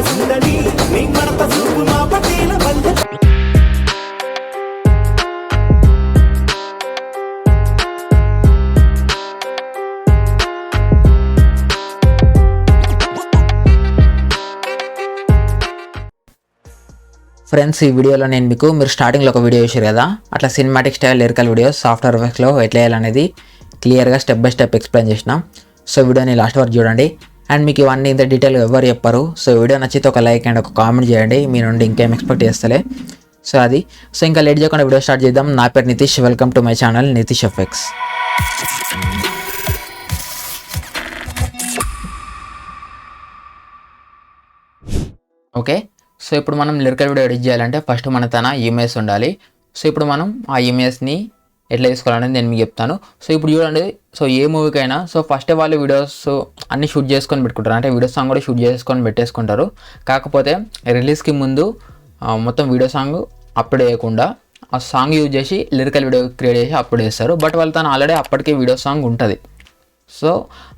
సుందరి నీ మడత చూపు మా పటేల బంధ. ఫ్రెండ్స్, ఈ వీడియోలో నేను మీకు మీరు స్టార్టింగ్లో ఒక వీడియో చేశారు కదా, అట్లా cinematic style lyrical videos software ఎఫెక్ట్స్లో ఎట్లా వేయాలనేది క్లియర్గా స్టెప్ బై స్టెప్ ఎక్స్ప్లెయిన్ చేసిన. సో వీడియోని లాస్ట్ వరకు చూడండి. అండ్ మీకు ఇవన్నీ ఇంత డీటెయిల్గా ఎవరు చెప్పారు. సో వీడియో నచ్చితే ఒక లైక్ అండ్ ఒక కామెంట్ చేయండి. మీ నుండి ఇంకేం ఎక్స్పెక్ట్ చేస్తలే. సో ఇంకా లేట్ చేయకుండా వీడియో స్టార్ట్ చేద్దాం. నా పేరు Nitish, welcome to my channel Nitish effects. Okay, so ఇప్పుడు మనం లిరికల్ వీడియో ఎడిట్ చేయాలంటే ఫస్ట్ మన తన ఇమేజ్ ఉండాలి. సో ఇప్పుడు మనం ఆ ఇమేజ్ని ఎట్లా తీసుకోవాలనేది నేను మీకు చెప్తాను. సో ఇప్పుడు చూడండి, సో ఏ మూవీకైనా సో ఫస్ట్ వాళ్ళు వీడియోస్ అన్నీ షూట్ చేసుకొని పెట్టుకుంటారు, అంటే వీడియో సాంగ్ కూడా షూట్ చేసుకొని పెట్టేసుకుంటారు. కాకపోతే రిలీజ్కి ముందు మొత్తం వీడియో సాంగ్ అప్లోడ్ చేయకుండా ఆ సాంగ్ యూజ్ చేసి లిరికల్ వీడియో క్రియేట్ చేసి అప్లోడ్ చేస్తారు. బట్ వాళ్ళు తను ఆల్రెడీ అప్పటికే వీడియో సాంగ్ ఉంటుంది. సో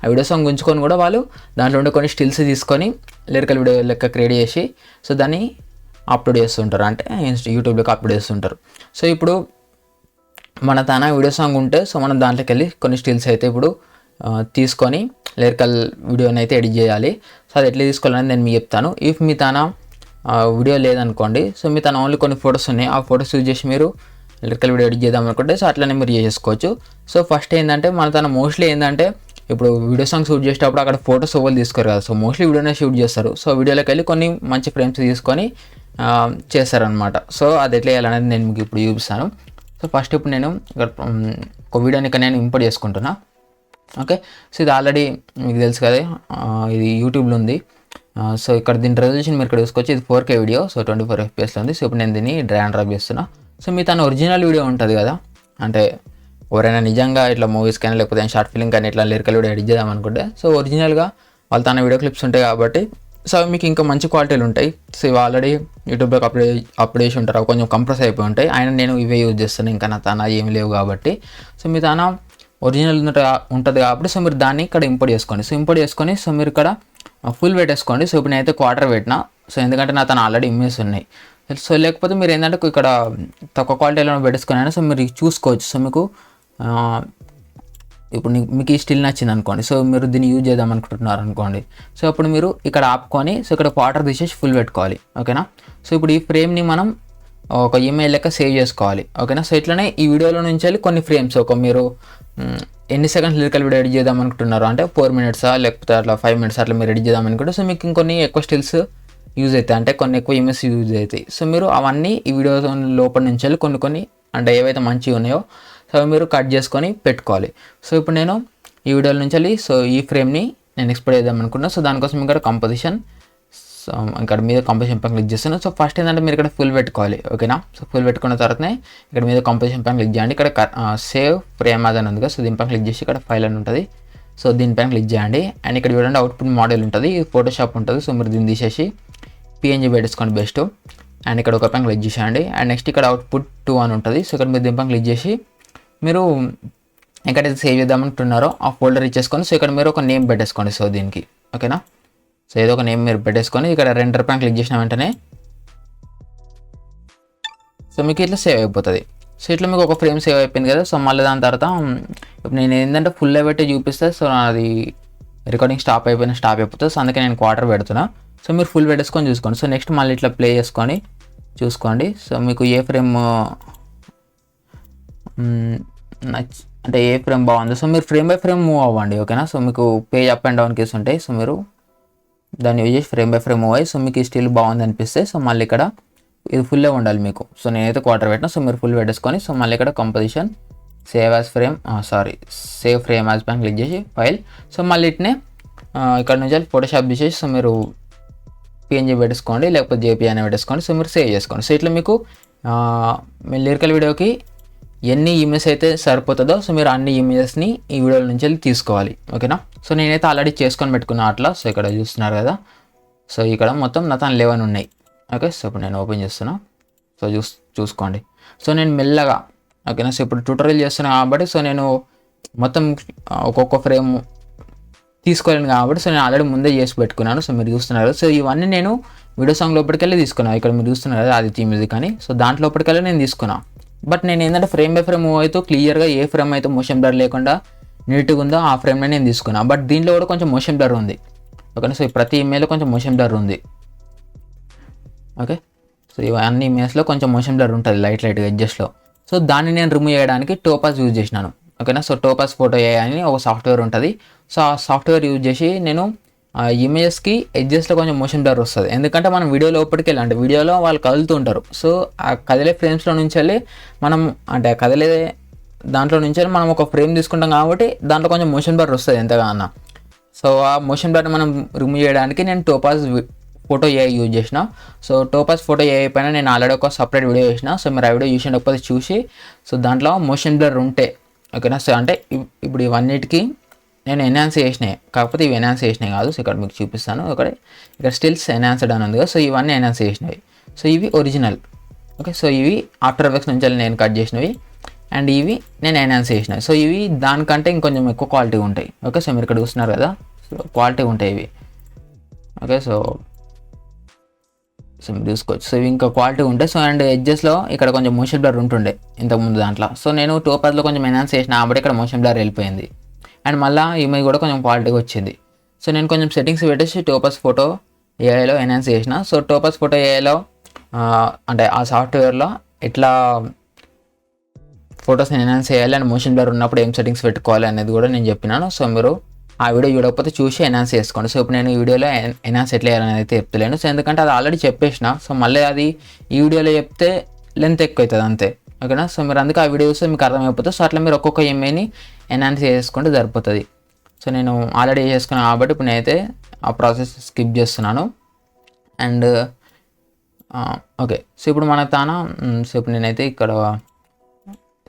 ఆ వీడియో సాంగ్ ఉంచుకొని కూడా వాళ్ళు దాంట్లో ఉండే కొన్ని స్టిల్స్ తీసుకొని లిరికల్ వీడియో లెక్క క్రియేట్ చేసి సో దాన్ని అప్లోడ్ చేస్తుంటారు, అంటే యూట్యూబ్లోకి అప్లోడ్ చేస్తుంటారు. సో ఇప్పుడు మన తన వీడియో సాంగ్ ఉంటే సో మనం దాంట్లోకి వెళ్ళి కొన్ని స్టిల్స్ అయితే ఇప్పుడు తీసుకొని లిరికల్ వీడియోని అయితే ఎడిట్ చేయాలి. సో అది ఎట్లా తీసుకోవాలని నేను మీకు చెప్తాను. ఇఫ్ మీ తన వీడియో లేదనుకోండి, సో మీ తన ఓన్లీ కొన్ని ఫొటోస్ ఉన్నాయి, ఆ ఫొటోస్ యూజ్ చేసి మీరు లిరికల్ వీడియో ఎడిట్ చేద్దాం అనుకుంటే సో అట్లనే మీరు చేసుకోవచ్చు. సో ఫస్ట్ ఏంటంటే మన తన మోస్ట్లీ ఏంటంటే ఇప్పుడు వీడియో సాంగ్ షూట్ చేసేటప్పుడు అక్కడ ఫొటోస్ ఎవరు తీసుకోరు కదా, సో మోస్ట్లీ వీడియోనే షూట్ చేస్తారు. సో వీడియోలోకి వెళ్ళి కొన్ని మంచి ఫ్రేమ్స్ తీసుకొని చేస్తారనమాట. సో అది ఎట్లా చేయాలనేది నేను మీకు ఇప్పుడు చూపిస్తాను. సో ఫస్ట్ ఇప్పుడు నేను ఇక్కడ ఒక వీడియోని ఇక్కడ నేను ఇంపోర్ట్ చేసుకుంటున్నా. ఓకే, సో ఇది ఆల్రెడీ మీకు తెలుసు కదా, ఇది యూట్యూబ్లో ఉంది. సో ఇక్కడ దీని రెజల్యూషన్ మీరు ఇక్కడ చూసుకోవచ్చు. ఇది 4K వీడియో, సో 24 FPS ఉంది. సో ఇప్పుడు నేను దీన్ని డ్రాగ్ అండ్ డ్రాప్ చేస్తున్నా. సో మీ తన ఒరిజినల్ వీడియో ఉంటుంది కదా, అంటే ఎవరైనా నిజంగా ఇట్లా మూవీస్ కానీ లేకపోతే షార్ట్ ఫిల్మ్ కానీ ఇట్లా లిరికల్ వీడియో ఎడిట్ చేద్దాం అనుకుంటే సో ఒరిజినల్గా వాళ్ళు తన వీడియో క్లిప్స్ ఉంటాయి కాబట్టి సో మీకు ఇంకా మంచి క్వాలిటీలు ఉంటాయి. సో ఇవి ఆల్రెడీ యూట్యూబ్లోకి అప్లోడ్ చేసి ఉంటారు, కొంచెం కంప్రెస్ అయిపోయి ఉంటాయి. ఆయన నేను ఇవే యూజ్ చేస్తాను, ఇంకా నా తన ఏమి లేవు కాబట్టి. సో మీ తన ఒరిజినల్ ఉంటుంది కాబట్టి సో మీరు దాన్ని ఇక్కడ ఇంపోర్ట్ చేసుకోండి. సో ఇంపోర్ట్ చేసుకొని సో మీరు ఇక్కడ ఫుల్ పెట్టేసుకోండి. సో ఇప్పుడు నేనైతే క్వార్టర్ పెట్టినా, సో ఎందుకంటే నా తన ఆల్రెడీ ఇమేజ్ ఉన్నాయి. సో లేకపోతే మీరు ఏంటంటే ఇక్కడ తక్కువ క్వాలిటీలో పెట్టేసుకుని సో మీరు చూసుకోవచ్చు. సో మీకు ఇప్పుడు మీకు ఈ స్టిల్ నచ్చింది అనుకోండి, సో మీరు దీన్ని యూజ్ చేద్దాం అనుకుంటున్నారు అనుకోండి, సో అప్పుడు మీరు ఇక్కడ ఆపుకొని సో ఇక్కడ క్వార్టర్ తీసేసి ఫుల్ పెట్టుకోవాలి. ఓకేనా, సో ఇప్పుడు ఈ ఫ్రేమ్ని మనం ఒక ఈమెయిల్ లెక్క సేవ్ చేసుకోవాలి. ఓకేనా, సో ఇట్లనే ఈ వీడియోలో నుంచి వెళ్ళి కొన్ని ఫ్రేమ్స్ ఒక మీరు ఎన్ని సెకండ్స్ లిరికల్ వీడియో ఎడిట్ చేద్దాం అనుకుంటున్నారు అంటే 4 minutes లేకపోతే అట్లా 5 minutes అట్లా మీరు ఎడిట్ చేద్దాం అనుకుంటే సో మీకు ఇంకొన్ని ఎక్కువ స్టిల్స్ యూజ్ అవుతాయి, అంటే కొన్ని ఎక్కువ ఇమేజ్ యూజ్ అవుతాయి. సో మీరు అవన్నీ ఈ వీడియో లోపల నుంచి వెళ్ళి కొన్ని అంటే ఏవైతే మంచిగా ఉన్నాయో సో మీరు కట్ చేసుకొని పెట్టుకోవాలి. సో ఇప్పుడు నేను ఈ వీడియోల నుంచి వెళ్ళి సో ఈ ఫ్రేమ్ని నేను ఎక్స్పోర్ట్ చేద్దాం అనుకున్నాను. సో దానికోసం ఇక్కడ కంపోజిషన్, సో ఇక్కడ మీద కంపోజిషన్ పైన క్లిక్ చేస్తున్నాను. సో ఫస్ట్ ఏంటంటే మీరు ఇక్కడ ఫుల్ పెట్టుకోవాలి. ఓకేనా, సో ఫుల్ పెట్టుకున్న తర్వాతనే ఇక్కడ మీద కంపోజిషన్ పైన క్లిక్ చేయండి. ఇక్కడ సేవ్ ఫ్రేమ్ యాజ్ అని ఉంది కదా, సో దీనిపైన క్లిక్ చేసి ఇక్కడ ఫైల్ అని ఉంటుంది, సో దీనిపైన క్లిక్ చేయండి. అండ్ ఇక్కడ చూడండి అవుట్పుట్ మోడల్ ఉంటుంది, ఫోటోషాప్ ఉంటుంది. సో మీరు దీన్ని తీసేసి PNG పెట్టేసుకోండి బెస్ట్. అండ్ ఇక్కడ ఒక పైన క్లిక్ చేసేయండి. అండ్ నెక్స్ట్ ఇక్కడ అవుట్పుట్ 2 అని ఉంటుంది. సో ఇక్కడ మీరు దీనిపైన క్లిక్ చేసి మీరు ఎక్కడైతే సేవ్ చేద్దామంటున్నారో ఆ ఫోల్డర్ ఇచ్చేసుకొని సో ఇక్కడ మీరు ఒక నేమ్ పెట్టేసుకోండి. సో దీనికి ఓకేనా, సో ఏదో ఒక నేమ్ మీరు పెట్టేసుకొని ఇక్కడ రెండర్ పైన క్లిక్ చేసిన వెంటనే సో మీకు ఇట్లా సేవ్ అయిపోతుంది. సో ఇట్లా మీకు ఒక ఫ్రేమ్ సేవ్ అయిపోయింది కదా. సో మళ్ళీ దాని తర్వాత ఇప్పుడు నేను ఏంటంటే ఫుల్ పెట్టి చూపిస్తే సో అది రికార్డింగ్ స్టాప్ అయిపోతుంది. సో అందుకే నేను క్వార్టర్ పెడుతున్నా. సో మీరు ఫుల్ పెట్టేసుకొని చూసుకోండి. సో నెక్స్ట్ మళ్ళీ ఇట్లా ప్లే చేసుకొని చూసుకోండి. సో మీకు ఏ ఫ్రేమ్ అంటే ఏ ఫ్రేమ్ బాగుందో సో మీరు ఫ్రేమ్ బై ఫ్రేమ్ మూవ్ అవ్వండి. ఓకేనా, సో మీకు page up and down case ఉంటాయి. సో మీరు దాన్ని యూజ్ చేసి ఫ్రేమ్ బై ఫ్రేమ్ మూవ్ అయ్యి సో మీకు ఈ స్టిల్ బాగుంది అనిపిస్తే సో మళ్ళీ ఇక్కడ ఇది ఫుల్లే ఉండాలి మీకు. సో నేనైతే క్వార్టర్ పెట్టినా. సో మీరు ఫుల్ పెట్టేసుకొని సో మళ్ళీ ఇక్కడ కంపోజిషన్ సేవ్ ఫ్రేమ్ యాజ్ పైన క్లిక్ చేసి ఫైల్. సో మళ్ళీ ఇట్నే ఇక్కడ నుంచి ఫోటోషాప్ తీసేసి సో మీరు PNG పెట్టేసుకోండి, లేకపోతే JPG అని పెట్టేసుకోండి. సో మీరు సేవ్ చేసుకోండి. సో ఇట్లా మీకు మీ లిరికల్ వీడియోకి ఎన్ని ఇమేజ్ అయితే సరిపోతుందో సో మీరు అన్ని ఇమేజెస్ని ఈ వీడియోల నుంచి వెళ్ళి తీసుకోవాలి. ఓకేనా, సో నేనైతే ఆల్రెడీ చేసుకొని పెట్టుకున్నా అట్లా. సో ఇక్కడ చూస్తున్నారు కదా, సో ఇక్కడ మొత్తం నా తను 11 ఉన్నాయి. ఓకే, సో ఇప్పుడు నేను ఓపెన్ చేస్తున్నా. సో చూసుకోండి. సో నేను మెల్లగా ఓకేనా, సో ఇప్పుడు ట్యూటోరియల్ చేస్తున్నా కాబట్టి సో నేను మొత్తం ఒక్కొక్క ఫ్రేమ్ తీసుకోలేను కాబట్టి సో నేను ఆల్రెడీ ముందే చేసి పెట్టుకున్నాను. సో మీరు చూస్తున్నారు. సో ఇవన్నీ నేను వీడియో సాంగ్ లోపలికెళ్ళి తీసుకున్నాను. ఇక్కడ మీరు చూస్తున్నారు కదా ఆదిత్య మ్యూజిక్ అని. సో దాంట్లో లోపలికెళ్ళి నేను తీసుకున్నాను. బట్ నేను ఏంటంటే ఫ్రేమ్ బై ఫ్రేమ్ మూవ్ అయితే క్లియర్గా ఏ ఫ్రేమ్ అయితే మోషన్ బ్లర్ లేకుండా నీట్గా ఉందో ఆ ఫ్రేమ్లో నేను తీసుకున్నాను. బట్ దీంట్లో కూడా కొంచెం మోషన్ బ్లర్ ఉంది. ఓకేనా. సో ప్రతి ఇమేజ్లో కొంచెం మోషన్ బ్లర్ ఉంది. ఓకే. సో ఇవన్నీ ఇమేజ్లో కొంచెం మోషన్ బ్లర్ ఉంటుంది లైట్గా ఎడ్జెస్లో. సో దాన్ని నేను రిమూవ్ చేయడానికి టోపాస్ యూజ్ చేసినాను. ఓకేనా. సో టోపాస్ ఫోటో ఏ అని ఒక సాఫ్ట్వేర్ ఉంటుంది. సో ఆ సాఫ్ట్వేర్ యూజ్ చేసి నేను ఇమేజెస్కి ఎడ్జెస్లో కొంచెం మోషన్ బ్లర్ వస్తుంది. ఎందుకంటే మనం వీడియో లోపలికి వెళ్ళాలి, వీడియోలో వాళ్ళు కదులుతూ ఉంటారు. సో ఆ కదిలే ఫ్రేమ్స్లో నుంచి వెళ్ళి మనం అంటే కదిలే దాంట్లో నుంచి వెళ్ళి మనం ఒక ఫ్రేమ్ తీసుకుంటాం కాబట్టి దాంట్లో కొంచెం మోషన్ బ్లర్ వస్తుంది ఎంతగా అన్న. సో ఆ మోషన్ బ్లర్ని మనం రిమూవ్ చేయడానికి నేను టోపాస్ ఫోటో ఏఐ యూజ్ చేసిన. సో టోపాస్ ఫోటో ఏఐ పైన నేను ఆల్రెడీ ఒక సపరేట్ వీడియో చేసిన. సో మీరు ఆ వీడియో చూసినప్పుడు చూసి సో దాంట్లో మోషన్ బ్లర్ ఉంటే ఓకేనా. సో అంటే ఇప్పుడు ఇవన్నిటికీ నేను ఎన్హాన్స్ చేసినాయి, కాకపోతే ఇవి ఎన్హాన్స్ చేసినాయి కాదు. సో ఇక్కడ మీకు చూపిస్తాను. ఇక్కడ స్టిల్స్ ఎన్హాన్స్డ్ అని ఉంది కదా. సో ఇవన్నీ ఎన్హాన్స్ చేసినవి. సో ఇవి ఒరిజినల్. ఓకే. సో ఇవి ఆఫ్టర్ ఎఫెక్ట్స్ నుంచి నేను కట్ చేసినవి అండ్ ఇవి నేను ఎన్హాన్స్ చేసినవి. సో ఇవి దానికంటే ఇంకొంచెం ఎక్కువ క్వాలిటీ ఉంటాయి. ఓకే. సో మీరు ఇక్కడ చూస్తున్నారు కదా. సో క్వాలిటీ ఉంటాయి ఇవి. ఓకే. సో మీరు చూసుకోవచ్చు. సో ఇవి ఇంకా క్వాలిటీ ఉంటాయి. సో అండ్ ఎడ్జెస్లో ఇక్కడ కొంచెం మోషన్ బ్లర్ ఉంటుండే ఇంతకుముందు దాంట్లో. సో నేను టోపాస్లో కొంచెం ఎన్హాన్స్ చేసిన కాబట్టి ఇక్కడ మోషన్ బ్లర్ వెళ్ళిపోయింది. అండ్ మళ్ళీ ఇమేజ్ కూడా కొంచెం క్వాలిటీగా వచ్చింది. సో నేను కొంచెం సెట్టింగ్స్ పెట్టేసి టోపాస్ ఫోటో ఏఐలో ఎన్హాన్స్ చేసిన. సో టోపాస్ ఫోటో ఏఐలో అంటే ఆ సాఫ్ట్వేర్లో ఎట్లా ఫొటోస్ని ఎన్హాన్స్ చేయాలి అండ్ మోషన్ బ్లర్ ఉన్నప్పుడు ఏం సెట్టింగ్స్ పెట్టుకోవాలి అనేది కూడా నేను చెప్పినాను. సో మీరు ఆ వీడియో చూడకపోతే చూసి ఎన్హాన్స్ చేసుకోండి. సో ఇప్పుడు నేను ఈ వీడియోలో ఎన్హాన్స్ ఎట్లా చేయాలని అయితే చెప్తలేను. సో ఎందుకంటే అది ఆల్రెడీ చెప్పేసిన. సో మళ్ళీ అది ఈ వీడియోలో చెప్తే లెంత్ ఎక్కువ అవుతుంది అంతే. ఓకేనా. సో మీరు అందుకే ఆ వీడియో చూస్తే మీకు అర్థమైపోతుంది. సో అట్లా మీరు ఒక్కొక్క ఇమేజ్ని ఎన్హాన్స్ చేసుకుంటే సరిపోతుంది. సో నేను ఆల్రెడీ చేసుకున్నాను కాబట్టి ఇప్పుడు నేనైతే ఆ ప్రాసెస్ స్కిప్ చేస్తున్నాను. And okay. సో ఇప్పుడు మన సో ఇప్పుడు నేనైతే ఇక్కడ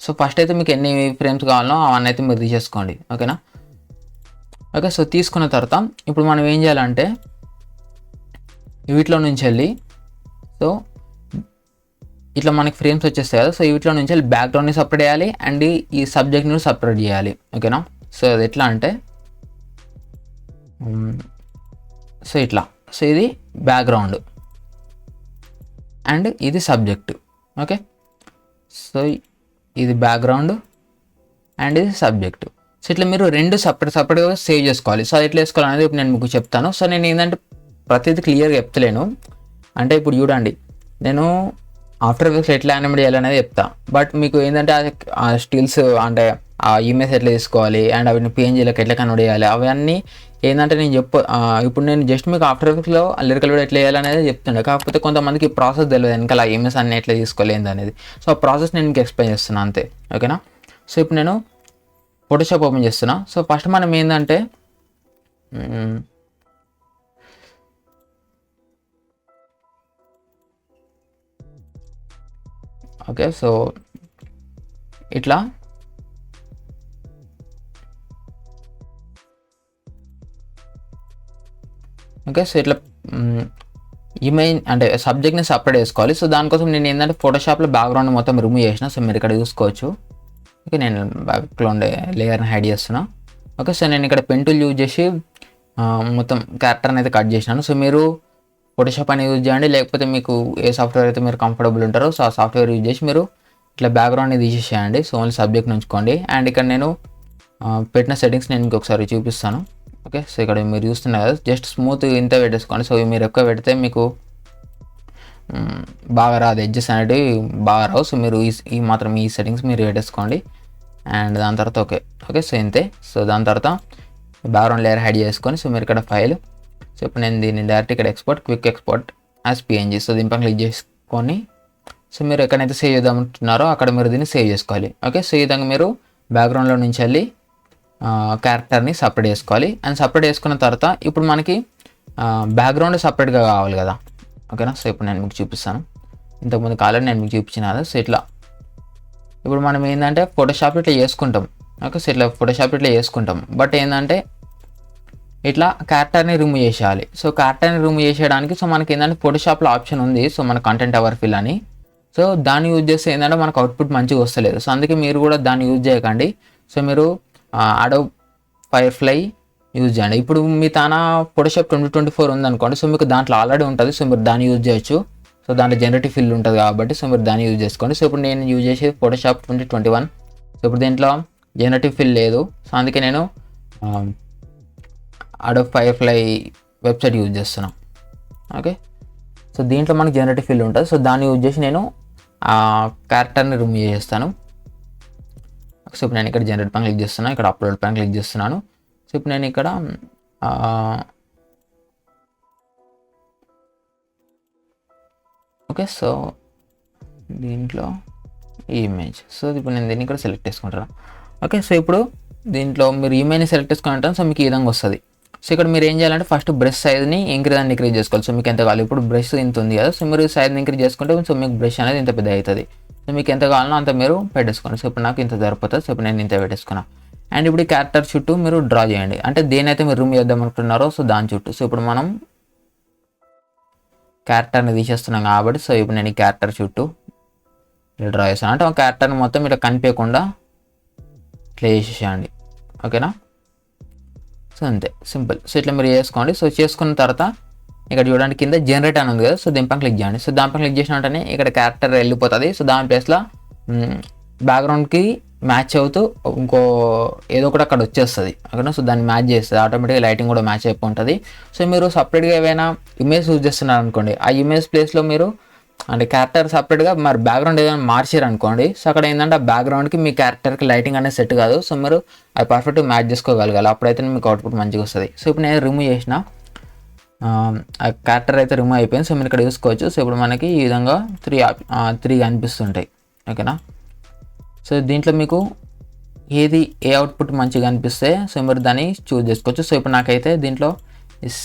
సో ఫస్ట్ అయితే మీకు ఎన్ని ఫ్రేమ్స్ కావాలో అవన్నీ అయితే మీరు తీసేసుకోండి. ఓకేనా. ఓకే. సో తీసుకున్న తర్వాత ఇప్పుడు మనం ఏం చేయాలంటే వీటిలో నుంచి వెళ్ళి సో ఇట్లా మనకి ఫ్రేమ్స్ వచ్చేస్తాయి కదా. సో వీటిలో నుంచి వెళ్ళి బ్యాక్గ్రౌండ్ని సపరేట్ చేయాలి అండ్ ఈ సబ్జెక్ట్ని సపరేట్ చేయాలి. ఓకేనా. సో అది ఎట్లా అంటే సో ఇట్లా. సో ఇది బ్యాక్గ్రౌండ్ అండ్ ఇది సబ్జెక్ట్. ఓకే. సో ఇది బ్యాక్గ్రౌండ్ అండ్ ఇది సబ్జెక్ట్. సో ఇట్లా మీరు రెండు సపరేట్గా సేవ్ చేసుకోవాలి. సో అది ఎట్లా వేసుకోవాలనేది ఇప్పుడు నేను మీకు చెప్తాను. సో నేను ఏంటంటే ప్రతిదీ క్లియర్గా చెప్తలేను. అంటే ఇప్పుడు చూడండి నేను ఆఫ్టర్ ఎఫెక్ట్స్ ఎట్లా యానిమేట్ చేయాలనేది చెప్తా. బట్ మీకు ఏంటంటే ఆ స్టిల్స్ అంటే ఆ ఇమేజ్ ఎట్లా తీసుకోవాలి అండ్ అవి పిఎన్జీలకు ఎట్లా కన్వర్ట్ చేయాలి అవన్నీ ఏంటంటే నేను ఇప్పుడు నేను జస్ట్ మీకు ఆఫ్టర్ ఎఫెక్ట్స్లో లిరికల్ వీడియో ఎట్లా చేయాలనేది చెప్తుండే. కాకపోతే కొంతమందికి ప్రాసెస్ తెలియదు వెనకాల ఆ ఇమేజ్ అన్నీ ఎట్లా తీసుకోలేదు అనేది. సో ఆ ప్రాసెస్ నేను మీకు ఎక్స్ప్లెయిన్ చేస్తున్నాను అంతే. ఓకేనా. సో ఇప్పుడు నేను ఫోటోషాప్ ఓపెన్ చేస్తున్నా. సో ఫస్ట్ మనం ఏంటంటే ఓకే. సో ఇట్లా ఓకే. సో ఇట్లా ఇమేజ్ అంటే సబ్జెక్ట్ని సపరేట్ చేసుకోవాలి. సో దానికోసం నేను ఏంటంటే ఫోటోషాప్లో బ్యాక్గ్రౌండ్ మొత్తం రిమూవ్ చేసిన. సో మీరు ఇక్కడ చూసుకోవచ్చు. ఓకే. నేను బ్యాక్గ్రౌండ్ లేయర్ని హైడ్ చేస్తున్నా. ఓకే. సో నేను ఇక్కడ పెన్ టూల్ యూజ్ చేసి మొత్తం క్యారెక్టర్ని అయితే కట్ చేసినాను. సో మీరు ఫోటోషాప్ అని యూజ్ చేయండి, లేకపోతే మీకు ఏ సాఫ్ట్వేర్ అయితే మీరు కంఫర్టబుల్ ఉంటారో సో ఆ సాఫ్ట్వేర్ యూజ్ చేసి మీరు ఇట్లా బ్యాక్గ్రౌండ్ని తీసేసేయండి. సో ఓన్లీ సబ్జెక్ట్ని ఉంచుకోండి. అండ్ ఇక్కడ నేను పెట్టిన సెట్టింగ్స్ నేను మీకు ఒకసారి చూపిస్తాను. ఓకే. సో ఇక్కడ మీరు చూస్తున్నారు కదా జస్ట్ స్మూత్ ఇంత పెట్టేసుకోండి. సో మీరు ఎక్కువ పెడితే మీకు బాగా రాదు, ఎడ్జెస్ అనేవి బాగా రావు. సో మీరు ఈ మాత్రం ఈ సెట్టింగ్స్ మీరు పెట్టేసుకోండి. అండ్ దాని తర్వాత ఓకే. సో ఇంతే. సో దాని తర్వాత బ్యాక్గ్రౌండ్ లేయర్ హైడ్ చేసుకొని సో మీరు ఇక్కడ ఫైల్ సో ఇప్పుడు నేను దీన్ని డైరెక్ట్ ఇక్కడ quick export as PNG. So దీనిపై క్లిక్ చేసుకొని సో మీరు ఎక్కడైతే సేవ్ చేద్దామంటున్నారో అక్కడ మీరు దీన్ని సేవ్ చేసుకోవాలి. ఓకే. సో ఈ విధంగా మీరు బ్యాక్గ్రౌండ్లో నుంచి వెళ్ళి క్యారెక్టర్ని సపరేట్ చేసుకోవాలి. అండ్ సపరేట్ చేసుకున్న తర్వాత ఇప్పుడు మనకి బ్యాక్గ్రౌండ్ సపరేట్గా కావాలి కదా. ఓకేనా. సో ఇప్పుడు నేను మీకు చూపిస్తాను. ఇంతకుముందు కాలం నేను మీకు చూపించిన కదా. సో ఇట్లా ఇప్పుడు మనం ఏంటంటే ఫోటోషాప్ ఇట్లా చేసుకుంటాం. ఓకే. సో ఇట్లా ఫోటోషాప్ ఇట్లా చేసుకుంటాం. బట్ ఏంటంటే ఇట్లా క్యారెక్టర్ని రిమూవ్ చేసేయాలి. సో క్యారెక్టర్ని రిమూవ్ చేసేయడానికి సో మనకి ఏంటంటే ఫోటోషాప్లో ఆప్షన్ ఉంది. సో మన కంటెంట్ అవర్ ఫిల్ అని. సో దాన్ని యూజ్ చేస్తే ఏంటంటే మనకు అవుట్పుట్ మంచిగా వస్తలేదు. సో అందుకే మీరు కూడా దాన్ని యూజ్ చేయకండి. సో మీరు అడోబ్ ఫైర్ఫ్లై యూజ్ చేయండి. ఇప్పుడు మీ తాన ఫోటోషాప్ 2024 ఉందనుకోండి, సో మీకు దాంట్లో ఆల్రెడీ ఉంటుంది, సో మీరు దాన్ని యూజ్ చేయొచ్చు. సో దాంట్లో జనరేటివ్ ఫిల్ ఉంటుంది కాబట్టి సో మీరు దాన్ని యూజ్ చేసుకోండి. సో ఇప్పుడు నేను యూజ్ చేసేది ఫోటోషాప్ 2021. సో ఇప్పుడు దీంట్లో జనరేటివ్ ఫిల్ లేదు, సో అందుకే నేను అడోబ్ ఫైర్ఫ్లై వెబ్సైట్ యూజ్ చేస్తున్నాను. ఓకే, సో దీంట్లో మనకి జనరేటివ్ ఫిల్ ఉంటుంది. సో దాన్ని యూజ్ చేసి నేను ఆ క్యారెక్టర్ని రిమూవ్ చేస్తాను. సో ఇప్పుడు నేను ఇక్కడ జనరేట్ పైన క్లిక్ చేస్తున్నాను, ఇక్కడ అప్లోడ్ పైన క్లిక్ చేస్తున్నాను. సో ఇప్పుడు నేను ఇక్కడ ఓకే, సో దీంట్లో ఈ ఇమేజ్, సో ఇప్పుడు నేను దీన్ని ఇక్కడ సెలెక్ట్ చేసుకుంటాను. ఓకే, సో ఇప్పుడు దీంట్లో మీరు ఇమేజ్ని సెలెక్ట్ చేసుకుంటాను. సో మీకు ఈ విధంగా వస్తుంది. సో ఇక్కడ మీరు ఏం చేయాలంటే ఫస్ట్ బ్రష్ సైజ్ని ఇంక్రీజ్ అండ్ డిక్రీజ్ చేసుకోవాలి. సో మీకు ఎంత కావాలి, ఇప్పుడు బ్రష్ ఇంత ఉంది కదా, సో మీరు సైజ్ని ఇంక్రీజ్ చేసుకుంటే సో మీకు బ్రష్ అనేది ఇంత పెద్ద అవుతుంది. సో మీకు ఎంత కావాలనో అంత మీరు పెట్టేసుకోండి. సో ఇప్పుడు నాకు ఇంత సరిపోతుంది. సో ఇప్పుడు నేను ఇంత పెట్టేసుకున్నాను. అండ్ ఇప్పుడు ఈ క్యారెక్టర్ చుట్టూ మీరు డ్రా చేయండి, అంటే దేనైతే మీరు రూమ్ చేద్దాం అనుకుంటున్నారో సో దాని చుట్టూ. సో ఇప్పుడు మనం క్యారెక్టర్ని తీసేస్తున్నాం కాబట్టి సో ఇప్పుడు నేను ఈ క్యారెక్టర్ చుట్టూ ఇలా డ్రా చేస్తాను. అంటే ఒక క్యారెక్టర్ని మొత్తం ఇట్లా కనిపించకుండా ఇట్లా చేసేసేయండి. ఓకేనా, సో అంతే సింపుల్. సో ఇట్లా మీరు చేసుకోండి. సో చేసుకున్న తర్వాత ఇక్కడ చూడండి కింద జనరేట్ అని ఉంది కదా, సో దీనిపైన క్లిక్ చేయండి. సో దానిపైన క్లిక్ చేసిన వెంటనే ఇక్కడ క్యారెక్టర్ వెళ్ళిపోతుంది. సో దాని ప్లేస్లో బ్యాక్గ్రౌండ్కి మ్యాచ్ అవుతూ ఇంకో ఏదో ఒకటి అక్కడ వచ్చేస్తుంది. ఓకేనా, సో దాన్ని మ్యాచ్ చేస్తుంది ఆటోమేటిక్గా, లైటింగ్ కూడా మ్యాచ్ అయిపోయి ఉంటుంది. సో మీరు సపరేట్గా ఏమైనా ఇమేజ్ యూజ్ చేస్తున్నారు అనుకోండి, ఆ ఇమేజ్ ప్లేస్లో మీరు అంటే క్యారెక్టర్ సపరేట్గా మరి బ్యాక్గ్రౌండ్ ఏదైనా మార్చారు అనుకోండి, సో అక్కడ ఏంటంటే ఆ బ్యాక్గ్రౌండ్కి మీ క్యారెక్టర్కి లైటింగ్ అనేది సెట్ కాదు. సో మీరు అది పర్ఫెక్ట్గా మ్యాచ్ చేసుకోగలగాలి, అప్పుడైతే మీకు అవుట్పుట్ మంచిగా వస్తుంది. సో ఇప్పుడు నేను రిమూవ్ చేసిన ఆ క్యారెక్టర్ అయితే రిమూవ్ అయిపోయింది. సో మీరు ఇక్కడ చూసుకోవచ్చు. సో ఇప్పుడు మనకి ఈ విధంగా త్రీ కనిపిస్తుంటాయి. ఓకేనా, సో దీంట్లో మీకు ఏది ఏ అవుట్పుట్ మంచిగా అనిపిస్తే సో మీరు దాన్ని చూస్ చేసుకోవచ్చు. సో ఇప్పుడు నాకైతే దీంట్లో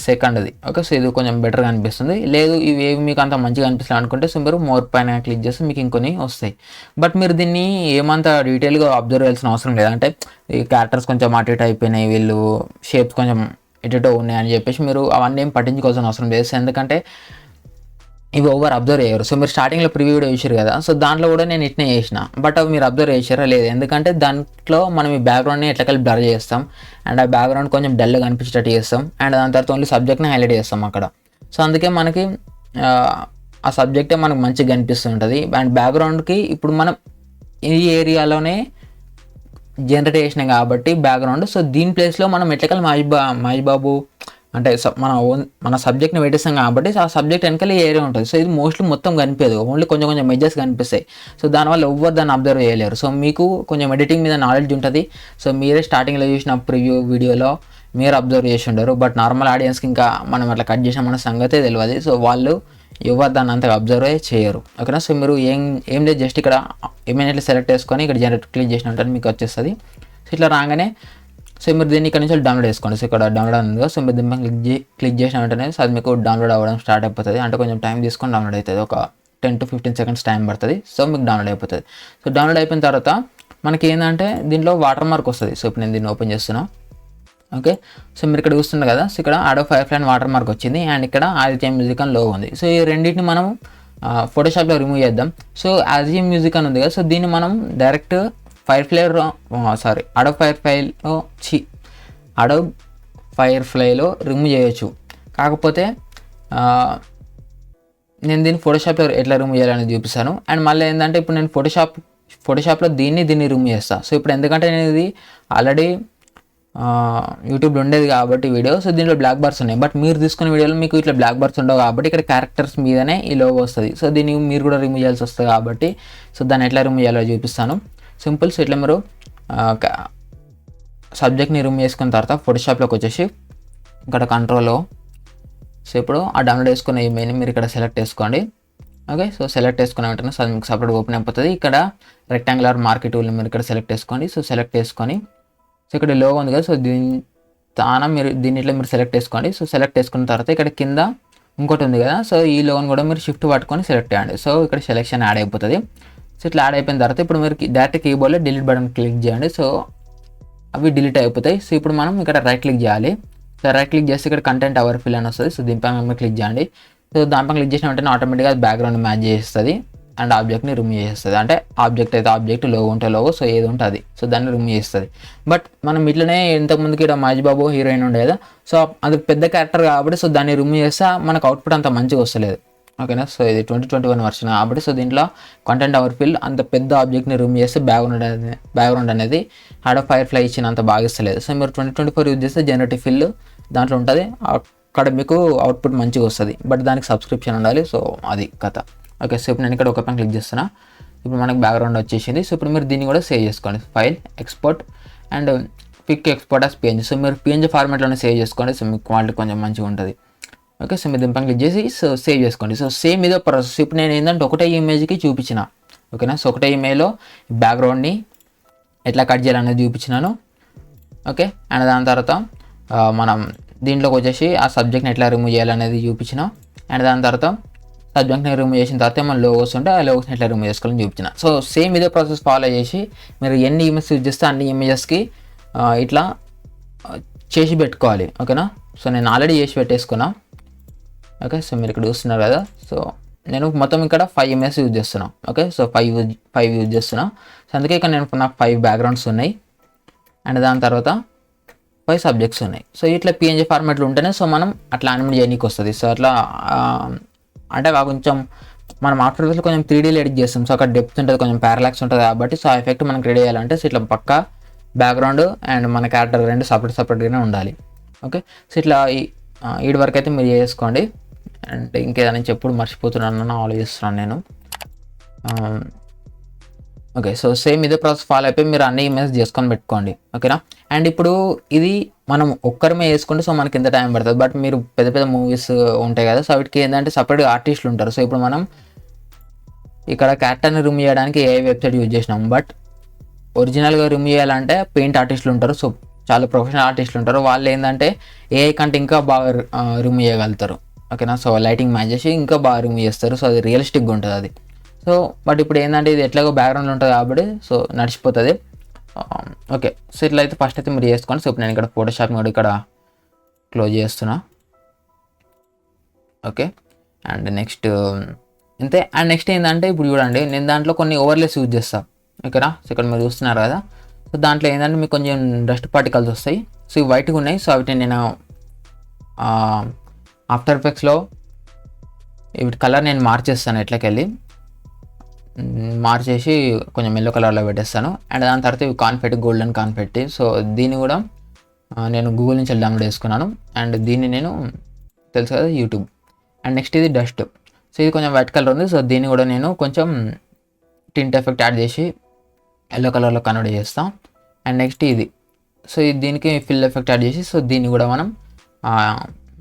సెకండ్ది ఓకే, సో ఇది కొంచెం బెటర్గా అనిపిస్తుంది. లేదు ఇవి ఏవి మీకు అంత మంచిగా అనిపిస్తుంది అనుకుంటే సో మీరు మోర్ పైన క్లిక్ చేస్తే మీకు ఇంకొన్ని వస్తాయి. బట్ మీరు దీన్ని ఏమంత డీటెయిల్గా అబ్జర్వ్ చేయాల్సిన అవసరం లేదు. అంటే ఈ క్యారెక్టర్స్ కొంచెం అటు ఇటు అయిపోయినాయి, వీళ్ళు షేప్స్ కొంచెం ఎటో ఉన్నాయి అని చెప్పేసి మీరు అవన్నీ ఏం పట్టించుకోవాల్సిన అవసరం లేదు. ఎందుకంటే ఇవి ఓవర్ అబ్జర్వ్ చేయరు. సో మీరు స్టార్టింగ్లో ప్రివ్యూ వీడియో చేశారు కదా, సో దాంట్లో కూడా నేను ఇట్నే చేసిన, బట్ అవి మీరు అబ్జర్వ్ చేశారా లేదు, ఎందుకంటే దాంట్లో మనం ఈ బ్యాక్గ్రౌండ్ని ఎట్లా కలిపి బ్లర్ చేస్తాం అండ్ ఆ బ్యాక్గ్రౌండ్ కొంచెం డల్గా కనిపించేటట్టు చేస్తాం అండ్ దాని తర్వాత ఓన్లీ సబ్జెక్ట్ని హైలైట్ చేస్తాం అక్కడ. సో అందుకే మనకి ఆ సబ్జెక్టే మనకు మంచిగా కనిపిస్తుంటుంది. అండ్ బ్యాక్గ్రౌండ్కి ఇప్పుడు మనం ఈ ఏరియాలోనే జనరేట్ చేసినాం కాబట్టి బ్యాక్గ్రౌండ్, సో దీని ప్లేస్లో మనం ఎట్లకల్ మహేష్ బాబు అంటే మన సబ్జెక్ట్ని పెట్టేస్తాం కాబట్టి ఆ సబ్జెక్ట్ వెనకాల ఏరియా ఉంటుంది. సో ఇది మోస్ట్లీ మొత్తం కనిపించదు, ఓన్లీ కొంచెం కొంచెం మెజర్స్ కనిపిస్తాయి. సో దానివల్ల ఎవ్వరు దాన్ని అబ్జర్వ్ చేయలేరు. సో మీకు కొంచెం ఎడిటింగ్ మీద నాలెడ్జ్ ఉంటుంది. సో మీరే స్టార్టింగ్లో చూసిన ప్రివ్యూ వీడియోలో మీరు అబ్జర్వ్ చేసి ఉండరు, బట్ నార్మల్ ఆడియన్స్కి ఇంకా మనం అట్లా కట్ చేసాం మన సంగతే తెలియదు. సో వాళ్ళు ఎవరు దాన్ని అంతగా అబ్జర్వ్ చేయరు. ఓకేనా, సో మీరు ఏం లేదు, జస్ట్ ఇక్కడ ఇమేజ్ సెలెక్ట్ చేసుకొని ఇక్కడ జనరేట్ క్లిక్ చేసినట్టు మీకు వచ్చేస్తుంది. సో ఇట్లా రాగానే సో మీరు దీన్ని ఇక్కడ నుంచి డౌన్లోడ్ చేసుకోండి. సో ఇక్కడ డౌన్లోడ్ ఉంది, సో మీరు దీన్ని క్లిక్ చేసిన వెంటనే సో అది మీకు డౌన్లోడ్ అవ్వడం స్టార్ట్ అయిపోతుంది. అంటే కొంచెం టైం తీసుకొని డౌన్లోడ్ అవుతుంది, ఒక 10 to 15 seconds టైం పడుతుంది. సో మీకు డౌన్లోడ్ అయిపోతుంది. సో డౌన్లోడ్ అయిపోయిన తర్వాత మనకి ఏంటంటే దీంట్లో వాటర్ మార్క్ వస్తుంది. సో ఇప్పుడు నేను దీన్ని ఓపెన్ చేస్తున్నాను. ఓకే, సో మీరు ఇక్కడ చూస్తున్నారు కదా, సో ఇక్కడ అడోబ్ ఫైర్ఫ్లై వాటర్ మార్క్ వచ్చింది అండ్ ఇక్కడ ఆదిత్య మ్యూజిక్ అని లోగో ఉంది. సో ఈ రెండింటిని మనం ఫోటోషాప్లో రిమూవ్ చేద్దాం. సో ఆదిత్య మ్యూజిక్ అని ఉంది కదా, సో దీన్ని మనం డైరెక్ట్ అడోబ్ ఫైర్ఫ్లైలో రిమూవ్ చేయొచ్చు. కాకపోతే నేను దీన్ని ఫోటోషాప్లో ఎట్లా రిమూవ్ చేయాలని చూపిస్తాను. అండ్ మళ్ళీ ఏంటంటే ఇప్పుడు నేను ఫోటోషాప్లో దీన్ని రిమూవ్ చేస్తాను. సో ఇప్పుడు ఎందుకంటే నేను ఇది ఆల్రెడీ యూట్యూబ్లో ఉండేది కాబట్టి వీడియో, సో దీంట్లో బ్లాక్ బార్స్ ఉన్నాయి. బట్ మీరు తీసుకునే వీడియోలో మీకు ఇట్లా బ్లాక్ బార్స్ ఉండవు కాబట్టి ఇక్కడ క్యారెక్టర్స్ మీదనే ఈ లోగో వస్తుంది. సో దీన్ని మీరు కూడా రిమూవ్ చేయాల్సి వస్తుంది కాబట్టి సో దాన్ని ఎట్లా రిమూవ్ చేయాలో చూపిస్తాను. సింపుల్. సో ఇట్లా మీరు సబ్జెక్ట్ని రిమూవ్ చేసుకున్న తర్వాత ఫోటోషాప్లోకి వచ్చేసి ఇక్కడ కంట్రోల్లో సో ఇప్పుడు ఆ డౌన్లోడ్ చేసుకున్న ఇమేజ్ని మీరు ఇక్కడ సెలెక్ట్ చేసుకోండి. ఓకే, సో సెలెక్ట్ చేసుకున్న వెంటనే సో మీకు సపరేట్ ఓపెన్ అయిపోతుంది. ఇక్కడ రెక్టాంగులర్ మార్కెట్ టూల్ని మీరు ఇక్కడ సెలెక్ట్ చేసుకోండి. సో సెలెక్ట్ చేసుకొని సో ఇక్కడ లోగో ఉంది కదా, సో మీరు దీన్ని ఇట్లా మీరు సెలెక్ట్ చేసుకోండి. సో సెలెక్ట్ చేసుకున్న తర్వాత ఇక్కడ కింద ఇంకోటి ఉంది కదా, సో ఈ లోగోని కూడా మీరు షిఫ్ట్ పట్టుకొని సెలెక్ట్ చేయండి. సో ఇక్కడ సెలెక్షన్ యాడ్ అయిపోతుంది. సో ఇట్లా యాడ్ అయిపోయిన తర్వాత ఇప్పుడు మీరు డైరెక్ట్ కీబోర్డ్లో డిలీట్ బటన్ క్లిక్ చేయండి. సో అవి డిలీట్ అయిపోతాయి. సో ఇప్పుడు మనం ఇక్కడ రైట్ క్లిక్ చేయాలి. సో రైట్ క్లిక్ చేస్తే ఇక్కడ కంటెంట్ అవర్ ఫిల్ అని వస్తుంది. సో దీనిపైన క్లిక్ చేయండి. సో దానిపైన క్లిక్ చేసిన వెంటనే ఆటోమేటిక్గా బ్యాక్గ్రౌండ్ మ్యాచ్ చేస్తుంది. అండ్ ఆబ్జెక్ట్ని రిమూవ్ చేస్తుంది. అంటే ఆబ్జెక్ట్ అయితే ఆబ్జెక్ట్, లోగో ఉంటే లోగో, సో ఏది ఉంటే అది, సో దాన్ని రిమూవ్ చేస్తుంది. బట్ మనం ఇట్లనే ఇంతకుముందుకి ఇక్కడ మహేష్ బాబు హీరోయిన్ ఉండే కదా, సో అది పెద్ద క్యారెక్టర్ కాబట్టి సో దాన్ని రిమూవ్ చేస్తే మనకు అవుట్పుట్ అంత మంచిగా వస్తలేదు. ఓకేనా, సో ఇది 2021 వర్షన్ కాబట్టి సో దీంట్లో కంటెంట్ అవర్ ఫిల్ అంత పెద్ద ఆబ్జెక్ట్ని రిమూవ్ చేస్తే బ్యాక్గ్రౌండ్ అనేది ఆడ ఫైర్ ఫ్లై ఇచ్చిన అంత బాగా ఇస్తలేదు. సో మీరు 2024 యూజ్ చేస్తే జనరేటివ్ ఫిల్ దాంట్లో ఉంటుంది, అక్కడ మీకు అవుట్పుట్ మంచిగా వస్తుంది. బట్ దానికి సబ్స్క్రిప్షన్ ఉండాలి. సో అది కథ. ఓకే, సో ఇప్పుడు నేను ఇక్కడ ఒక పైన క్లిక్ చేస్తున్నా. ఇప్పుడు మనకు బ్యాక్గ్రౌండ్ వచ్చేసింది. సో ఇప్పుడు మీరు దీన్ని కూడా సేవ్ చేసుకోండి. File, export and pick export as PNG. So మీరు పిఎన్జీ ఫార్మాట్లోనే సేవ్ చేసుకోండి. సో మీకు క్వాలిటీ కొంచెం మంచిగా ఉంటుంది. ఓకే, సో మీరు దీని పైన క్లిక్ చేసి సో సేవ్ చేసుకోండి. సో సేమ్ ఇదే ప్రాసెస్. ఇప్పుడు నేను ఏంటంటే ఒకటే ఇమేజ్కి చూపించిన. ఓకేనా, సో ఒకటే ఇమేజ్లో బ్యాక్గ్రౌండ్ని ఎట్లా కట్ చేయాలనేది చూపించినాను. ఓకే, అండ్ దాని తర్వాత మనం దీంట్లోకి వచ్చేసి ఆ సబ్జెక్ట్ని ఎట్లా రిమూవ్ చేయాలనేది చూపించిన. అండ్ దాని తర్వాత సబ్జెక్ట్ని రిమూవ్ చేసిన తర్వాత మన లోగోస్ ఉంటే ఆ లోగోస్ని ఎట్లా రిమూవ్ చేసుకోవాలని చూపించిన. సో సేమ్ ఇదే ప్రాసెస్ ఫాలో చేసి మీరు ఎన్ని ఇమేజెస్ యూజ్ చేస్తే అన్ని ఇమేజెస్కి ఇట్లా చేసి పెట్టుకోవాలి. ఓకేనా, సో నేను ఆల్రెడీ చేసి పెట్టేసుకున్నా. ఓకే, సో మీరు ఇక్కడ చూస్తున్నారు కదా, సో నేను మొత్తం ఇక్కడ 5 ఇమేజెస్ యూజ్ చేస్తున్నా. ఓకే, సో 5 యూజ్ చేస్తున్నా. సో అందుకే ఇక్కడ నాకు 5 బ్యాక్గ్రౌండ్స్ ఉన్నాయి. అండ్ దాని తర్వాత 5 సబ్జెక్ట్స్ ఉన్నాయి. సో ఇట్లా పిఎన్జీ ఫార్మాట్లో ఉంటేనే సో మనం అట్లా యానిమేట్ చేయడానికి వస్తుంది. సో అట్లా అంటే కొంచెం మనం ఆఫ్టర్ ఎఫెక్ట్స్లో కొంచెం 3Dలో ఎడిట్ చేస్తాం. సో అక్కడ డెప్త్ ఉంటుంది, కొంచెం పారాలాక్స్ ఉంటుంది కాబట్టి సో ఆ ఎఫెక్ట్ మనం క్రియేట్ చేయాలంటే సో ఇట్లా పక్కా బ్యాక్గ్రౌండ్ అండ్ మన క్యారెక్టర్ రెండు సపరేట్గానే ఉండాలి. ఓకే, సో ఇట్లా ఈడి వరకు అయితే మీరు చేసుకోండి. అండ్ ఇంకేదైనా చెప్పుడు మర్చిపోతున్నాను ఆలోచిస్తున్నాను నేను. ఓకే, సో సేమ్ ఇదే ప్రాసెస్ ఫాలో అయిపోయి మీరు అన్ని ఇమేజ్ చేసుకొని పెట్టుకోండి. ఓకేనా, అండ్ ఇప్పుడు ఇది మనం ఒక్కరిమే వేసుకుంటే సో మనకి ఎంత టైం పడుతుంది. బట్ మీరు పెద్ద పెద్ద మూవీస్ ఉంటాయి కదా, సో వీటికి ఏంటంటే సపరేట్గా ఆర్టిస్టులు ఉంటారు. సో ఇప్పుడు మనం ఇక్కడ క్యారెక్టర్ని రిమూవ్ చేయడానికి ఏ వెబ్సైట్ యూజ్ చేసినాం, బట్ ఒరిజినల్గా రిమూవ్ చేయాలంటే పెయింట్ ఆర్టిస్టులు ఉంటారు. సో చాలా ప్రొఫెషనల్ ఆర్టిస్టులు ఉంటారు. వాళ్ళు ఏంటంటే ఏఐ కంటే ఇంకా బాగా రిమూవ్ చేయగలుగుతారు. ఓకేనా, సో లైటింగ్ మ్యాచ్ చేసి ఇంకా బాగా రిమూవ్ చేస్తారు. సో అది రియలిస్టిక్గా ఉంటుంది అది. సో బట్ ఇప్పుడు ఏంటంటే ఇది ఎట్లాగో బ్యాక్గ్రౌండ్లో ఉంటుంది కాబట్టి సో నడిచిపోతుంది. ఓకే, సో ఇట్లా అయితే ఫస్ట్ అయితే మీరు చేసుకోండి. సో ఇప్పుడు నేను ఇక్కడ ఫోటోషాప్ని కూడా ఇక్కడ క్లోజ్ చేస్తున్నా. ఓకే, అండ్ నెక్స్ట్ అంతే. అండ్ నెక్స్ట్ ఏంటంటే ఇప్పుడు చూడండి నేను దాంట్లో కొన్ని ఓవర్లేస్ యూజ్ చేస్తాను. ఓకేనా, సో ఇక్కడ మీరు చూస్తున్నారు కదా, సో దాంట్లో ఏంటంటే మీకు కొంచెం డస్ట్ పార్టికల్స్ వస్తాయి. సో ఇవి వైట్గా ఉన్నాయి. సో వీటిని నేను ఆఫ్టర్ ఎఫెక్ట్స్లో వీటి కలర్ నేను మార్చేస్తాను. ఎట్లకెళ్ళి మార్చేసి కొంచెం ఎల్లో కలర్లో పెట్టేస్తాను. అండ్ దాని తర్వాత ఇవి కాన్ఫెట్టి, గోల్డెన్ కాన్ఫెట్టి. సో దీన్ని కూడా నేను గూగుల్ నుంచి డౌన్లోడ్ చేసుకున్నాను. అండ్ దీన్ని నేను తెలుసు కదా యూట్యూబ్. అండ్ నెక్స్ట్ ఇది డస్ట్. సో ఇది కొంచెం వైట్ కలర్ ఉంది. సో దీన్ని కూడా నేను కొంచెం టింట్ ఎఫెక్ట్ యాడ్ చేసి ఎల్లో కలర్లో కన్వర్ట్ చేస్తాం. అండ్ నెక్స్ట్ ఇది, సో దీనికి ఫిల్ ఎఫెక్ట్ యాడ్ చేసి సో దీన్ని కూడా మనం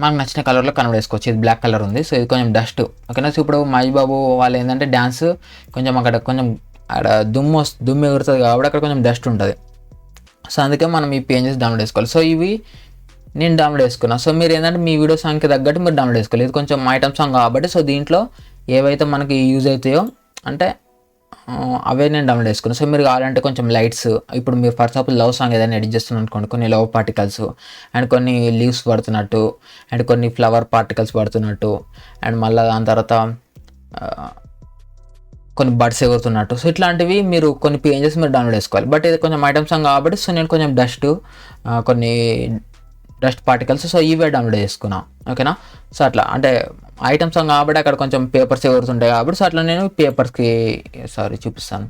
మనకు నచ్చిన కలర్లో కన్వర్ట్ చేసుకోవచ్చు. ఇది బ్లాక్ కలర్ ఉంది. సో ఇది కొంచెం డస్ట్. ఓకేనా, సో ఇప్పుడు మహేష్ బాబు వాళ్ళు ఏంటంటే డ్యాన్స్ కొంచెం అక్కడ దుమ్ము ఎగురుతుంది కాబట్టి అక్కడ కొంచెం డస్ట్ ఉంటుంది. సో అందుకే మనం ఈ పేజెస్ డౌన్లోడ్ చేసుకోవాలి. సో ఇవి నేను డౌన్లోడ్ చేసుకున్నాను. సో మీరు ఏంటంటే మీ వీడియో సాంగ్కి తగ్గట్టు మీరు డౌన్లోడ్ చేసుకోవాలి. ఇది కొంచెం ఐటమ్ సాంగ్ కాబట్టి సో దీంట్లో ఏవైతే మనకి యూజ్ అవుతాయో అంటే అవే నేను డౌన్లోడ్ చేసుకున్నాను. సో మీరు కావాలంటే కొంచెం లైట్స్, ఇప్పుడు మీరు ఫర్ ఎగ్జాంపుల్ లవ్ సాంగ్ ఏదైనా ఎడిట్ చేస్తున్నాను అనుకోండి, కొన్ని లవ్ పార్టికల్స్ అండ్ కొన్ని లీవ్స్ పడుతున్నట్టు అండ్ కొన్ని ఫ్లవర్ పార్టికల్స్ పడుతున్నట్టు అండ్ మళ్ళీ దాని తర్వాత కొన్ని బర్డ్స్ ఎగురుతున్నట్టు. సో ఇట్లాంటివి మీరు కొన్ని పేజెస్ మీరు డౌన్లోడ్ చేసుకోవాలి. బట్ ఇది కొంచెం ఐటమ్ సాంగ్ కాబట్టి సో నేను కొంచెం కొన్ని డస్ట్ పార్టికల్స్ సో ఇవే డౌన్లోడ్ చేసుకున్నాను. ఓకేనా, సో అట్లా అంటే ఐటమ్ సాంగ్ కాబట్టి అక్కడ కొంచెం పేపర్స్ ఎగురుతుంటాయి కాబట్టి సో అట్లా నేను పేపర్స్కి చూపిస్తాను.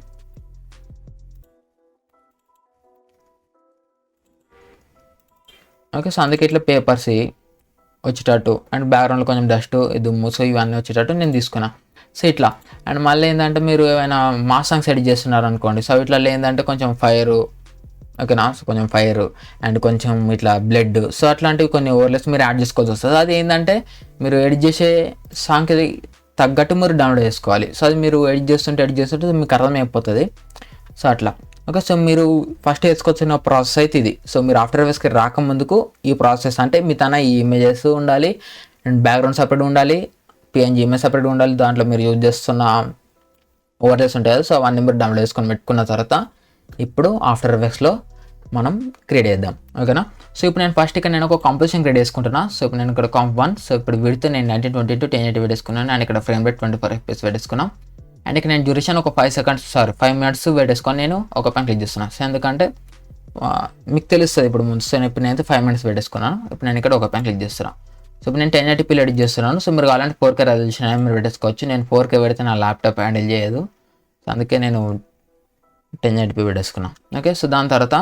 ఓకే, సో అందుకే ఇట్లా పేపర్స్ వచ్చేటట్టు అండ్ బ్యాక్గ్రౌండ్లో కొంచెం డస్ట్, దుమ్ము సో ఇవన్నీ వచ్చేటట్టు నేను తీసుకున్నా. సో ఇట్లా అండ్ మళ్ళీ ఏంటంటే మీరు ఏమైనా మాస్ సాంగ్స్ ఎడిట్ చేస్తున్నారు అనుకోండి, సో ఇట్లా ఏంటంటే కొంచెం ఫైర్. ఓకేనా, సో కొంచెం ఫైర్ అండ్ కొంచెం ఇట్లా బ్లడ్, సో అట్లాంటివి కొన్ని ఓవర్లెస్ మీరు యాడ్ చేసుకోవాల్సి వస్తుంది. అది ఏంటంటే మీరు ఎడిట్ చేసే సాంగ్కి తగ్గట్టు మీరు డౌన్లోడ్ చేసుకోవాలి. సో అది మీరు ఎడిట్ చేస్తుంటే మీకు అర్థమైపోతుంది. సో అట్లా. ఓకే, సో మీరు ఫస్ట్ వేసుకోవాల్సిన ప్రాసెస్ అయితే ఇది. సో మీరు ఆఫ్టర్ ఎఫెక్ట్స్కి రాకముందుకు ఈ ప్రాసెస్ అంటే మీ ఈ ఇమేజెస్ ఉండాలి అండ్ బ్యాక్గ్రౌండ్ సపరేట్ ఉండాలి, పిఎన్జీ ఇమేజ్ సపరేట్ ఉండాలి, దాంట్లో మీరు యూజ్ చేస్తున్న ఓవర్లేస్ ఉంటాయి కదా సో అవన్నీ మీరు డౌన్లోడ్ చేసుకొని పెట్టుకున్న తర్వాత ఇప్పుడు ఆఫ్టర్ ఎఫెక్ట్స్లో మనం క్రియేట్ చేద్దాం. ఓకేనా, సో ఇప్పుడు నేను ఫస్ట్ ఇక్కడ నేను ఒక కంపోజిషన్ క్రియేట్ చేసుకుంటున్నా. సో ఇప్పుడు నేను ఇక్కడ comp 1, సో ఇప్పుడు విడ్త్ నేను 1920 to 1080 పెట్టేసుకున్నాను అండ్ ఇక్కడ ఫ్రేమ్ రేట్ 24 FPS పెట్టేసుకున్నాం. అండ్ ఇక్కడ నేను డ్యూరేషన్ ఒక 5 minutes పెట్టేసుకొని నేను ఒక పైన క్లిక్ చేస్తున్నాను. సో ఎందుకంటే మీకు తెలుస్తుంది ఇప్పుడు ముందు. సో ఇప్పుడు నేనైతే 5 minutes పెట్టేసుకున్నాను. ఇప్పుడు నేను ఇక్కడ ఒక పైన క్లిక్ చేస్తున్నాను. సో ఇప్పుడు నేను 1080p ఎడిట్ చేస్తున్నాను. సో మీరు కావాలంటే 4K రెజల్యూషన్ అయినా మీరు పెట్టేసుకోవచ్చు. నేను 4K పెడితే నా ల్యాప్టాప్ హ్యాండిల్ చేయదు. సో అందుకే నేను 1080p పెట్టేసుకున్నాను. ఓకే, సో దాని తర్వాత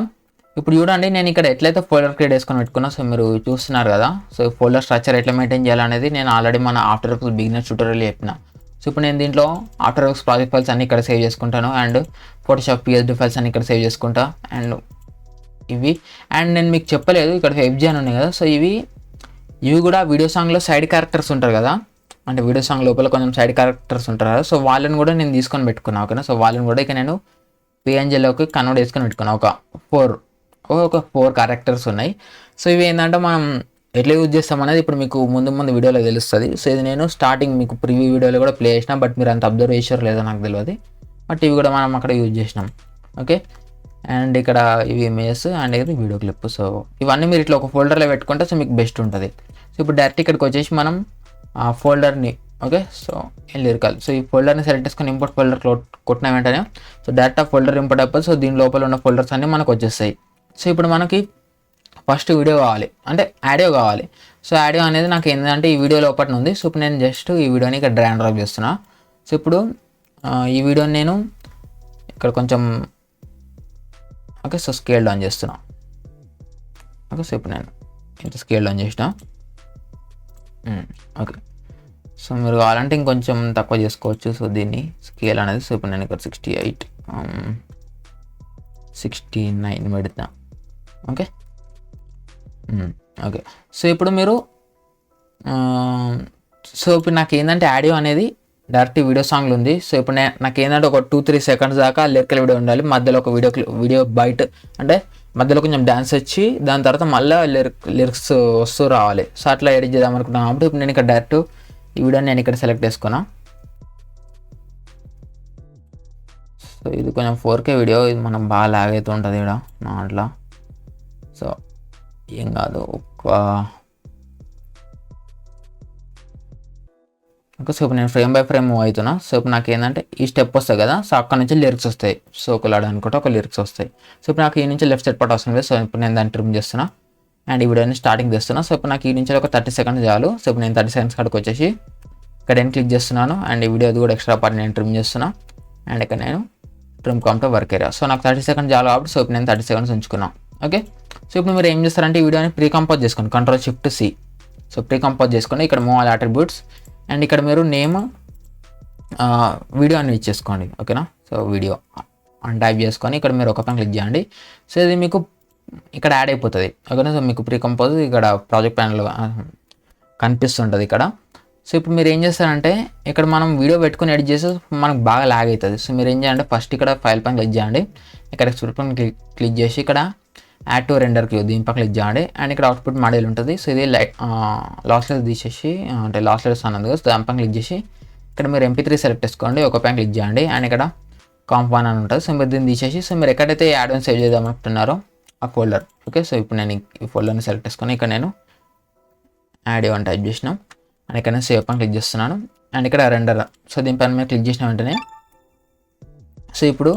ఇప్పుడు చూడండి నేను ఇక్కడ ఎట్లయితే ఫోల్డర్ క్రియేట్ చేసుకొని పెట్టుకున్నా. సో మీరు చూస్తున్నారు కదా. సో ఫోల్డర్ స్ట్రక్చర్ ఎట్లా మెయింటైన్ చేయాలనేది నేను ఆల్రెడీ మన ఆఫ్టర్ ఎఫెక్ట్స్ బిగినర్ ట్యూటోరియల్ చెప్పిన. సో ఇప్పుడు నేను దీంట్లో ఆఫ్టర్ ఎఫెక్ట్స్ ప్రాజెక్ట్ ఫైల్స్ అన్ని ఇక్కడ సేవ్ చేసుకుంటాను. అండ్ ఫోటోషాప్ PSD ఫైల్స్ అన్ని ఇక్కడ సేవ్ చేసుకుంటా. అండ్ ఇవి అండ్ నేను మీకు చెప్పలేదు ఇక్కడ FG అని ఉన్నాయి కదా. సో ఇవి కూడా వీడియో సాంగ్లో సైడ్ క్యారెక్టర్స్ ఉంటారు కదా, అంటే వీడియో సాంగ్ లోపల కొంచెం సైడ్ క్యారెక్టర్స్ ఉంటారు కదా. సో వాళ్ళని కూడా నేను తీసుకొని పెట్టుకున్నాను. ఓకేనా, సో వాళ్ళని కూడా ఇక నేను PNGలోకి కన్వర్ట్ చేసుకొని పెట్టుకున్నాను. ఒక 4 క్యారెక్టర్స్ ఉన్నాయి. సో ఇవి ఏంటంటే మనం ఎట్లా యూజ్ చేస్తాం అనేది ఇప్పుడు మీకు ముందు వీడియోలో తెలుస్తుంది. సో ఇది నేను స్టార్టింగ్ మీకు ప్రివ్యూ వీడియోలో కూడా ప్లే చేసిన, బట్ మీరు అంత అబ్జర్వ్ చేసారో లేదో నాకు తెలియదు. బట్ ఇవి కూడా మనం అక్కడ యూజ్ చేసినాం. ఓకే, అండ్ ఇక్కడ ఇవి ఇమేజెస్ అండ్ ఇది వీడియో క్లిప్. సో ఇవన్నీ మీరు ఇట్లా ఒక ఫోల్డర్లో పెట్టుకుంటే సో మీకు బెస్ట్ ఉంటుంది. సో ఇప్పుడు డైరెక్ట్ ఇక్కడికి వచ్చేసి మనం ఆ ఫోల్డర్ని ఓకే సో లిరికల్. సో ఈ ఫోల్డర్ని సెలెక్ట్ చేసుకొని ఇంపోర్ట్ ఫోల్డర్ కొట్టిన వెంటనే సో డైరెక్ట్ ఆ ఫోల్డర్ ఇంపోర్ట్ అయిపోయి సో దీని లోపల ఉన్న ఫోల్డర్స్ అన్నీ మనకు వచ్చేస్తాయి. సో ఇప్పుడు మనకి ఫస్ట్ వీడియో కావాలి అంటే ఆడియో కావాలి. సో ఆడియో అనేది నాకు ఏంటంటే ఈ వీడియో లోపల ఉంది. సో ఇప్పుడు నేను జస్ట్ ఈ వీడియోని ఇక్కడ డ్రాగ్ అండ్ డ్రాప్ చేస్తున్నా. సో ఇప్పుడు ఈ వీడియోని నేను ఇక్కడ కొంచెం ఓకే సో స్కేల్ డౌన్ చేస్తున్నా. ఓకే, సో ఇప్పుడు నేను ఇంత స్కేల్ డౌన్ చేసిన. ఓకే, సో మీరు కావాలంటే ఇంకొంచెం తక్కువ చేసుకోవచ్చు. సో దీన్ని స్కేల్ అనేది సో ఇప్పుడు నేను ఇక్కడ 68 69 పెడతా. ఓకే ఓకే, సో ఇప్పుడు మీరు సో ఇప్పుడు నాకు ఏంటంటే ఆడియో అనేది డైరెక్ట్ వీడియో సాంగ్లు ఉంది. సో ఇప్పుడు నాకు ఏంటంటే ఒక 2-3 seconds దాకా లిరికల్ వీడియో ఉండాలి. మధ్యలో ఒక వీడియో బయట అంటే మధ్యలో కొంచెం డ్యాన్స్ వచ్చి దాని తర్వాత మళ్ళీ లిరిక్స్ వస్తూ రావాలి. సో అట్లా ఎడిట్ చేద్దాం అనుకుంటున్నాను. కాబట్టి ఇప్పుడు నేను ఇక్కడ డైరెక్ట్ ఈ వీడియోని నేను ఇక్కడ సెలెక్ట్ చేసుకున్నా. సో ఇది కొంచెం 4K వీడియో, ఇది మనం బాగా లాగ్ అవుతూ ఉంటుంది ఇక్కడ నా అట్లా. సో ఏం కాదు ఓకే, సో ఇప్పుడు నేను ఫ్రేమ్ బై ఫ్రేమ్ మూవ్ అవుతున్నా. సో ఇప్పుడు నాకు ఏంటంటే ఈ స్టెప్ వస్తాయి కదా. సో అక్కడ నుంచి లిరిక్స్ వస్తాయి. సో ఒకలాడు అనుకుంటే ఒక లిరిక్స్ వస్తాయి. సో ఇప్పుడు నాకు ఈ నుంచి లెఫ్ట్ సైడ్ పార్ట్ వస్తుంది. సో ఇప్పుడు నేను దాన్ని ట్రిమ్ చేస్తున్నా అండ్ ఈ వీడియోని స్టార్టింగ్ చేస్తున్నా. సో ఇప్పుడు నాకు ఈ నుంచి ఒక 30 seconds చాలు. సో ఇప్పుడు నేను 30 seconds కాడికి వచ్చేసి ఇక్కడ నేను క్లిక్ చేస్తున్నాను అండ్ ఈ వీడియోది కూడా ఎక్స్ట్రా పార్ట్ నేను ట్రిమ్ చేస్తున్నా. అండ్ ఇక్కడ నేను trim comp to work area. So నాకు 30 seconds చాలు కాబట్టి సో ఇప్పుడు నేను 30 seconds ఉంచుకున్నాను. ఓకే, సో ఇప్పుడు మీరు ఏం చేస్తారంటే ఈ వీడియోని ప్రీకంపోజ్ చేసుకోండి. Ctrl+Shift+C. సో ప్రీకంపోజ్ చేసుకొని ఇక్కడ మూవ్ ఆల్ అట్రిబ్యూట్స్ అండ్ ఇక్కడ మీరు నేమ్ వీడియో అని ఇచ్చేసుకోండి. ఓకేనా, సో వీడియో అని టైప్ చేసుకొని ఇక్కడ మీరు ఒక పైన క్లిక్ చేయండి. సో ఇది మీకు ఇక్కడ యాడ్ అయిపోతుంది. ఓకేనా, సో మీకు ప్రీకంపోజ్ ఇక్కడ ప్రాజెక్ట్ ప్యానల్ కనిపిస్తుంటుంది ఇక్కడ. సో ఇప్పుడు మీరు ఏం చేస్తారంటే ఇక్కడ మనం వీడియో పెట్టుకుని ఎడిట్ చేస్తే మనకు బాగా లాగ్ అవుతుంది. సో మీరు ఏం చేయాలంటే ఫస్ట్ ఇక్కడ ఫైల్ పైన క్లిక్ చేయండి. ఇక్కడ ఎక్స్పోర్ట్ పైన క్లిక్ చేసి ఇక్కడ యాడ్ టు రెండర్ క్యూ దీని పైన క్లిక్ చేయండి అండ్ ఇక్కడ అవుట్పుట్ మాడ్యూల్ ఉంటుంది. సో ఇది లాస్లెస్ తీసేసి అంటే లాస్లెస్ అన్నది సో దాని పైన క్లిక్ చేసి ఇక్కడ మీరు MP3 సెలెక్ట్ చేసుకోండి. ఒక పైన క్లిక్ చేయండి అండ్ ఇక్కడ కాంప్1 అని ఉంటుంది. సో మీరు దీన్ని తీసేసి సో మీరు ఎక్కడైతే యాడ్ సేవ్ చేద్దాం అనుకుంటున్నారో ఆ ఫోల్డర్. ఓకే, సో ఇప్పుడు నేను ఈ ఫోల్డర్ని సెలెక్ట్ చేసుకొని ఇక్కడ నేను ఆడియో అని టైప్ చేసినాం అండ్ ఇక్కడ నేను సేవ్ పైన క్లిక్ చేస్తున్నాను అండ్ ఇక్కడ రెండర్. సో దీనిపైన మీరు క్లిక్ చేసిన వెంటనే సో ఇప్పుడు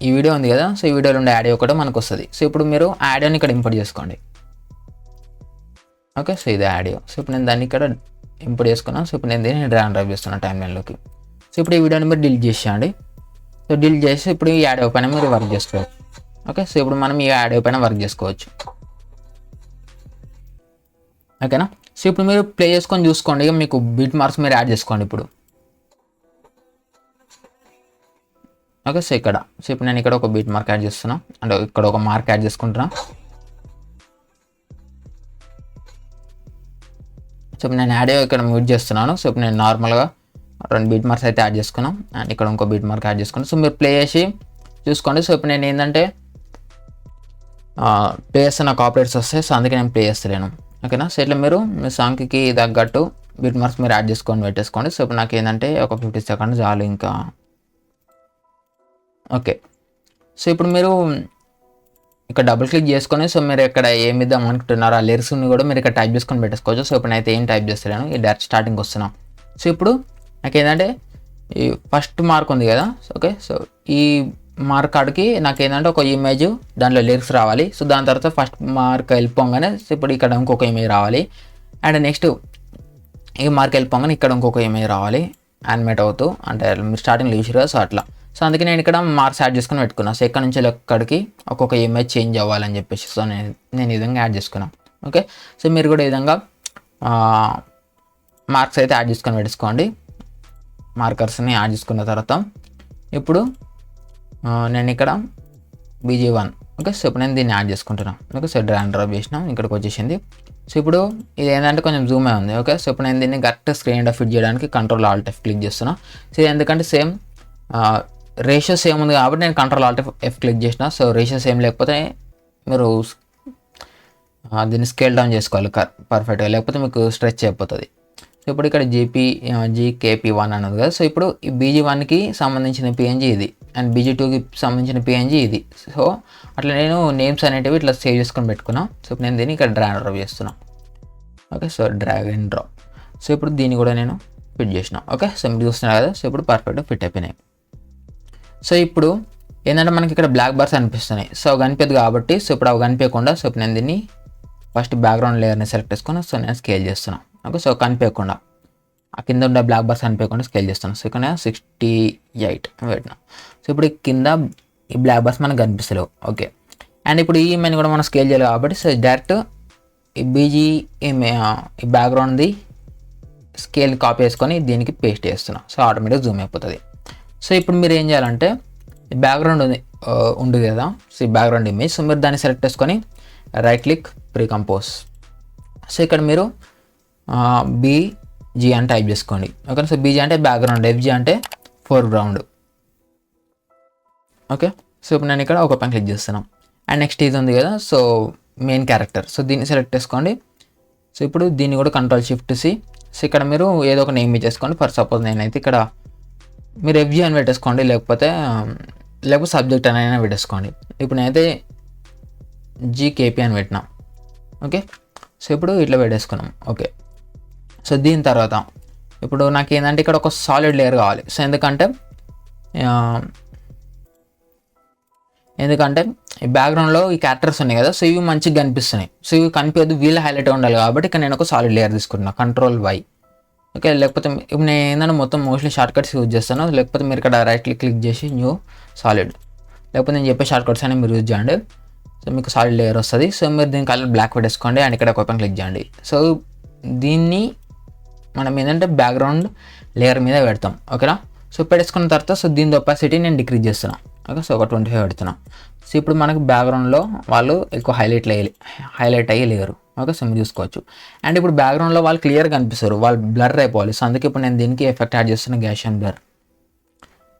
ఈ వీడియో ఉంది కదా. సో ఈ వీడియోలో ఉండే ఆడియో కూడా మనకు వస్తుంది. సో ఇప్పుడు మీరు ఆడియోని ఇక్కడ ఇంపోర్ట్ చేసుకోండి. ఓకే, సో ఇది ఆడియో. సో ఇప్పుడు నేను దాన్ని ఇక్కడ ఇంపోర్ట్ చేసుకున్నాను. సో ఇప్పుడు నేను దీన్ని డ్రాగ్ అండ్ డ్రాప్ చేస్తున్నాను టైమ్ లైన్లోకి. సో ఇప్పుడు ఈ వీడియోని మీరు డిలీట్ చేసేయండి. సో డిలీట్ చేసి ఇప్పుడు ఈ ఆడియో పైన మీరు వర్క్ చేసుకోవచ్చు. ఓకే, సో ఇప్పుడు మనం ఈ ఆడియో పైన వర్క్ చేసుకోవచ్చు. ఓకేనా, సో ఇప్పుడు మీరు ప్లే చేసుకొని చూసుకోండి. ఇక మీకు బీట్ మార్క్స్ మీరు యాడ్ చేసుకోండి ఇప్పుడు. ఓకే, సో ఇక్కడ సో ఇప్పుడు నేను ఇక్కడ ఒక బీట్ మార్క్ యాడ్ చేస్తున్నా అంటే ఇక్కడ ఒక మార్క్ యాడ్ చేసుకుంటున్నా. సో నేను ఆడియో ఇక్కడ మ్యూట్ చేస్తున్నాను. సో ఇప్పుడు నేను నార్మల్గా 2 బీట్ మార్క్స్ అయితే యాడ్ చేసుకున్నాం అండ్ ఇక్కడ ఇంకో బీట్ మార్క్ యాడ్ చేసుకున్నాను. సో మీరు ప్లే చేసి చూసుకోండి. సో ఇప్పుడు నేను ఏంటంటే ప్లే చేస్తున్న కాపీరైట్స్ వస్తాయి. సో అందుకే నేను ప్లే చేస్తలేను. ఓకేనా, సో ఇట్లా మీరు మీ సాంగ్కి తగ్గట్టు బీట్ మార్క్స్ మీరు యాడ్ చేసుకొని పెట్టేసుకోండి. సో ఇప్పుడు నాకు ఏంటంటే ఒక 50 seconds చాలు ఇంకా. ఓకే, సో ఇప్పుడు మీరు ఇక్కడ డబుల్ క్లిక్ చేసుకొని సో మీరు ఇక్కడ ఏమి ఇద్దాం అనుకుంటున్నారో ఆ లిరిక్స్ని కూడా మీరు ఇక్కడ టైప్ చేసుకొని పెట్టేసుకోవచ్చు. సో ఇప్పుడు అయితే ఏం టైప్ చేస్తలేను, ఈ డైరెక్ట్ స్టార్టింగ్ వస్తున్నాం. సో ఇప్పుడు నాకు ఏంటంటే ఈ ఫస్ట్ మార్క్ ఉంది కదా. ఓకే, సో ఈ మార్క్ కాడికి నాకు ఏంటంటే ఒక ఇమేజ్ దాంట్లో లిరిక్స్ రావాలి. సో దాని తర్వాత ఫస్ట్ మార్క్ వెళ్ళిపోగానే ఇప్పుడు ఇక్కడ ఇంకొక ఇమేజ్ రావాలి. అండ్ నెక్స్ట్ ఈ మార్క్ వెళ్ళిపోగానే ఇక్కడ ఇంకొక ఇమేజ్ రావాలి యానిమేట్ అవుతూ, అంటే మీరు స్టార్టింగ్ చూసారు కదా. సో అట్లా, సో అందుకే నేను ఇక్కడ మార్క్స్ యాడ్ చేసుకుని పెట్టుకున్నాను. సో ఎక్కడి నుంచి ఎక్కడికి ఒక్కొక్క ఇమేజ్ చేంజ్ అవ్వాలని చెప్పేసి సో నేను ఈ విధంగా యాడ్ చేసుకున్నాను. ఓకే, సో మీరు కూడా ఈ విధంగా మార్క్స్ అయితే యాడ్ చేసుకొని పెట్టుకోండి. మార్కర్స్ని యాడ్ చేసుకున్న తర్వాత ఇప్పుడు నేను ఇక్కడ BG1. ఓకే, సో ఇప్పుడు నేను దీన్ని యాడ్ చేసుకుంటున్నాను. Okay, so drag and drop చేసినాం, ఇక్కడికి వచ్చేసింది. సో ఇప్పుడు ఇది ఏంటంటే కొంచెం జూమ్ అయి ఉంది. ఓకే, సో ఇప్పుడు నేను దీన్ని కరెక్ట్ స్క్రీన్ ఫిట్ చేయడానికి Ctrl+Alt+F క్లిక్ చేస్తున్నా. సో ఎందుకంటే సేమ్ రేషియో సేమ్ ఉంది కాబట్టి నేను Ctrl+Alt+F క్లిక్ చేసిన. సో రేషియో సేమ్ లేకపోతే మీరు దీన్ని స్కేల్ డౌన్ చేసుకోవాలి పర్ఫెక్ట్గా, లేకపోతే మీకు స్ట్రెచ్ అయిపోతుంది. సో ఇప్పుడు ఇక్కడ GKP1 అన్నది కదా. సో ఇప్పుడు ఈ BG1కి సంబంధించిన PNG ఇది, అండ్ BG2కి సంబంధించిన PNG ఇది. సో అట్లా నేను నేమ్స్ అనేటివి ఇట్లా సేవ్ చేసుకొని పెట్టుకున్నా. సో ఇప్పుడు నేను దీన్ని ఇక్కడ డ్రాగ్ అండ్ డ్రాప్ చేస్తున్నా. Okay, so drag and drop. So ఇప్పుడు దీన్ని కూడా నేను ఫిట్ చేసిన. ఓకే, సో మీరు చూస్తున్నారు కదా. సో ఇప్పుడు పర్ఫెక్ట్గా ఫిట్ అయిపోయినాయి. సో ఇప్పుడు ఏంటంటే మనకి ఇక్కడ బ్లాక్ బార్స్ అనిపిస్తున్నాయి. సో అవి కనిపించదు కాబట్టి, సో ఇప్పుడు అవి కనిపించకుండా సో ఇప్పుడు నేను దీన్ని ఫస్ట్ బ్యాక్గ్రౌండ్ లేయర్ని సెలెక్ట్ చేసుకొని సో నేను స్కేల్ చేస్తున్నాను. ఓకే, సో కనిపించకుండా ఆ కింద ఉండే బ్లాక్ బార్స్ కనిపించకుండా స్కేల్ చేస్తాను. సో ఇక్కడ 68 పెట్టినా. సో ఇప్పుడు కింద ఈ బ్లాక్ బార్స్ మనకు కనిపిస్తలేవు. ఓకే, అండ్ ఇప్పుడు ఈ ఇమేజ్ కూడా మనం స్కేల్ చేయాలి కాబట్టి సో డైరెక్ట్ ఈ ఈ బ్యాక్గ్రౌండ్ది స్కేల్ కాపీ చేసుకొని దీనికి పేస్ట్ చేస్తున్నాం. సో ఆటోమేటిక్గా జూమ్ అయిపోతుంది. సో ఇప్పుడు మీరు ఏం చేయాలంటే ఈ బ్యాక్గ్రౌండ్ ఉంది కదా. సో ఈ బ్యాక్గ్రౌండ్ ఇమేజ్, సో మీరు దాన్ని సెలెక్ట్ చేసుకొని రైట్ క్లిక్ ప్రీకంపోజ్. సో ఇక్కడ మీరు BG అని టైప్ చేసుకోండి. ఓకే, సో BG అంటే బ్యాక్గ్రౌండ్, FG అంటే ఫోర్గ్రౌండ్. ఓకే, సో ఇప్పుడు నేను ఇక్కడ ఒక పైన క్లిక్ చేస్తున్నాను. అండ్ నెక్స్ట్ ఇది ఉంది కదా, సో మెయిన్ క్యారెక్టర్. సో దీన్ని సెలెక్ట్ చేసుకోండి. సో ఇప్పుడు దీన్ని కూడా Ctrl+Shift+C. సో ఇక్కడ మీరు ఏదో ఒక నేమ్ ఇచ్చేసుకోండి. ఫర్ సపోజ్ నేనైతే ఇక్కడ మీరు FG అని పెట్టేసుకోండి, లేకపోతే సబ్జెక్ట్ అని అయినా పెట్టేసుకోండి. ఇప్పుడు నేనైతే GKP అని పెట్టినా. ఓకే, సో ఇప్పుడు ఇట్లా పెట్టేసుకున్నాం. ఓకే, సో దీని తర్వాత ఇప్పుడు నాకు ఏంటంటే ఇక్కడ ఒక సాలిడ్ లేయర్ కావాలి. సో ఎందుకంటే ఈ బ్యాక్గ్రౌండ్లో ఈ క్యారెక్టర్స్ ఉన్నాయి కదా. సో ఇవి మంచిగా కనిపిస్తున్నాయి. సో ఇవి కనిపించదు, వీళ్ళ హైలైట్ ఉండాలి కాబట్టి ఇక్కడ నేను ఒక సాలిడ్ లేయర్ తీసుకుంటున్నాను, Ctrl+Y. ఓకే, లేకపోతే ఇప్పుడు నేను ఏంటంటే మొత్తం మోస్ట్లీ షార్ట్ కట్స్ యూజ్ చేస్తాను. లేకపోతే మీరు ఇక్కడ రైట్ క్లిక్ చేసి న్యూ సాలిడ్, లేకపోతే నేను చెప్పే షార్ట్ కట్స్ అని మీరు యూజ్ చేయండి. సో మీకు సాలిడ్ లేయర్ వస్తుంది. సో మీరు దీని కలర్ బ్లాక్ పెట్టేసుకోండి అండ్ ఇక్కడ ఓపెన్ క్లిక్ చేయండి. సో దీన్ని మనం ఏంటంటే బ్యాక్గ్రౌండ్ లేయర్ మీద పెడతాం. ఓకేనా, సో పెట్టేసుకున్న తర్వాత సో దీని ఒపాసిటీ నేను డిక్రీజ్ చేస్తున్నాను. ఓకే, సో ఒక 25 పెడుతున్నాను. సో ఇప్పుడు మనకు బ్యాక్గ్రౌండ్లో వాళ్ళు ఎక్కువ హైలైట్ అయ్యి లేరు. ఓకే, సో మీరు చూసుకోవచ్చు. అండ్ ఇప్పుడు బ్యాక్గ్రౌండ్లో వాళ్ళు క్లియర్గా కనిపిస్తారు, వాళ్ళు బ్లర్ అయిపోవాలి. సో అందుకే ఇప్పుడు నేను దీనికి ఎఫెక్ట్ యాడ్ చేస్తున్నాను, Gaussian blur.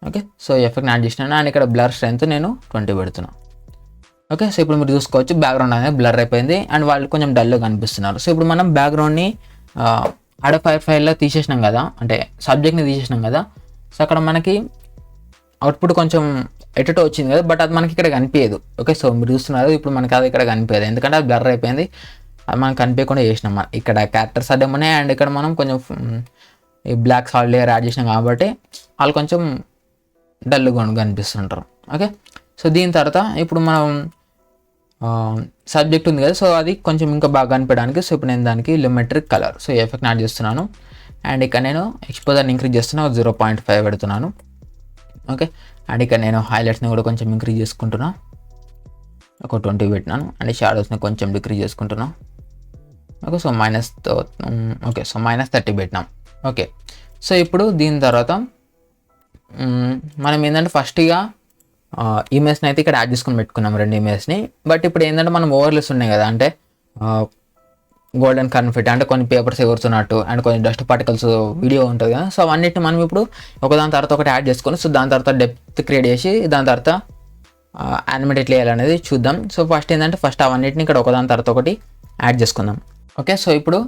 Okay, so effect add చేసినాను అండ్ ఇక్కడ బ్లర్ స్ట్రెంత్ నేను 20 పెడుతున్నాను. ఓకే, సో ఇప్పుడు మీరు చూసుకోవచ్చు బ్యాక్గ్రౌండ్ అనేది బ్లర్ అయిపోయింది అండ్ వాళ్ళు కొంచెం డల్గా కనిపిస్తున్నారు. సో ఇప్పుడు మనం బ్యాక్గ్రౌండ్ని Adobe Fireflyలో తీసేసినాం కదా, అంటే సబ్జెక్ట్ని తీసేసినాం కదా. సో అక్కడ మనకి అవుట్పుట్ కొంచెం ఎటో వచ్చింది కదా, బట్ అది మనకి ఇక్కడ కనిపించదు. ఓకే, సో మీరు చూస్తున్నారు ఇప్పుడు మనకి అది ఇక్కడ కనిపించదు, ఎందుకంటే అది బ్లర్ అయిపోయింది. అది మనకు కనిపించకుండా చేసినాం. ఇక్కడ క్యారెక్టర్స్ అడ్డమనే అండ్ ఇక్కడ మనం కొంచెం ఈ బ్లాక్ సాలిడ్ లేయర్ యాడ్ చేసినాం కాబట్టి వాళ్ళు కొంచెం డల్గా కనిపిస్తుంటారు. ఓకే, సో దీని తర్వాత ఇప్పుడు మనం సబ్జెక్ట్ ఉంది కదా, సో అది కొంచెం ఇంకా బాగా కనిపించడానికి సో ఇప్పుడు నేను దానికి లిమెట్రిక్ కలర్ సో ఎఫెక్ట్ యాడ్ చేస్తున్నాను అండ్ ఇక్కడ నేను ఎక్స్పోజర్ని ఇంక్రీజ్ చేస్తున్నాను, 0.5 పెడుతున్నాను. ఓకే, అండ్ ఇక్కడ నేను హైలైట్స్ని కూడా కొంచెం ఇంక్రీజ్ చేసుకుంటున్నాను, ఒక 20 పెట్టినాను. అండ్ షాడోస్ని కొంచెం డిక్రీజ్ చేసుకుంటున్నాను. ఓకే, సో -30 పెట్టినాం. ఓకే, సో ఇప్పుడు దీని తర్వాత మనం ఏంటంటే ఫస్ట్గా ఇమేజ్ని అయితే ఇక్కడ యాడ్ చేసుకుని పెట్టుకున్నాం, 2 ఇమేజ్ని. బట్ ఇప్పుడు ఏంటంటే మనం ఓవర్లేస్ ఉన్నాయి కదా, అంటే గోల్డెన్ కన్ఫిట్ అంటే కొన్ని పేపర్స్ ఎగురుతున్నట్టు అండ్ కొన్ని డస్ట్ పార్టికల్స్ వీడియో ఉంటుంది కదా. సో అవన్నిటిని మనం ఇప్పుడు ఒకదాని తర్వాత ఒకటి యాడ్ చేసుకొని సో దాని తర్వాత డెప్త్ క్రియేట్ చేసి దాని తర్వాత యానిమేట్ ఎట్లా చేయాలనేది చూద్దాం. సో ఫస్ట్ ఏంటంటే ఫస్ట్ అవన్నిటిని ఇక్కడ ఒకదాని తర్వాత ఒకటి యాడ్ చేసుకుందాం. ఓకే, సో ఇప్పుడు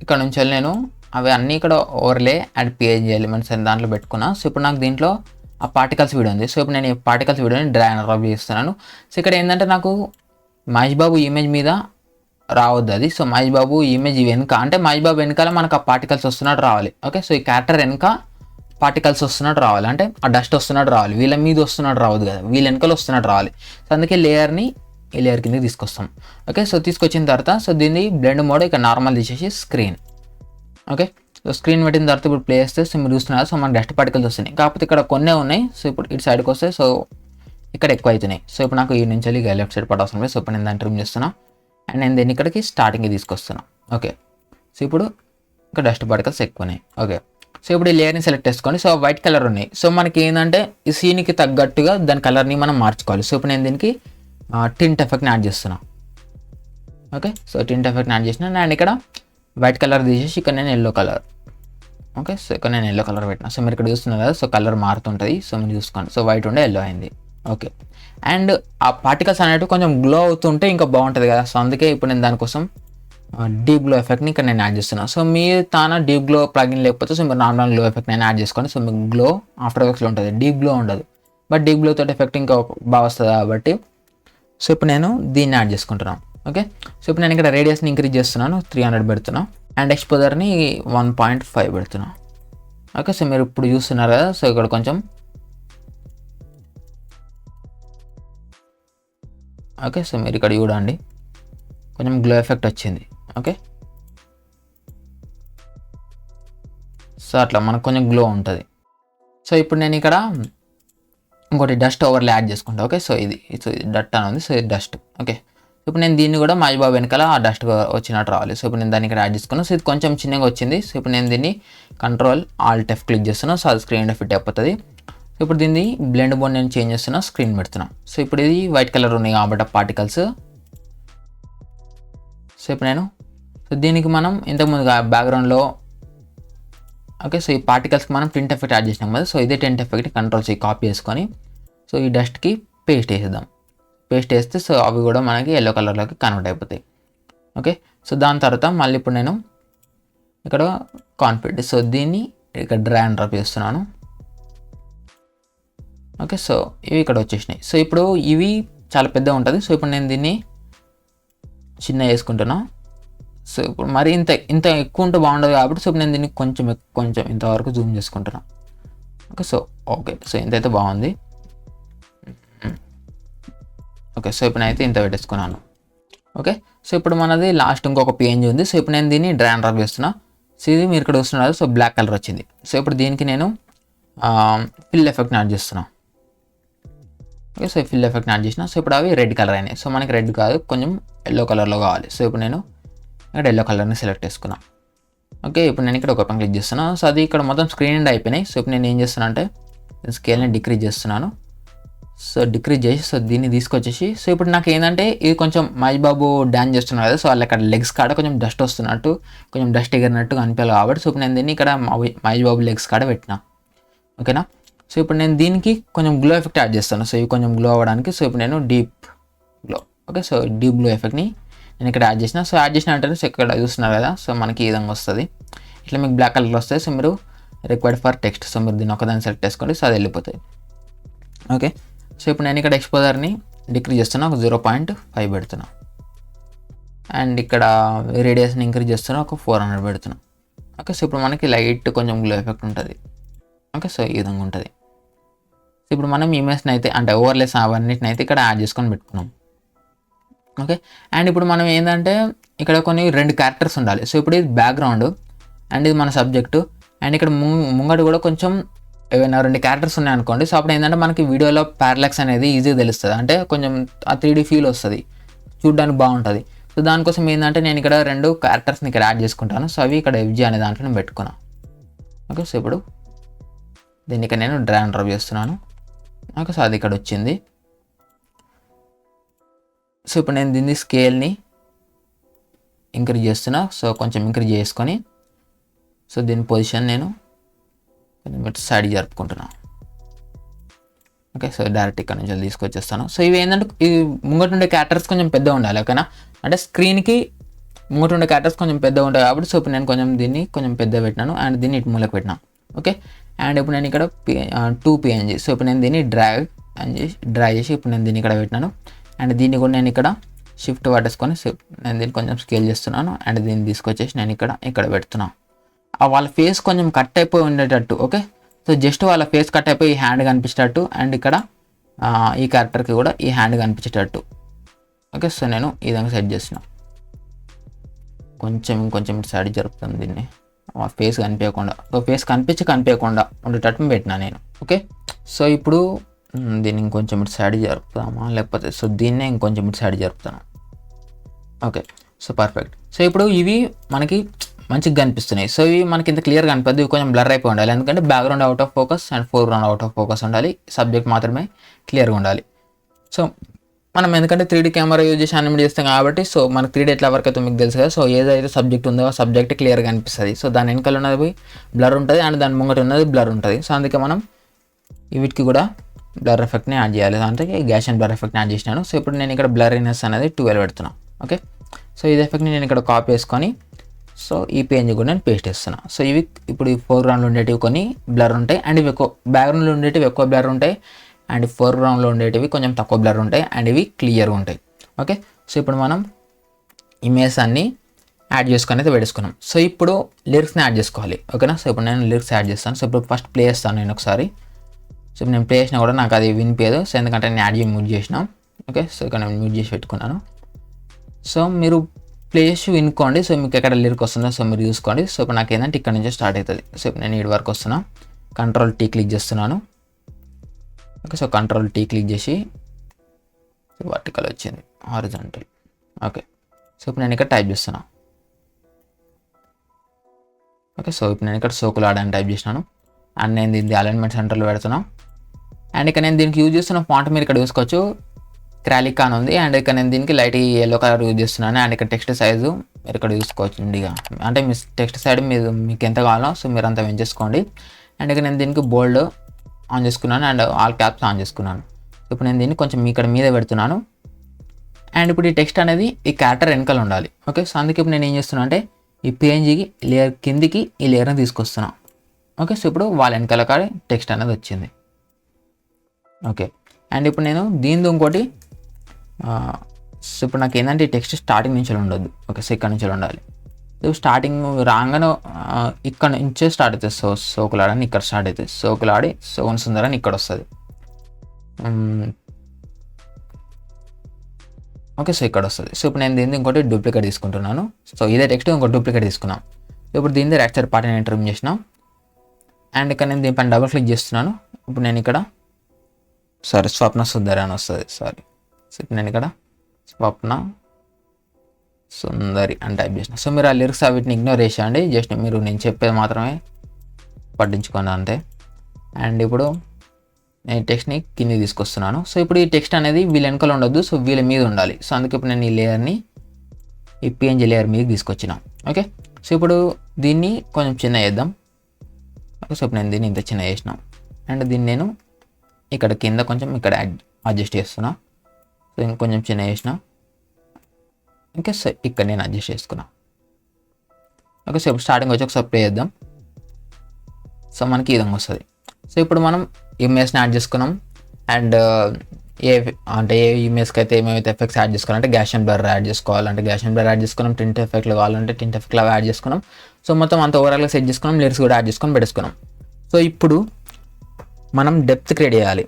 ఇక్కడ నుంచి నేను అవి అన్నీ ఇక్కడ ఓవర్లే అండ్ పిఎన్జీ ఎలిమెంట్స్ అని దాంట్లో పెట్టుకున్నా. సో ఇప్పుడు నాకు దీంట్లో ఆ పార్టికల్స్ వీడియో ఉంది. సో ఇప్పుడు నేను ఈ పార్టికల్స్ వీడియోని డ్రాగ్ అండ్ డ్రాప్ చేస్తున్నాను. సో ఇక్కడ ఏంటంటే నాకు మహేష్ బాబు ఇమేజ్ మీద రావద్దు అది. సో మహేష్ బాబు ఇమేజ్ వెనుక అంటే మహేష్ బాబు వెనకాల మనకు ఆ పార్టికల్స్ వస్తున్నట్టు రావాలి. ఓకే, సో ఈ క్యారెక్టర్ వెనుక పార్టికల్స్ వస్తున్నట్టు రావాలి, అంటే ఆ డస్ట్ వస్తున్నట్టు రావాలి. వీళ్ళ మీద వస్తున్నట్టు రావద్దు కదా, వీళ్ళ వెనకాల వస్తున్నట్టు రావాలి. సో అందుకే లేయర్ని ఈ లేయర్ కిందకి తీసుకొస్తాం. ఓకే, సో తీసుకొచ్చిన తర్వాత సో దీన్ని బ్లెండ్ మోడ్ ఇక్కడ నార్మల్ తీసేసి స్క్రీన్. ఓకే, సో స్క్రీన్ పెట్టిన తర్వాత ఇప్పుడు ప్లే చేస్తే సో మీరు చూస్తున్నారు. సో మనకి డస్ట్ పార్టికల్స్ వస్తున్నాయి, కాకపోతే ఇక్కడ కొన్నే ఉన్నాయి. సో ఇప్పుడు ఇటు సైడ్కి వస్తే సో ఇక్కడ ఎక్కువ అవుతున్నాయి. సో ఇప్పుడు నాకు ఈ నుంచి ఇక లెఫ్ట్ సైడ్ పట్ అవసరం లేదు. సో ఇప్పుడు నేను దాన్ని ట్రిమ్ చేస్తున్నా అండ్ నేను దీన్ని ఇక్కడికి స్టార్టింగ్కి తీసుకొస్తున్నా. ఓకే, సో ఇప్పుడు ఇక్కడ డస్ట్ పార్టికల్స్ ఎక్కువ ఉన్నాయి. ఓకే, సో ఇప్పుడు ఈ లేయర్ని సెలెక్ట్ చేసుకోండి. సో వైట్ కలర్ ఉన్నాయి. సో మనకి ఏంటంటే ఈ సీన్కి తగ్గట్టుగా దాని కలర్ని మనం మార్చుకోవాలి. సో ఇప్పుడు నేను దీనికి టింట్ ఎఫెక్ట్ని యాడ్ చేస్తున్నా. ఓకే, సో టింట్ ఎఫెక్ట్ని యాడ్ చేసిన అండ్ ఇక్కడ వైట్ కలర్ తీసేసి ఇక్కడ నేను ఎల్లో కలర్. ఓకే, సో ఇక్కడ నేను ఎల్లో కలర్ పెట్టినా. సో మీరు ఇక్కడ చూస్తున్నారు కదా, సో కలర్ మారుతుంటుంది. సో మీరు చూసుకోండి. సో వైట్ ఉండే ఎల్లో అయింది. ఓకే, అండ్ ఆ పార్టికల్స్ అనేవి కొంచెం గ్లో అవుతుంటే ఇంకా బాగుంటుంది కదా. సో అందుకే ఇప్పుడు నేను దానికోసం డీప్ గ్లో ఎఫెక్ట్ని ఇక్కడ నేను యాడ్ చేస్తున్నాను. సో మీరు తాన డీప్ గ్లో ప్లగిన్ లేకపోతే సో మీరు నార్మల్ గ్లో ఎఫెక్ట్ నేను యాడ్ చేసుకోండి. సో మీకు గ్లో ఆఫ్టర్ ఎఫెక్ట్స్లో ఉంటుంది, డీప్ గ్లో ఉండదు. బట్ డీప్ గ్లో తోటి ఎఫెక్ట్ ఇంకా బాగా వస్తుంది కాబట్టి సో ఇప్పుడు నేను దీన్ని యాడ్ చేసుకుంటున్నాను. ఓకే, సో ఇప్పుడు నేను ఇక్కడ రేడియస్ని ఇంక్రీజ్ చేస్తున్నాను, 300 పెడుతున్నాను అండ్ ఎక్స్పోజర్ని 1.5 పెడుతున్నాను. ఓకే, సో మీరు ఇప్పుడు చూస్తున్నారు కదా, సో ఇక్కడ కొంచెం ఓకే, సో మీరు ఇక్కడ చూడండి కొంచెం గ్లో ఎఫెక్ట్ వచ్చింది. ఓకే, సో అట్లా మనకు కొంచెం గ్లో ఉంటుంది. సో ఇప్పుడు నేను ఇక్కడ ఇంకోటి డస్ట్ ఓవర్లే యాడ్ చేసుకుంటా. ఓకే, సో ఇది డస్ట్ అని ఉంది. సో ఇది డస్ట్. ఓకే, ఇప్పుడు నేను దీన్ని కూడా మహేష్ బాబు వెనకాల ఆ డస్ట్ వచ్చినట్టు రావాలి. సో ఇప్పుడు నేను దాన్ని ఇక్కడ యాడ్ చేసుకున్నాను. సో ఇది కొంచెం చిన్నగా వచ్చింది. సో ఇప్పుడు నేను దీన్ని కంట్రోల్ ఆల్ట్ F క్లిక్ చేస్తున్నాను. సో అది స్క్రీన్ ఫిట్ అయిపోతుంది. సో ఇప్పుడు దీన్ని బ్లెండ్ మోడ్ నేను చేంజ్ చేస్తున్నా, స్క్రీన్ పెడుతున్నాను. సో ఇప్పుడు ఇది వైట్ కలర్ ఉన్నాయి కాబట్టి పార్టికల్స్. సో ఇప్పుడు నేను సో దీనికి మనం ఇంతకుముందు బ్యాక్గ్రౌండ్లో ఓకే, సో ఈ పార్టికల్స్కి మనం టింట్ ఎఫెక్ట్ యాడ్ చేసినాం కదా. సో ఇదే టింట్ ఎఫెక్ట్ కంట్రోల్ చేసి కాపీ చేసుకొని సో ఈ డస్ట్కి పేస్ట్ వేసేద్దాం. పేస్ట్ వేస్తే సో అవి కూడా మనకి ఎల్లో కలర్లోకి కన్వర్ట్ అయిపోతాయి. ఓకే, సో దాని తర్వాత మళ్ళీ ఇప్పుడు నేను ఇక్కడ కాన్ఫిడెంట్ సో దీన్ని ఇక్కడ డ్రా అండ్ డ్రాప్ చేస్తున్నాను. ఓకే, సో ఇవి ఇక్కడ వచ్చేసినాయి. సో ఇప్పుడు ఇవి చాలా పెద్దగా ఉంటుంది. సో ఇప్పుడు నేను దీన్ని చిన్న వేసుకుంటున్నా. సో ఇప్పుడు మరి ఇంత ఎక్కువ ఉంటే బాగుండదు కాబట్టి సో ఇప్పుడు నేను దీన్ని కొంచెం ఇంతవరకు జూమ్ చేసుకుంటున్నా. ఓకే, సో ఇంతైతే బాగుంది. ఓకే, సో ఇప్పుడు నేనైతే ఇంత పెట్టేసుకున్నాను. ఓకే, సో ఇప్పుడు మనది లాస్ట్ ఇంకొక PNG ఉంది. సో ఇప్పుడు నేను దీన్ని డ్రా అండ్ డ్రాప్ చేస్తున్నా. సో ఇది మీరు ఇక్కడ చూస్తున్నారు. సో బ్లాక్ కలర్ వచ్చింది. సో ఇప్పుడు దీనికి నేను ఫిల్ ఎఫెక్ట్ని యాడ్ చేస్తున్నా. ఓకే, సో ఫిల్ ఎఫెక్ట్ని యాడ్ చేసిన. సో ఇప్పుడు అవి రెడ్ కలర్ అయినాయి. సో మనకి రెడ్ కాదు, కొంచెం ఎల్లో కలర్లో కావాలి. సో ఇప్పుడు నేను ఇక్కడ ఎల్లో కలర్ని సెలెక్ట్ చేసుకున్నా. ఓకే, ఇప్పుడు నేను ఇక్కడ ఒక క్లిక్ చేస్తున్నా. సో అది ఇక్కడ మొత్తం స్క్రీన్ ఎండ్ అయిపోయినాయి. సో ఇప్పుడు నేను ఏం చేస్తున్నా అంటే స్కేల్ని డిక్రీజ్ చేస్తున్నాను. సో డిక్రీజ్ చేసి సో దీన్ని తీసుకొచ్చేసి సో ఇప్పుడు నాకు ఏంటంటే ఇది కొంచెం మహేష్ బాబు డాన్స్ చేస్తున్నారు కదా. సో వాళ్ళు అక్కడ లెగ్స్ కాడ కొంచెం డస్ట్ వస్తున్నట్టు కొంచెం డస్ట్ ఎగిరినట్టు అనిపించాలి కాబట్టి సో ఇప్పుడు నేను దీన్ని ఇక్కడ మహేష్ బాబు లెగ్స్ కాడ పెట్టినా. ఓకేనా, సో ఇప్పుడు నేను దీనికి కొంచెం గ్లో ఎఫెక్ట్ యాడ్ చేస్తాను. సో ఇవి కొంచెం గ్లో అవ్వడానికి సో ఇప్పుడు నేను deep glow. Okay, so deep glow ఎఫెక్ట్ని నేను ఇక్కడ యాడ్ చేసిన. సో యాడ్ చేసిన అంటే సో ఇక్కడ చూస్తున్నారు కదా. సో మనకి ఈ విధంగా వస్తుంది. ఇట్లా మీకు బ్లాక్ కలర్ వస్తుంది. సో మీరు రిక్వైర్డ్ ఫర్ టెక్స్ట్ సో మీరు దీన్ని ఒకదాన్ని సెలెక్ట్ చేసుకోండి. సో అది వెళ్ళిపోతుంది. ఓకే, సో ఇప్పుడు నేను ఇక్కడ ఎక్స్పోజర్ని డిక్రీజ్ చేస్తున్నా, ఒక 0.5 పెడుతున్నా అండ్ ఇక్కడ రేడియస్ని ఇంక్రీజ్ చేస్తున్నా, ఒక 400 పెడుతున్నా. ఓకే, సో ఇప్పుడు మనకి లైట్ కొంచెం గ్లో ఎఫెక్ట్ ఉంటుంది. ఓకే, సో ఈ విధంగా ఉంటుంది. సో ఇప్పుడు మనం ఇమేజ్ని అయితే అంటే ఓవర్లేస్ అవన్నిటిని అయితే ఇక్కడ యాడ్ చేసుకొని పెట్టుకున్నాం. ఓకే, అండ్ ఇప్పుడు మనం ఏంటంటే ఇక్కడ కొన్ని 2 క్యారెక్టర్స్ ఉండాలి. సో ఇప్పుడు ఇది బ్యాక్గ్రౌండ్ అండ్ ఇది మన సబ్జెక్టు అండ్ ఇక్కడ ముంగడు కూడా కొంచెం ఏమైనా 2 క్యారెక్టర్స్ ఉన్నాయనుకోండి. సో అప్పుడు ఏంటంటే మనకి వీడియోలో పారాలాక్స్ అనేది ఈజీగా తెలుస్తుంది. అంటే కొంచెం ఆ 3D ఫీల్ వస్తుంది, చూడడానికి బాగుంటుంది. సో దానికోసం ఏంటంటే నేను ఇక్కడ 2 క్యారెక్టర్స్ని ఇక్కడ యాడ్ చేసుకుంటాను. సో అవి ఇక్కడ FG అనే దాంట్లో నేను పెట్టుకున్నాను. ఓకే, సో ఇప్పుడు దీన్ని ఇక్కడ నేను డ్రా అండ్ డ్రాప్ చేస్తున్నాను. ఓకే, సో అది ఇక్కడ వచ్చింది. సో ఇప్పుడు నేను దీన్ని స్కేల్ని ఇంక్రీజ్ చేస్తున్నా. సో కొంచెం ఇంక్రీజ్ చేసుకొని సో దీని పొజిషన్ నేను కొంచెం సైడ్ జరుపుకుంటున్నా. ఓకే, సో డైరెక్ట్ ఇక్కడ నుంచి తీసుకొచ్చేస్తాను. సో ఇవి ఏంటంటే ఈ ముంగట ఉండే క్యారెక్టర్స్ కొంచెం పెద్దగా ఉండాలి. ఓకేనా, అంటే స్క్రీన్కి ముంగట ఉండే క్యారెక్టర్స్ కొంచెం పెద్దగా ఉంటాయి కాబట్టి సో ఇప్పుడు నేను కొంచెం దీన్ని కొంచెం పెద్ద పెట్టినాను అండ్ దీన్ని ఇటు మూలకు పెట్టినా. ఓకే, అండ్ ఇప్పుడు నేను ఇక్కడ 2 PNG. సో ఇప్పుడు నేను దీన్ని డ్రా చేసి ఇప్పుడు నేను దీన్ని ఇక్కడ పెట్టినాను అండ్ దీన్ని కూడా నేను ఇక్కడ షిఫ్ట్ పట్టేసుకొని నేను దీన్ని కొంచెం స్కేల్ చేస్తున్నాను అండ్ దీన్ని తీసుకొచ్చేసి నేను ఇక్కడ పెడుతున్నాను. వాళ్ళ ఫేస్ కొంచెం కట్ అయిపోయి ఉండేటట్టు. ఓకే, సో జస్ట్ వాళ్ళ ఫేస్ కట్ అయిపోయి ఈ హ్యాండ్ కనిపించేటట్టు అండ్ ఇక్కడ ఈ క్యారెక్టర్కి కూడా ఈ హ్యాండ్ కనిపించేటట్టు. ఓకే, సో నేను ఈ విధంగా సెట్ చేసిన. కొంచెం ఇటు సైడ్ జరుపుతాను దీన్ని, ఫేస్ కనిపించకుండా. సో ఫేస్ కనిపించకుండా ఉండేటట్టు పెట్టినా నేను. ఓకే, సో ఇప్పుడు దీన్ని ఇంకొంచెం ఇటు సైడ్ జరుపుతామా, లేకపోతే సో దీన్నే ఇంకొంచెం ఇటు సైడ్ జరుపుతాను. Okay, so perfect. సో ఇప్పుడు ఇవి మనకి మంచిగా కనిపిస్తున్నాయి. సో ఇవి మనకి ఇంత క్లియర్గా కనిపిస్తుంది, ఇవి కొంచెం బ్లర్ అయిపోయి ఉండాలి. ఎందుకంటే background out of focus and foreground out of focus ఉండాలి. సబ్జెక్ట్ మాత్రమే క్లియర్గా ఉండాలి. సో మనం ఎందుకంటే 3D కెమెరా యూజ్ చేసి యానిమేట్ చేస్తాం కాబట్టి సో మనకు 3D ఎట్లా వర్క్ అవుతుందో మీకు తెలుసు కదా. సో ఏదైతే సబ్జెక్ట్ ఉందో ఆ సబ్జెక్ట్ క్లియర్గా కనిపిస్తుంది. సో దాని వెనకాల ఉన్నది బ్లర్ ఉంటుంది అండ్ దాని ముంగట ఉన్నది బ్లర్ ఉంటుంది. సో అందుకే మనం వీటికి కూడా బ్లర్ ఎఫెక్ట్ని యాడ్ చేయాలి. అంటే గ్యాషన్ బ్లర్ ఎఫెక్ట్ని యాడ్ చేసినాను. సో ఇప్పుడు నేను ఇక్కడ బ్లరీనెస్ అనేది 12 పెడుతున్నాను. ఓకే, సో ఇది ఎఫెక్ట్ని నేను ఇక్కడ కాపీ చేసుకొని సో ఈ పేజ్ కూడా నేను పేస్ట్ చేస్తున్నాను. సో ఇవి ఇప్పుడు ఈ ఫోర్గ్రౌండ్లో ఉండేటివి కొన్ని బ్లర్ ఉంటాయి అండ్ ఇవి ఎక్కువ, బ్యాక్గ్రౌండ్లో ఉండేటివి ఎక్కువ బ్లర్ ఉంటాయి అండ్ ఫోర్గ్రౌండ్లో ఉండేటివి కొంచెం తక్కువ బ్లర్ ఉంటాయి అండ్ ఇవి క్లియర్గా ఉంటాయి. ఓకే, సో ఇప్పుడు మనం ఇమేజ్ అన్ని యాడ్ చేసుకొని అయితే పెట్టేసుకున్నాం. సో ఇప్పుడు లిరిక్స్ని యాడ్ చేసుకోవాలి. ఓకేనా, సో ఇప్పుడు నేను లిరిక్స్ యాడ్ చేస్తాను. సో ఇప్పుడు ఫస్ట్ ప్లే చేస్తాను నేను ఒకసారి. సో నేను ప్లే చేసినా కూడా నాకు అది వినిపించదు. సో ఎందుకంటే నేను యాడ్ చేసి మ్యూట్ చేసినా. ఓకే, సో ఇక్కడ నేను మ్యూట్ చేసి పెట్టుకున్నాను. సో మీరు ప్లే చేసి వినుకోండి. సో మీకు ఎక్కడ లిరిక్ వస్తుందో సో మీరు చూసుకోండి. సో ఇప్పుడు నాకు ఏంటంటే ఇక్కడ నుంచి స్టార్ట్ అవుతుంది. సో ఇప్పుడు నేను ఈ వరకు వస్తున్నా, Ctrl+T క్లిక్ చేస్తున్నాను. ఓకే, సో Ctrl+T క్లిక్ చేసి వర్టికల్ వచ్చింది, హారిజాంటల్. ఓకే, సో ఇప్పుడు నేను ఇక్కడ టైప్ చేస్తున్నా. ఓకే, సో ఇప్పుడు నేను ఇక్కడ సోకులాడ్ అని టైప్ చేసినాను అండ్ నేను దీన్ని అలైన్మెంట్ సెంటర్లో పెడుతున్నా. అండ్ ఇక్కడ నేను దీనికి యూజ్ చేస్తున్న ఫాంట్ మీరు ఇక్కడ చూసుకోవచ్చు, క్రాలిక్ అని ఉంది. అండ్ ఇక్కడ నేను దీనికి లైట్ ఎల్లో కలర్ యూజ్ చేస్తున్నాను. అండ్ ఇక్కడ టెక్స్ట్ సైజు మీరు ఇక్కడ చూసుకోవచ్చు ఇండిగా, అంటే మీ టెక్స్ట్ సైడ్ మీకు ఎంత కావాలో సో మీరు అంత పెంచేసుకోండి. అండ్ ఇక్కడ నేను దీనికి బోల్డ్ ఆన్ చేసుకున్నాను అండ్ ఆల్ క్యాప్స్ ఆన్ చేసుకున్నాను. ఇప్పుడు నేను దీన్ని కొంచెం ఇక్కడ మీద పెడుతున్నాను. అండ్ ఇప్పుడు ఈ టెక్స్ట్ అనేది ఈ క్యారెక్టర్ వెనకాల ఉండాలి. ఓకే, సో అందుకే ఇప్పుడు నేను ఏం చేస్తున్నా అంటే ఈ పేజీకి లేయర్ కిందికి ఈ లేయర్ని తీసుకొస్తున్నాను. ఓకే, సో ఇప్పుడు వాళ్ళ వెనకాల కాడ టెక్స్ట్ అనేది వచ్చింది. ఓకే, అండ్ ఇప్పుడు నేను దీని ఇంకోటి సో ఇప్పుడు నాకు ఏంటంటే ఈ టెక్స్ట్ స్టార్టింగ్ నుంచి ఉండొద్దు. ఓకే, సో ఇక్కడ నుంచి ఉండాలి. సో స్టార్టింగ్ రాగానే ఇక్కడ నుంచే స్టార్ట్ అవుతుంది. సోకులాడని ఇక్కడ స్టార్ట్ అవుతుంది, సోకులాడి సోన్ సుందరని ఇక్కడ వస్తుంది. ఓకే, సో ఇక్కడ వస్తుంది. సో ఇప్పుడు నేను దీన్ని ఇంకోటి డూప్లికేట్ తీసుకుంటున్నాను. సో ఇదే టెక్స్ట్ ఇంకోటి డూప్లికేట్ తీసుకున్నాను. ఇప్పుడు దీని రైట్ సైడ్ పార్ట్ నేను ట్రిమ్ చేసిన అండ్ ఇక్కడ నేను దీనిపైన డబుల్ క్లిక్ చేస్తున్నాను. ఇప్పుడు నేను ఇక్కడ స్వప్న సుందరి అని వస్తుంది. సో ఇప్పుడు నేను ఇక్కడ స్వప్న సుందరి అని టైప్ చేసిన. సో మీరు ఆ లిరిక్స్ వీటిని ఇగ్నోర్ చేసేయండి, జస్ట్ మీరు నేను చెప్పేది మాత్రమే పట్టించుకోండి అంతే. అండ్ ఇప్పుడు నేను టెక్స్ట్ని కింద తీసుకొస్తున్నాను. సో ఇప్పుడు ఈ టెక్స్ట్ అనేది వీళ్ళ వెనకాల ఉండొద్దు, సో వీళ్ళ మీద ఉండాలి. సో అందుకే ఇప్పుడు నేను ఈ లేయర్ని ఈ PNG లేయర్ మీద తీసుకొచ్చిన. ఓకే, సో ఇప్పుడు దీన్ని కొంచెం చిన్న చేద్దాం. ఓకే, సో ఇప్పుడు నేను దీన్ని ఇంత చిన్న చేసిన అండ్ దీన్ని నేను ఇక్కడ కింద కొంచెం ఇక్కడ అడ్జస్ట్ చేస్తున్నా. సో ఇంకొంచెం చిన్న చేసిన. ఓకే, సో ఇక్కడ నేను అడ్జస్ట్ చేసుకున్నా. ఓకే, సో ఇప్పుడు స్టార్టింగ్ వచ్చి ఒకసారి ప్లే చేద్దాం. సో మనకి ఈ విధంగా వస్తుంది. సో ఇప్పుడు మనం ఇమేజ్ని యాడ్ చేసుకున్నాం అండ్ ఏ ఇమేజ్కి అయితే ఏమేమైతే ఎఫెక్ట్స్ యాడ్ చేసుకోవాలంటే గ్యాషన్ బ్లర్ యాడ్ చేసుకోవాలంటే గ్యాషన్ బ్లర్ యాడ్ చేసుకున్నాం, టింట్ ఎఫెక్ట్లు కావాలంటే టింట్ ఎఫెక్ట్లు యాడ్ చేసుకున్నాం. సో మొత్తం అంత ఓవరాల్గా సెట్ చేసుకున్నాం, లిరిక్స్ కూడా యాడ్ చేసుకొని పెట్టేసుకున్నాం. సో ఇప్పుడు మనం డెప్త్ క్రియేట్ చేయాలి.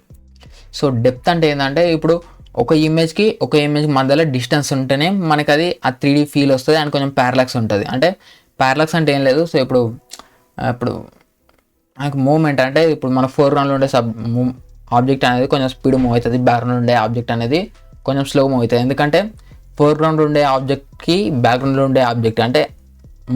సో డెప్త్ అంటే ఏంటంటే ఇప్పుడు ఒక ఇమేజ్కి మధ్యలో డిస్టెన్స్ ఉంటేనే మనకి అది ఆ 3D ఫీల్ వస్తుంది అండ్ కొంచెం ప్యారలాక్స్ ఉంటుంది. అంటే ప్యారలాక్స్ అంటే ఏం లేదు. సో ఇప్పుడు మనకు మూవ్మెంట్ అంటే ఇప్పుడు మన ఫోర్గ్రౌండ్లో ఉండే ఆబ్జెక్ట్ అనేది కొంచెం స్పీడ్ మూవ్ అవుతుంది, బ్యాక్గ్రౌండ్ ఉండే ఆబ్జెక్ట్ అనేది కొంచెం స్లో మూవ్ అవుతుంది. ఎందుకంటే ఫోర్గ్రౌండ్ ఉండే ఆబ్జెక్ట్కి బ్యాక్గ్రౌండ్లో ఉండే ఆబ్జెక్ట్ అంటే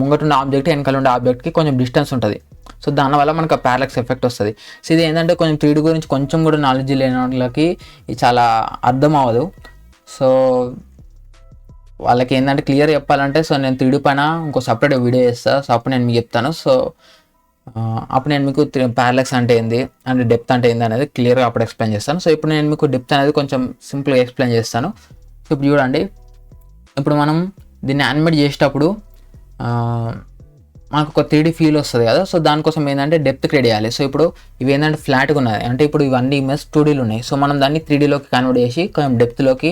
ముంగట ఉండే ఆబ్జెక్ట్ వెనకాల ఉండే ఆబ్జెక్ట్కి కొంచెం డిస్టెన్స్ ఉంటుంది. సో దానివల్ల మనకు ఆ ప్యారలాక్స్ ఎఫెక్ట్ వస్తుంది. సో ఇది ఏంటంటే కొంచెం 3D గురించి కొంచెం కూడా నాలెడ్జ్ లేని వాళ్ళకి ఇది చాలా అర్థం అవ్వదు. సో వాళ్ళకి ఏంటంటే క్లియర్ చెప్పాలంటే సో నేను 3D పైన ఇంకో సపరేట్ వీడియో చేస్తాను. సో అప్పుడు నేను మీకు చెప్తాను. సో అప్పుడు నేను మీకు ప్యారలాక్స్ అంటే ఏంది అండ్ డెప్త్ అంటే ఏంది అనేది క్లియర్గా అప్పుడు ఎక్స్ప్లెయిన్ చేస్తాను. సో ఇప్పుడు నేను మీకు డెప్త్ అనేది కొంచెం సింపుల్గా ఎక్స్ప్లెయిన్ చేస్తాను. సో ఇప్పుడు చూడండి, ఇప్పుడు మనం దీన్ని యానిమేట్ చేసేటప్పుడు మనకు ఒక 3D ఫీల్ వస్తుంది కదా. సో దానికోసం ఏంటంటే డెప్త్ క్రియేట్ చేయాలి. సో ఇప్పుడు ఇవి ఏంటంటే ఫ్లాట్గా ఉన్నాయి అంటే ఇప్పుడు ఇవన్నీ ఇమేజ్ 2Dలో ఉన్నాయి. సో మనం దాన్ని 3Dలోకి కన్వర్ట్ చేసి కొంచెం డెప్త్లోకి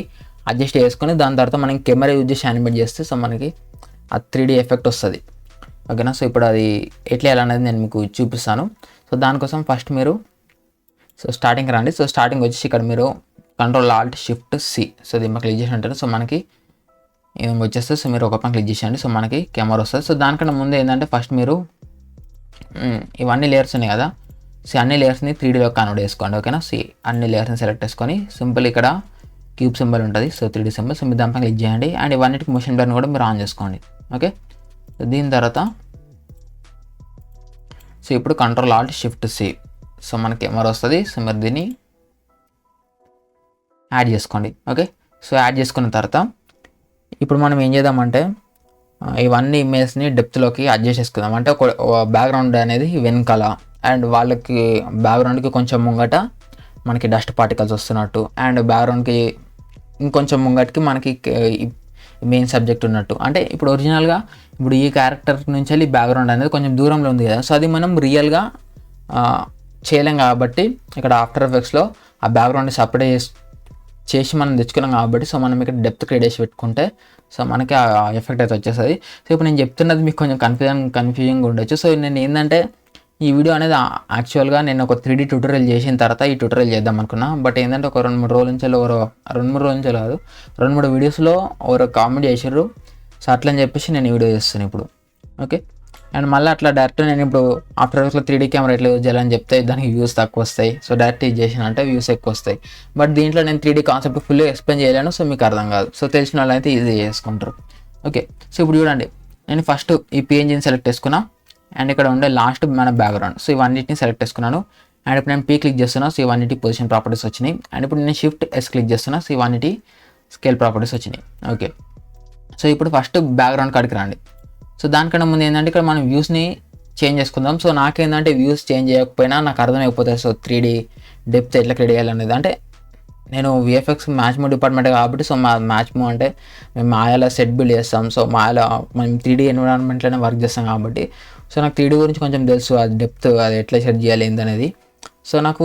అడ్జస్ట్ చేసుకొని దాని తర్వాత మనం కెమెరా యూజ్ చేసి యానిమేట్ చేస్తే సో మనకి ఆ 3D ఎఫెక్ట్ వస్తుంది. ఓకేనా. సో ఇప్పుడు అది ఎట్లా వేయాలనేది నేను మీకు చూపిస్తాను. సో దానికోసం ఫస్ట్ మీరు సో స్టార్టింగ్ రండి. సో స్టార్టింగ్ వచ్చేసి ఇక్కడ మీరు Ctrl+Alt+Shift+C సో దీన్ని క్లిక్ చేసి ఉంటారు. సో మనకి ఇది వచ్చేస్తే సో మీరు ఒక పని క్లిక్ చేసేయండి. సో మనకి కెమెరా వస్తుంది. సో దానికన్నా ముందు ఏంటంటే ఫస్ట్ మీరు ఇవన్నీ లేయర్స్ ఉన్నాయి కదా, సో అన్ని లేయర్స్ని 3Dలో కన్వర్ట్ చేసుకోండి. ఓకేనా. సో అన్ని లేయర్స్ని సెలెక్ట్ చేసుకొని సింపుల్ ఇక్కడ క్యూబ్ సింబల్ ఉంటుంది. So 3D symbol. సో మీరు దానిపై క్లిక్ చేయండి అండ్ ఇవన్నిటికి మోషన్ బ్లర్ని కూడా మీరు ఆన్ చేసుకోండి. ఓకే. సో దీని తర్వాత సో ఇప్పుడు Ctrl+Alt+Shift+C సో మనకి కెమెరా వస్తుంది. సో మీరు దీన్ని యాడ్ చేసుకోండి. ఓకే. సో యాడ్ చేసుకున్న తర్వాత ఇప్పుడు మనం ఏం చేద్దామంటే ఇవన్నీ ఇమేజ్ని డెప్త్లోకి అడ్జస్ట్ చేసుకుందాం. అంటే ఒక బ్యాక్గ్రౌండ్ అనేది వెనకాల అండ్ వాళ్ళకి బ్యాక్గ్రౌండ్కి కొంచెం ముంగట మనకి డస్ట్ పార్టికల్స్ వస్తున్నట్టు అండ్ బ్యాక్గ్రౌండ్కి ఇంకొంచెం ముంగటికి మనకి మెయిన్ సబ్జెక్ట్ ఉన్నట్టు. అంటే ఇప్పుడు ఒరిజినల్గా ఇప్పుడు ఈ క్యారెక్టర్ నుంచి వెళ్ళి బ్యాక్గ్రౌండ్ అనేది కొంచెం దూరంలో ఉంది కదా, సో అది మనం రియల్గా చేయలేం కాబట్టి ఇక్కడ ఆఫ్టర్ ఎఫెక్ట్స్లో ఆ బ్యాక్గ్రౌండ్ని సపరేట్ చేసి మనం తెచ్చుకున్నాం కాబట్టి సో మనం ఇక్కడ డెప్త్ క్రియేట్ చేసి పెట్టుకుంటే సో మనకి ఆ ఎఫెక్ట్ అయితే వచ్చేస్తుంది. సో ఇప్పుడు నేను చెప్తున్నది మీకు కొంచెం కన్ఫ్యూజింగ్గా ఉండొచ్చు. సో నేను ఏంటంటే ఈ వీడియో అనేది యాక్చువల్గా నేను ఒక 3D ట్యూటోరియల్ చేసిన తర్వాత ఈ ట్యూటోరియల్ చేద్దాం అనుకున్నా. బట్ ఏంటంటే ఒక 2-3 రోజుల నుంచి కాదు 2-3 వీడియోస్లో ఎవరో కామెంట్ చేసారు. సో అట్లా అని చెప్పేసి నేను ఈ వీడియో చేస్తాను ఇప్పుడు. ఓకే. అండ్ మళ్ళీ అట్లా డైరెక్ట్ నేను ఇప్పుడు ఆఫ్టర్ ఎఫెక్ట్స్లో 3D కెమెరా ఎట్లా యూజ్ చేయాలని చెప్తే దానికి వ్యూస్ తక్కువ వస్తాయి. సో డైరెక్ట్ యూజ్ చేసిన అంటే వ్యూస్ ఎక్కువ వస్తాయి. బట్ దీంట్లో నేను 3D కాన్సెప్ట్ ఫుల్గా ఎక్స్ప్లెయిన్ చేయలేను. సో మీకు అర్థం కాదు. సో తెలిసిన వాళ్ళు అయితే ఈజీ చేసుకుంటారు. ఓకే. సో ఇప్పుడు చూడండి, నేను ఫస్ట్ ఈ PNGని సెలెక్ట్ చేసుకున్నా అండ్ ఇక్కడ ఉండే లాస్ట్ మన బ్యాక్గ్రౌండ్. సో ఇవన్నిటిని సెలెక్ట్ చేసుకున్నాను అండ్ ఇప్పుడు నేను P క్లిక్ చేస్తున్నా. సో ఇవన్నిటి పొజిషన్ ప్రాపర్టీస్ వచ్చినాయి అండ్ ఇప్పుడు నేను Shift+S క్లిక్ చేస్తున్నా. సో ఇవన్నిటి స్కేల్ ప్రాపర్టీస్ వచ్చినాయి. ఓకే. సో ఇప్పుడు ఫస్ట్ బ్యాక్గ్రౌండ్ కాడికి రండి. సో దానికన్నా ముందు ఏంటంటే ఇక్కడ మనం వ్యూస్ని చేంజ్ చేసుకుందాం. సో నాకేంటంటే వ్యూస్ చేంజ్ చేయకపోయినా నాకు అర్థమైపోతుంది. సో 3D డెప్త్ ఎట్లా క్రియేట్ చేయాలనేది. అంటే నేను VFX మ్యాచ్ మూవ్ డిపార్ట్మెంట్ కాబట్టి సో మా మ్యాచ్ మూవ్ అంటే మేము మాయాలో సెట్ బిల్డ్ చేస్తాం. సో మాయాలో మేము 3D ఎన్విరాన్మెంట్లోనే వర్క్ చేస్తాం కాబట్టి సో నాకు 3D గురించి కొంచెం తెలుసు. అది డెప్త్ అది ఎట్లా సెట్ చేయాలి ఏందనేది. సో నాకు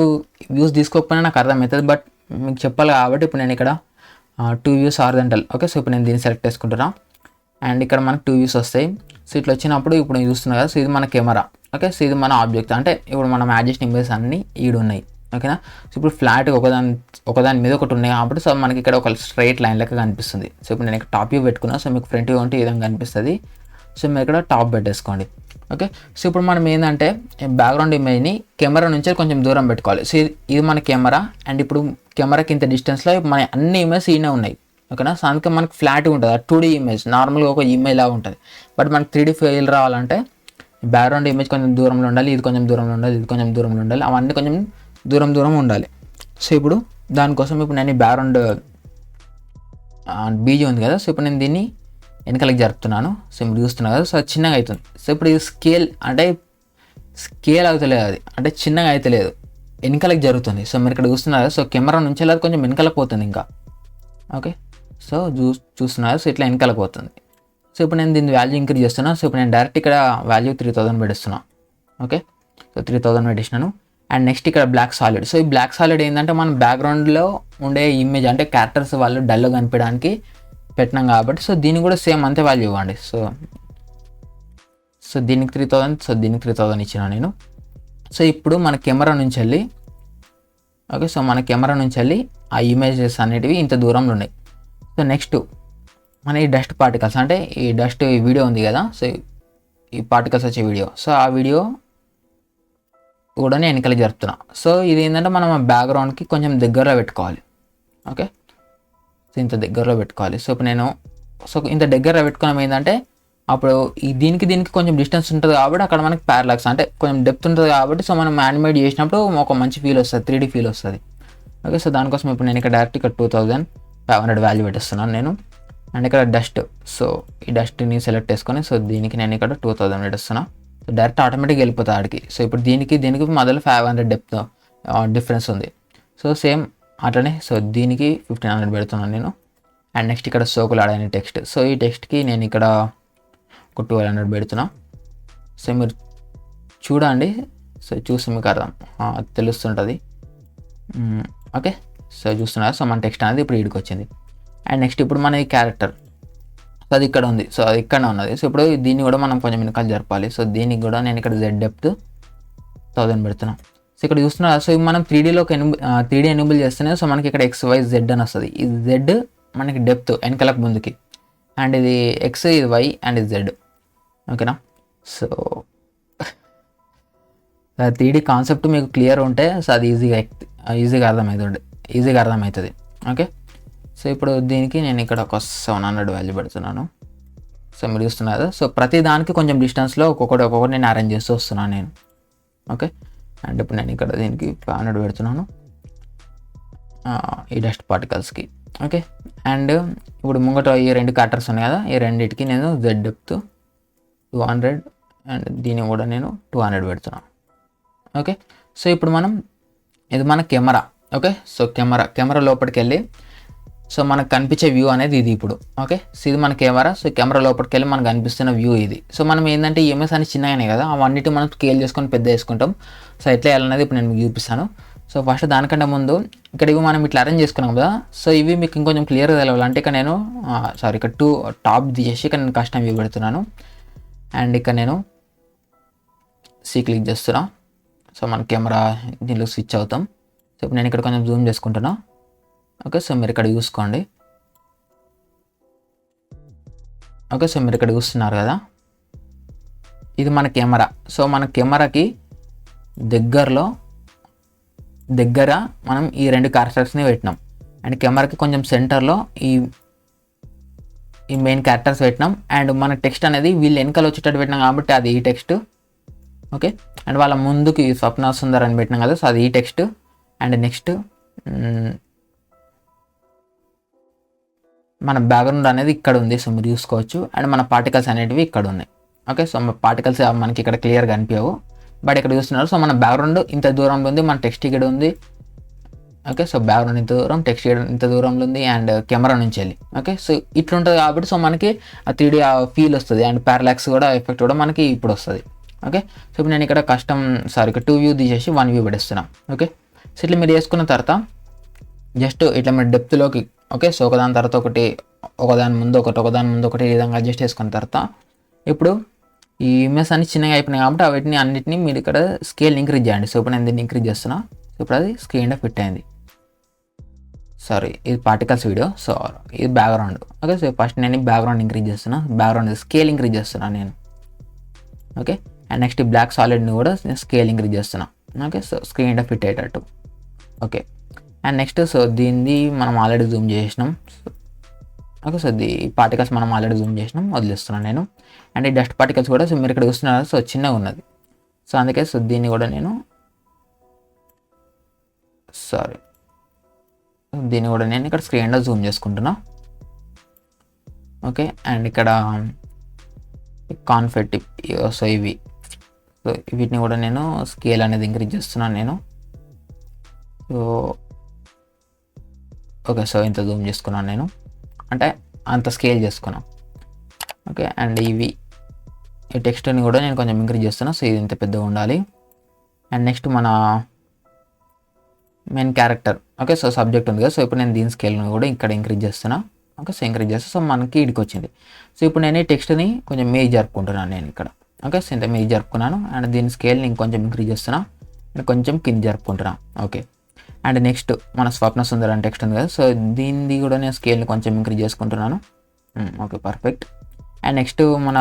వ్యూస్ తీసుకోకపోయినా నాకు అర్థమవుతుంది. బట్ మీకు చెప్పాలి కాబట్టి ఇప్పుడు నేను ఇక్కడ 2 వ్యూస్ హారిజాంటల్. ఓకే. సో ఇప్పుడు నేను దీన్ని సెలెక్ట్ చేసుకుంటున్నా అండ్ ఇక్కడ మనకు 2 వ్యూస్ వస్తాయి. సో ఇట్లా వచ్చినప్పుడు ఇప్పుడు నేను చూస్తున్నా కదా, సో ఇది మన కెమెరా. ఓకే. సో ఇది మన ఆబ్జెక్ట్. అంటే ఇప్పుడు మనం యాడ్ చేసిన ఇమేజెస్ అన్నీ ఉన్నాయి. ఓకేనా. సో ఇప్పుడు ఫ్లాట్గా ఒకదాని మీద ఒకటి ఉన్నాయి కాబట్టి సో మనకి ఇక్కడ ఒక స్ట్రైట్ లైన్ లెక్క కనిపిస్తుంది. సో ఇప్పుడు నేను ఇక్కడ టాప్ వ్యూ పెట్టుకున్నా. సో మీకు ఫ్రంట్ వ్యూ ఉంటే ఈ విధంగా కనిపిస్తుంది. సో మీరు ఇక్కడ టాప్ పెట్టేసుకోండి. ఓకే. సో ఇప్పుడు మనం ఏంటంటే బ్యాక్గ్రౌండ్ ఇమేజ్ని కెమెరా నుంచి కొంచెం దూరం పెట్టుకోవాలి. సో ఇది మన కెమెరా అండ్ ఇప్పుడు కెమెరాకి ఇంత డిస్టెన్స్లో మన అన్ని ఇమేజ్ ఈయనే ఉన్నాయి. ఓకేనా. సో అందుకే మనకి ఫ్లాట్గా ఉంటుంది. 2D ఇమేజ్ నార్మల్గా ఒక ఇమేజ్ లాగా ఉంటుంది. బట్ మనకి 3D ఫీల్ రావాలంటే బ్యాక్గ్రౌండ్ ఇమేజ్ కొంచెం దూరంలో ఉండాలి, ఇది కొంచెం దూరంలో ఉండాలి, ఇది కొంచెం దూరంలో ఉండాలి, అవన్నీ కొంచెం దూరం ఉండాలి. సో ఇప్పుడు దానికోసం ఇప్పుడు నేను ఈ బ్యాక్గ్రౌండ్ బీజీ ఉంది కదా, సో ఇప్పుడు నేను దీన్ని వెనకాలకి జరుపుతున్నాను. సో ఇప్పుడు చూస్తున్నాను కదా, సో అది చిన్నగా అవుతుంది. సో ఇప్పుడు ఇది స్కేల్ అవుతలేదు, అది అంటే చిన్నగా అవుతలేదు, వెనకాలకి జరుగుతుంది. సో మీరు ఇక్కడ చూస్తున్నారు. సో కెమెరా నుంచి అది కొంచెం వెనకాలకు పోతుంది ఇంకా. ఓకే. సో చూస్తున్నారు. సో ఇట్లా వెనకాలకు పోతుంది. సో ఇప్పుడు నేను దీన్ని వాల్యూ ఇంక్రీజ్ చేస్తున్నాను. సో ఇప్పుడు నేను డైరెక్ట్ ఇక్కడ వాల్యూ 3000 పెట్టిస్తున్నాను. ఓకే. సో 3000 పెట్టినాను. అండ్ నెక్స్ట్ ఇక్కడ బ్లాక్ సాలిడ్. సో ఈ బ్లాక్ సాలిడ్ ఏంటంటే మనం బ్యాక్గ్రౌండ్లో ఉండే ఇమేజ్ అంటే క్యారెక్టర్స్ వాళ్ళు డల్గా కనిపించడానికి పెట్టినాం కాబట్టి సో దీనికి కూడా సేమ్ అంతే వాల్యూ ఇవ్వండి. సో దీనికి 3000, సో దీనికి 3000 ఇచ్చిన నేను. సో ఇప్పుడు మన కెమెరా నుంచి వెళ్ళి ఓకే, సో మన కెమెరా నుంచి వెళ్ళి ఆ ఇమేజెస్ అనేటివి ఇంత దూరంలో ఉన్నాయి. సో నెక్స్ట్ మన ఈ డస్ట్ పార్టికల్స్ అంటే ఈ డస్ట్ వీడియో ఉంది కదా, సో ఈ పార్టికల్స్ వచ్చే వీడియో, సో ఆ వీడియో కూడా నేను వెనకాల జరుపుతున్నా. సో ఇది ఏంటంటే మనం ఆ బ్యాక్గ్రౌండ్కి కొంచెం దగ్గరలో పెట్టుకోవాలి. ఓకే. సో ఇంత దగ్గరలో పెట్టుకోవాలి. సో ఇప్పుడు నేను ఇంత దగ్గరలో పెట్టుకున్నాం ఏంటంటే అప్పుడు దీనికి కొంచెం డిస్టెన్స్ ఉంటుంది కాబట్టి అక్కడ మనకి ప్యారలాక్స్ అంటే కొంచెం డెప్త్ ఉంటుంది కాబట్టి సో మనం యానిమేట్ చేసినప్పుడు ఒక మంచి ఫీల్ వస్తుంది, 3D ఫీల్ వస్తుంది. ఓకే. సో దానికోసం ఇప్పుడు నేను ఇక్కడ డైరెక్ట్ ఇక్కడ 2500 వాల్యూ పెట్టిస్తున్నాను నేను. అండ్ ఇక్కడ డస్ట్, సో ఈ డస్ట్ని సెలెక్ట్ చేసుకొని సో దీనికి నేను ఇక్కడ 2000 పెట్టిస్తున్నా. సో డైరెక్ట్ ఆటోమేటిక్గా వెళ్ళిపోతా ఆడికి. సో ఇప్పుడు దీనికి మొదలు 500 డెప్త్ డిఫరెన్స్ ఉంది. సో సేమ్ అట్లనే సో దీనికి 1500 పెడుతున్నాను నేను. అండ్ నెక్స్ట్ ఇక్కడ సోకులాడ అనే టెక్స్ట్, సో ఈ టెక్స్ట్కి నేను ఇక్కడ ఒక 1200 పెడుతున్నా. సో మీరు చూడండి, సో చూసి మీకు అర్థం తెలుస్తుంటుంది. ఓకే. సో చూస్తున్నారు. సో మన టెక్స్ట్ అనేది ఇప్పుడు ఈడికి వచ్చింది. అండ్ నెక్స్ట్ ఇప్పుడు మన ఈ క్యారెక్టర్, సో అది ఇక్కడ ఉంది, సో అది ఇక్కడ ఉన్నది. సో ఇప్పుడు దీన్ని కూడా మనం కొంచెం వెనకాల జరపాలి. సో దీనికి కూడా నేను ఇక్కడ జెడ్ డెప్త్ 1000 పెడుతున్నాను. సో ఇక్కడ చూస్తున్నా, సో మనం 3D ఎనేబుల్ చేస్తేనే సో మనకి ఇక్కడ XYZ అని వస్తుంది. ఇది Z మనకి డెప్త్ వెనకాలకు ముందుకి, అండ్ ఇది X, ఇది Y అండ్ ఇది Z. ఓకేనా? సో 3D కాన్సెప్ట్ మీకు క్లియర్ ఉంటే సో అది ఈజీగా అర్థమవుతుంది. ఓకే, సో ఇప్పుడు దీనికి నేను ఇక్కడ ఒక 700 వాల్యూ పెడుతున్నాను. సో మీరు చూస్తున్నారు కదా, సో ప్రతి దానికి కొంచెం డిస్టెన్స్లో ఒక్కొక్కటి నేను అరేంజ్ చేస్తూ వస్తున్నాను నేను. ఓకే, అండ్ ఇప్పుడు నేను ఇక్కడ దీనికి 500 పెడుతున్నాను ఈ డస్ట్ పార్టికల్స్కి. ఓకే, అండ్ ఇప్పుడు ముంగట ఈ 2 క్యారెక్టర్స్ ఉన్నాయి కదా, ఈ రెండింటికి నేను జెడ్ డెప్త్ 200 అండ్ దీన్ని కూడా నేను 200 పెడుతున్నాను. ఓకే, సో ఇప్పుడు ఇది మన కెమెరా. ఓకే, సో కెమెరా లోపలికి వెళ్ళి సో మనకు కనిపించే వ్యూ అనేది ఇది ఇప్పుడు. ఓకే, సో ఇది మన కెమెరా. సో కెమెరా లోపలికి వెళ్ళి మనకు కనిపిస్తున్న వ్యూ ఇది. సో మనం ఏంటంటే ఈఎంఎస్ అని చిన్నగానే కదా, అవన్నిటి మనం స్కేల్ చేసుకొని పెద్ద చేసుకుంటాం. సో ఎట్లా వెళ్ళాలనేది ఇప్పుడు నేను మీకు చూపిస్తాను. సో ఫస్ట్ దానికంటే ముందు ఇక్కడ ఇవి మనం ఇట్లా అరేంజ్ చేసుకున్నాం కదా, సో ఇవి మీకు ఇంకొంచెం క్లియర్గా తెలవాలంటే ఇక్కడ నేను ఇక్కడ 2 టాప్ తీసేసి ఇక్కడ నేను కస్టమ్ వ్యూ పెడుతున్నాను. అండ్ ఇక్కడ నేను సి క్లిక్ చేస్తున్నా. సో మన కెమెరా దీనిలో స్విచ్ అవుతాం. సో ఇప్పుడు నేను ఇక్కడ కొంచెం జూమ్ చేసుకుంటున్నా. ఓకే, సో మీరు ఇక్కడ చూసుకోండి. ఓకే, సో మీరు ఇక్కడ చూస్తున్నారు కదా, ఇది మన కెమెరా. సో మన కెమెరాకి దగ్గర మనం ఈ 2 క్యారెక్టర్స్ని పెట్టినాం. అండ్ కెమెరాకి కొంచెం సెంటర్లో ఈ మెయిన్ క్యారెక్టర్స్ పెట్టినాం. అండ్ మన టెక్స్ట్ అనేది వీళ్ళు వెనకాల వచ్చేటట్టు పెట్టినాం కాబట్టి అది ఈ టెక్స్ట్. ఓకే, అండ్ వాళ్ళ ముందుకి స్వప్న సుందర్ అని పెట్టినాం కదా, సో అది ఈ టెక్స్ట్. అండ్ నెక్స్ట్ మన బ్యాక్గ్రౌండ్ అనేది ఇక్కడ ఉంది, సో మీరు చూసుకోవచ్చు. అండ్ మన పార్టికల్స్ అనేటివి ఇక్కడ ఉన్నాయి. ఓకే, సో మన పార్టికల్స్ మనకి ఇక్కడ క్లియర్గా కనిపించవు, బట్ ఇక్కడ చూస్తున్నారు. సో మన బ్యాక్గ్రౌండ్ ఇంత దూరంలో ఉంది, మన టెక్స్ట్ ఇక్కడ ఉంది. ఓకే, సో బ్యాక్గ్రౌండ్ ఇంత దూరం, టెక్స్ట్ ఇంత దూరంలో ఉంది, అండ్ కెమెరా నుంచి వెళ్ళి. ఓకే, సో ఇట్లా ఉంటుంది కాబట్టి సో మనకి ఆ 3D ఫీల్ వస్తుంది. అండ్ పారాలాక్స్ కూడా ఎఫెక్ట్ కూడా మనకి ఇప్పుడు వస్తుంది. ఓకే, సో ఇప్పుడు నేను ఇక్కడ ఇక్కడ 2 వ్యూ తీసేసి 1 వ్యూ పెడుతున్నాను. ఓకే, సో ఇట్లా మీరు వేసుకున్న తర్వాత జస్ట్ ఇట్లా మీరు డెప్త్లోకి, ఓకే, సో ఒకదాని తర్వాత ఒకదాని ముందు ఒకటి ఈ విధంగా అడ్జస్ట్ చేసుకున్న తర్వాత ఇప్పుడు ఈ ఇమేజ్ అన్ని చిన్నగా అయిపోయినాయి కాబట్టి అన్నిటిని మీరు ఇక్కడ స్కేల్ ఇంక్రీజ్ చేయండి. సో ఇప్పుడు నేను దీన్ని ఇంక్రీజ్ చేస్తున్నా. సో ఇప్పుడు అది స్క్రీన్ ఫిట్ అయింది. ఇది పార్టికల్స్ వీడియో, సో ఇది బ్యాక్గ్రౌండ్. ఓకే, సో ఫస్ట్ నేను బ్యాక్గ్రౌండ్ ఇంక్రీజ్ చేస్తున్నా, బ్యాక్గ్రౌండ్ స్కేల్ ఇంక్రీజ్ చేస్తున్నాను నేను. ఓకే, అండ్ నెక్స్ట్ బ్లాక్ సాలిడ్ని కూడా నేను స్కేల్ ఇంక్రీజ్ చేస్తున్నా. ఓకే, సో స్క్రీన్ ఫిట్ అయ్యేటట్టు. ఓకే, అండ్ నెక్స్ట్ సో దీన్ని మనం ఆల్రెడీ జూమ్ చేసినాం. ఓకే, సో ఈ పార్టికల్స్ మనం ఆల్రెడీ జూమ్ చేసినాం, వదిలేస్తున్నాను నేను. అండ్ ఈ డస్ట్ పార్టికల్స్ కూడా సో మీరు ఇక్కడ చూస్తున్నారు, సో చిన్నగా ఉన్నది. సో అందుకే సో దీన్ని కూడా నేను ఇక్కడ స్క్రీన్లో జూమ్ చేసుకుంటున్నా. ఓకే, అండ్ ఇక్కడ కాన్ఫెట్టి, సో వీటిని కూడా నేను స్కేల్ అనేది ఇంక్రీజ్ చేస్తున్నాను నేను. సో ఓకే, సో ఇంత జూమ్ చేసుకున్నాను నేను, అంటే అంత స్కేల్ చేసుకున్నాను. ఓకే, అండ్ ఈ టెక్స్ట్ని కూడా నేను కొంచెం ఇంక్రీజ్ చేస్తున్నా. సో ఇది ఇంత పెద్దగా ఉండాలి. అండ్ నెక్స్ట్ మన main character. Okay, so subject ఉంది కదా, సో ఇప్పుడు నేను దీని స్కేల్ని కూడా ఇక్కడ ఇంక్రీజ్ చేస్తున్నా. ఓకే, సో ఇంక్రీజ్ చేస్తే సో మనకి ఇడికి వచ్చింది. సో ఇప్పుడు నేను ఈ టెక్స్ట్ని కొంచెం మేజ్ జరుపుకుంటున్నాను నేను ఇక్కడ. ఓకే, సో ఇంత మేజ్ జరుపుకున్నాను. అండ్ దీని స్కేల్ని ఇంకొంచెం ఇంక్రీజ్ చేస్తున్నా, అండ్ కొంచెం కింద జరుపుకుంటున్నాను. ఓకే, అండ్ నెక్స్ట్ మన స్వప్న సుందర్ అని టెక్స్ట్ ఉంది కదా, సో దీన్ని కూడా నేను స్కేల్ని కొంచెం ఇంక్రీజ్ చేసుకుంటున్నాను. Okay, perfect. అండ్ నెక్స్ట్ మన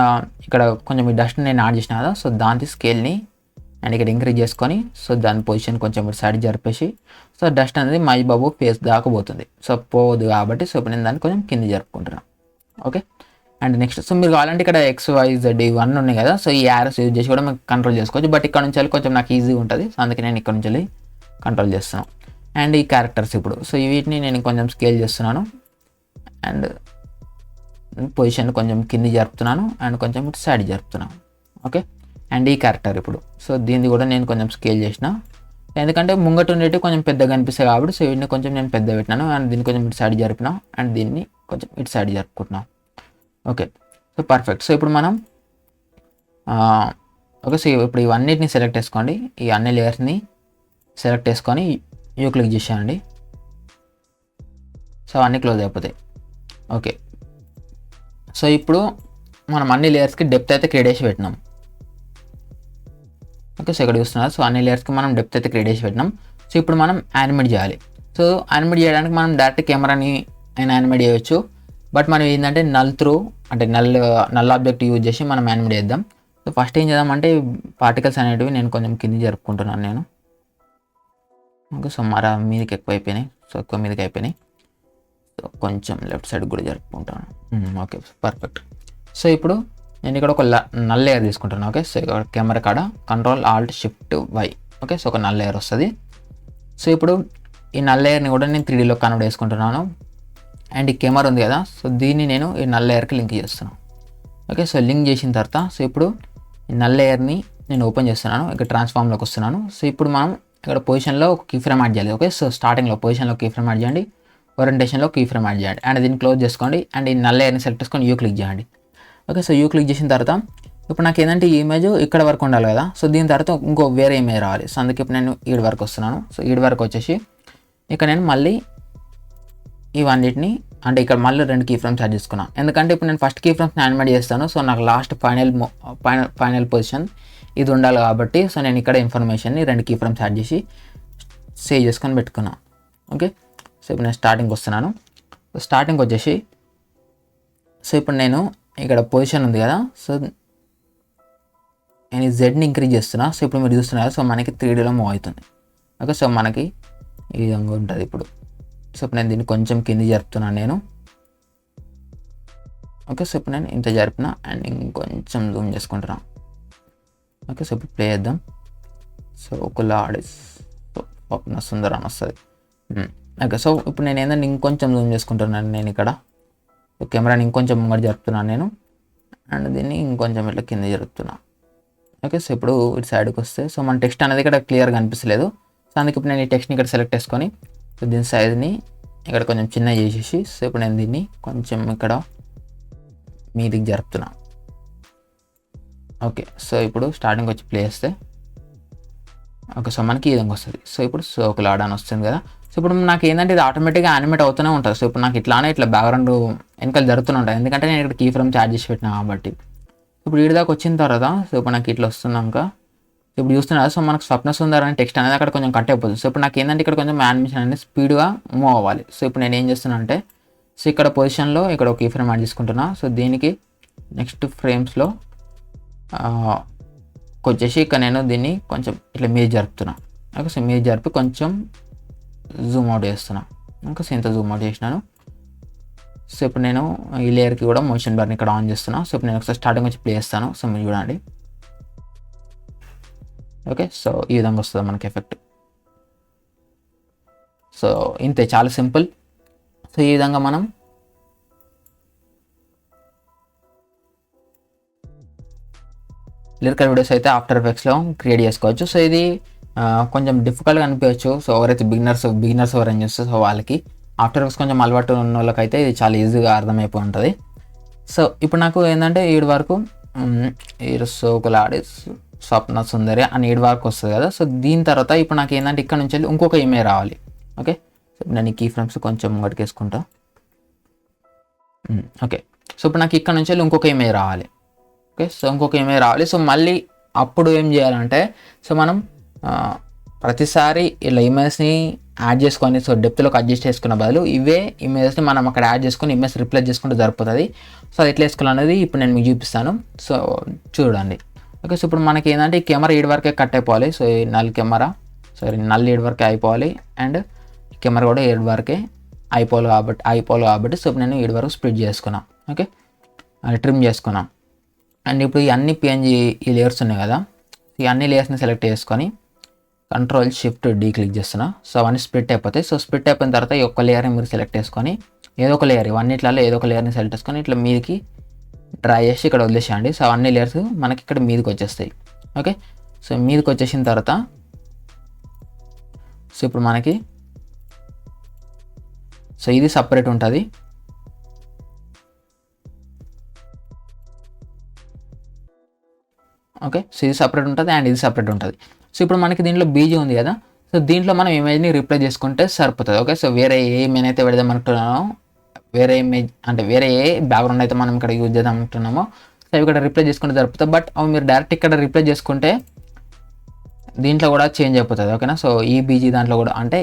ఇక్కడ కొంచెం ఈ డస్ట్ నేను యాడ్ చేసిన కదా, సో దాని స్కేల్ని అండ్ ఇక్కడ ఇంక్రీజ్ చేసుకొని సో దాని పొజిషన్ కొంచెం సైడ్ జరిపేసి సో డస్ట్ అనేది మై బాబు ఫేస్ దాకా పోతుంది. సో పోదు కాబట్టి సో ఇప్పుడు నేను దాన్ని కొంచెం కింద జరుపుకుంటున్నాను. ఓకే, అండ్ నెక్స్ట్ సో మీరు కావాలంటే ఇక్కడ XYZ ఇవన్నీ ఉన్నాయి కదా, సో ఈ యారోస్ యూజ్ చేసి కూడా మీకు కంట్రోల్ చేసుకోవచ్చు. బట్ ఇక్కడ నుంచి కొంచెం నాకు ఈజీగా ఉంటుంది, సో అందుకే నేను ఇక్కడ నుంచి కంట్రోల్ చేస్తున్నాను. అండ్ ఈ క్యారెక్టర్స్ ఇప్పుడు సో వీటిని నేను కొంచెం స్కేల్ చేస్తున్నాను అండ్ పొజిషన్ కొంచెం కింది జరుపుతున్నాను అండ్ కొంచెం ఇటు సైడ్ జరుపుతున్నాను. ఓకే, అండ్ ఈ క్యారెక్టర్ ఇప్పుడు సో దీన్ని కూడా నేను కొంచెం స్కేల్ చేసిన, ఎందుకంటే ముంగట ఉండేవి కొంచెం పెద్దగా అనిపిస్తాయి కాబట్టి సో వీటిని కొంచెం నేను పెద్ద పెట్టినాను అండ్ దీన్ని కొంచెం ఇటు సైడ్ జరిపినా అండ్ దీన్ని కొంచెం ఇటు సైడ్ జరుపుకుంటున్నాను. Okay, so perfect. సో ఇప్పుడు మనం ఓకే, సో ఇప్పుడు ఇవన్నిటిని సెలెక్ట్ చేసుకోండి, ఈ అన్ని లేయర్స్ని సెలెక్ట్ చేసుకొని యూ క్లిక్ చేసేయండి. సో అన్నీ క్లోజ్ అయిపోతాయి. ఓకే, సో ఇప్పుడు మనం అన్ని లేయర్స్కి డెప్త్ అయితే క్రియేట్ చేసి పెట్టినాం. ఓకే, సో ఇక్కడ చూస్తున్నారు. సో అన్ని లేయర్స్కి మనం డెప్త్ అయితే క్రియేట్ చేసి పెట్టినాం. సో ఇప్పుడు మనం యానిమేట్ చేయాలి. సో యానిమేట్ చేయడానికి మనం డైరెక్ట్ కెమెరాని అయినా యానిమేట్ చేయవచ్చు. బట్ మనం ఏంటంటే నల్ ఆబ్జెక్ట్ యూజ్ చేసి మనం యానిమేట్ చేద్దాం. సో ఫస్ట్ ఏం చేద్దామంటే పార్టికల్స్ అనేటివి నేను కొంచెం కింది జరుపుకుంటున్నాను నేను. ఓకే, సో మీదకి ఎక్కువ అయిపోయినాయి. సో ఎక్కువ మీదకి అయిపోయినాయి. సో కొంచెం లెఫ్ట్ సైడ్ కూడా జరుపుకుంటాను. Okay, perfect. సో ఇప్పుడు నేను ఇక్కడ ఒక నల్ లేయర్ తీసుకుంటాను. ఓకే, సో ఇక్కడ కెమెరా కాడ Ctrl+Alt+Shift+Y. ఓకే, సో ఒక నల్ లేయర్ వస్తుంది. సో ఇప్పుడు ఈ నల్ లేయర్ని కూడా నేను 3Dలో కన్వర్ట్ చేసుకుంటున్నాను. అండ్ ఈ కెమెరా ఉంది కదా, సో దీన్ని నేను ఈ నల్ లేయర్కి లింక్ చేస్తున్నాను. ఓకే, సో లింక్ చేసిన తర్వాత సో ఇప్పుడు ఈ నల్ లేయర్ని నేను ఓపెన్ చేస్తున్నాను. ఇక్కడ ట్రాన్స్ఫార్మ్లోకి వస్తున్నాను. సో ఇప్పుడు మనం ఇక్కడ పొజిషన్లో ఒక కీ ఫ్రేమ్ యాడ్ చేయాలి. ఓకే, సో స్టార్టింగ్లో పొజిషన్లో కీ ఫ్రేమ్ యాడ్ చేయండి, ఓరియంటేషన్లో కీ ఫ్రేమ్ యాడ్ చేయండి, అండ్ దీన్ని క్లోజ్ చేసుకోండి. అండ్ ఈ నల్ లేయర్ని సెలెక్ట్ చేసుకొని యూ క్లిక్ చేయండి. ఓకే, సో యూ క్లిక్ చేసిన తర్వాత ఇప్పుడు నాకు ఏంటంటే ఈ ఇమేజ్ ఇక్కడ వరకు ఉండాలి కదా. సో దీని తర్వాత ఇంకో వేరే ఇమేజ్ రావాలి. సో అందుకే ఇప్పుడు నేను ఈడి వరకు వస్తున్నాను. సో ఈడి వరకు వచ్చేసి ఇక్కడ నేను మళ్ళీ ఇవన్నిటిని అంటే ఇక్కడ మళ్ళీ 2 కీ ఫ్రేమ్స్ యాడ్ చేసుకున్నాను. ఎందుకంటే ఇప్పుడు నేను ఫస్ట్ కీ ఫ్రేమ్స్ని యానిమేట్ చేస్తాను. సో నాకు లాస్ట్ ఫైనల్ పొజిషన్ ఇది ఉండాలి కాబట్టి సో నేను ఇక్కడ ఇన్ఫర్మేషన్ని 2 కీ ఫ్రేమ్స్ యాడ్ చేసి సేవ్ చేసుకొని పెట్టుకున్నాను. ఓకే, సో ఇప్పుడు నేను స్టార్టింగ్కి వస్తున్నాను. స్టార్టింగ్కి వచ్చేసి సో ఇప్పుడు నేను ఇక్కడ పొజిషన్ ఉంది కదా, సో నేను జెడ్ని ఇంక్రీజ్ చేస్తున్నా. సో ఇప్పుడు మీరు చూస్తున్నారు, సో మనకి 3Dలో మూవ్ అవుతుంది. ఓకే, సో మనకి ఈ విధంగా ఉంటుంది ఇప్పుడు. సో ఇప్పుడు నేను దీన్ని కొంచెం కింది జరుపుతున్నాను నేను. ఓకే, సో ఇప్పుడు నేను ఇంత జరిపిన అండ్ ఇంకొంచెం జూమ్ చేసుకుంటున్నాను. ఓకే, సో ఇప్పుడు ప్లే చేద్దాం. సో ఒకలాడి స్వప్న సుందరం వస్తుంది. ఓకే, సో ఇప్పుడు నేను ఏంటంటే ఇంకొంచెం జూమ్ చేసుకుంటున్నాను నేను ఇక్కడ. సో కెమెరాని ఇంకొంచెం ముంగట జరుపుతున్నాను నేను, అండ్ దీన్ని ఇంకొంచెం ఇట్లా కింద జరుపుతున్నాను. ఓకే, సో ఇప్పుడు ఇటు సైడ్కి వస్తే సో మన టెక్స్ట్ అనేది ఇక్కడ క్లియర్గా కనిపిస్తలేదు. సో అందుకే ఇప్పుడు నేను ఈ టెక్స్ట్ని ఇక్కడ సెలెక్ట్ చేసుకొని సో దీని సైజ్ని ఇక్కడ కొంచెం చిన్న చేసేసి సో ఇప్పుడు నేను దీన్ని కొంచెం ఇక్కడ మీదికి జరుపుతున్నా. ఓకే, సో ఇప్పుడు స్టార్టింగ్ వచ్చి ప్లే చేస్తే ఓకే, సో మనకి ఈ విధంగా వస్తుంది. సో ఇప్పుడు సోకులాడ అని వస్తుంది కదా. సో ఇప్పుడు నాకు ఏంటంటే ఇది ఆటోమేటిక్గా యానిమేట్ అవుతూనే ఉంటుంది. సో ఇప్పుడు నాకు ఇట్లానే ఇట్లా బ్యాక్గ్రౌండ్ వెనకాల జరుగుతూనే ఉంటుంది, ఎందుకంటే నేను ఇక్కడ కీ ఫ్రేమ్ ఛార్జ్ చేసి పెట్టినా కాబట్టి. ఇప్పుడు వీడి దాకా వచ్చిన తర్వాత సో ఇప్పుడు నాకు ఇట్లా వస్తున్నాక ఇప్పుడు చూస్తున్నా. సో మనకు స్వప్న సుందర్ అనే టెక్స్ట్ అనేది అక్కడ కొంచెం కట్ అయిపోతుంది. సో ఇప్పుడు నాకు ఏంటంటే ఇక్కడ కొంచెం యానిమేషన్ అనేది స్పీడ్గా మూవ్ అవ్వాలి. సో ఇప్పుడు నేను ఏం చేస్తున్నా అంటే సో ఇక్కడ పొజిషన్లో ఇక్కడ ఒక కీ ఫ్రేమ్ యాడ్ చేసుకుంటున్నా. సో దీనికి నెక్స్ట్ ఫ్రేమ్స్లో వచ్చేసి ఇక్కడ నేను దీన్ని కొంచెం ఇట్లా మీద జరుపుతున్నా. ఓకే, సో మీద జరిపి కొంచెం జూమ్ అవుట్ చేస్తున్నా. ఓకే, సో ఇంత జూమ్ అవుట్ చేసినాను. సో ఇప్పుడు నేను ఈ లేయర్కి కూడా మోషన్ బార్ని ఇక్కడ ఆన్ చేస్తున్నా. సో ఇప్పుడు నేను ఒకసారి స్టార్టింగ్ వచ్చి ప్లే చేస్తాను. సో మీరు చూడండి. ఓకే, సో ఈ విధంగా వస్తుంది మనకి ఎఫెక్ట్. సో ఇంతే, చాలా సింపుల్. సో ఈ విధంగా మనం లిరికల్ వీడియోస్ అయితే ఆఫ్టర్ ఎఫెక్ట్స్లో క్రియేట్ చేసుకోవచ్చు. సో ఇది కొంచెం డిఫికల్ట్గా అనిపించవచ్చు. సో ఎవరైతే బిగినర్స్ ఎవరైనా చూస్తే సో వాళ్ళకి ఆఫ్టర్ ఎఫెక్ట్స్ కొంచెం అలవాటు ఉన్న వాళ్ళకైతే ఇది చాలా ఈజీగా అర్థమైపోయి ఉంటుంది. సో ఇప్పుడు నాకు ఏంటంటే ఈడు వరకు సోకులాడి స్వప్న సుందరి అని ఈడు వరకు వస్తుంది కదా. సో దీని తర్వాత ఇప్పుడు నాకు ఏంటంటే ఇక్కడ నుంచి వెళ్ళి ఇంకొక ఇమేజ్ రావాలి. ఓకే, సో నేను ఈ కీ ఫ్రేమ్స్ కొంచెం ముంగటికి వేసుకుంటా. ఓకే, సో ఇప్పుడు నాకు ఇక్కడ నుంచి వెళ్ళి ఇంకొక ఇమేజ్ రావాలి. ఓకే, సో ఇంకొక ఇమేజ్ రావాలి. సో మళ్ళీ అప్పుడు ఏం చేయాలంటే సో మనం ప్రతిసారి ఇలా ఇమేజ్ని యాడ్ చేసుకొని సో డెప్త్లోకి అడ్జస్ట్ చేసుకున్న బదులు ఇవే ఇమేజ్ని మనం అక్కడ యాడ్ చేసుకొని ఇమేజ్ రిప్లేస్ చేసుకుంటే సరిపోతుంది. సో అది ఎట్లా వేసుకోవాలనేది ఇప్పుడు నేను మీకు చూపిస్తాను. సో చూడండి. ఓకే, సో ఇప్పుడు మనకి ఏంటంటే ఈ కెమెరా ఈడి వరకే కట్ అయిపోవాలి. సో ఈ నల్ ఈడి వరకే అయిపోవాలి, అండ్ కెమెరా కూడా ఈడి వరకే అయిపోవాలి కాబట్టి సో ఇప్పుడు నేను ఈడి వరకు స్ప్లిట్ చేసుకున్నాను. ఓకే, ట్రిమ్ చేసుకున్నాను. అండ్ ఇప్పుడు ఈ అన్ని పిఎన్జీ ఈ లేయర్స్ ఉన్నాయి కదా, ఈ అన్ని లేయర్స్ని సెలెక్ట్ చేసుకొని Ctrl+Shift+D క్లిక్ చేస్తున్నా. సో అవన్నీ స్ప్లిట్ అయిపోతాయి. సో స్ప్లిట్ అయిపోయిన తర్వాత ఈ ఒక్క లేయర్ని మీరు సెలెక్ట్ చేసుకొని ఏదో ఒక లేయర్ ఇవన్నిట్లలో ఏదో ఒక లేయర్ని సెలెక్ట్ చేసుకొని ఇట్లా మీదకి డ్రా చేసి ఇక్కడ వదిలేసేయండి. సో అన్ని లేయర్స్ మనకి ఇక్కడ మీదకి వచ్చేస్తాయి. ఓకే, సో మీదకి వచ్చేసిన తర్వాత సో ఇప్పుడు మనకి సో ఇది సపరేట్ ఉంటుంది. ఓకే, సో ఇది సపరేట్ ఉంటుంది అండ్ ఇది సపరేట్ ఉంటుంది. సో ఇప్పుడు మనకి దీంట్లో బీజీ ఉంది కదా, సో దీంట్లో మనం ఇమేజ్ని రిప్లేస్ చేసుకుంటే సరిపోతుంది. ఓకే, సో వేరే ఏ ఇమేజ్ అయితే పెడదాం అనుకుంటున్నానో వేరే ఇమేజ్ అంటే వేరే ఏ బ్యాక్గ్రౌండ్ అయితే మనం ఇక్కడ యూజ్ చేద్దాం అనుకుంటున్నామో సో అవి ఇక్కడ రిప్లేస్ చేసుకుంటే జరుపుతుంది. బట్ అవి మీరు డైరెక్ట్ ఇక్కడ రిప్లేస్ చేసుకుంటే దీంట్లో కూడా చేంజ్ అయిపోతుంది. ఓకేనా, సో ఈ బీజీ దాంట్లో కూడా అంటే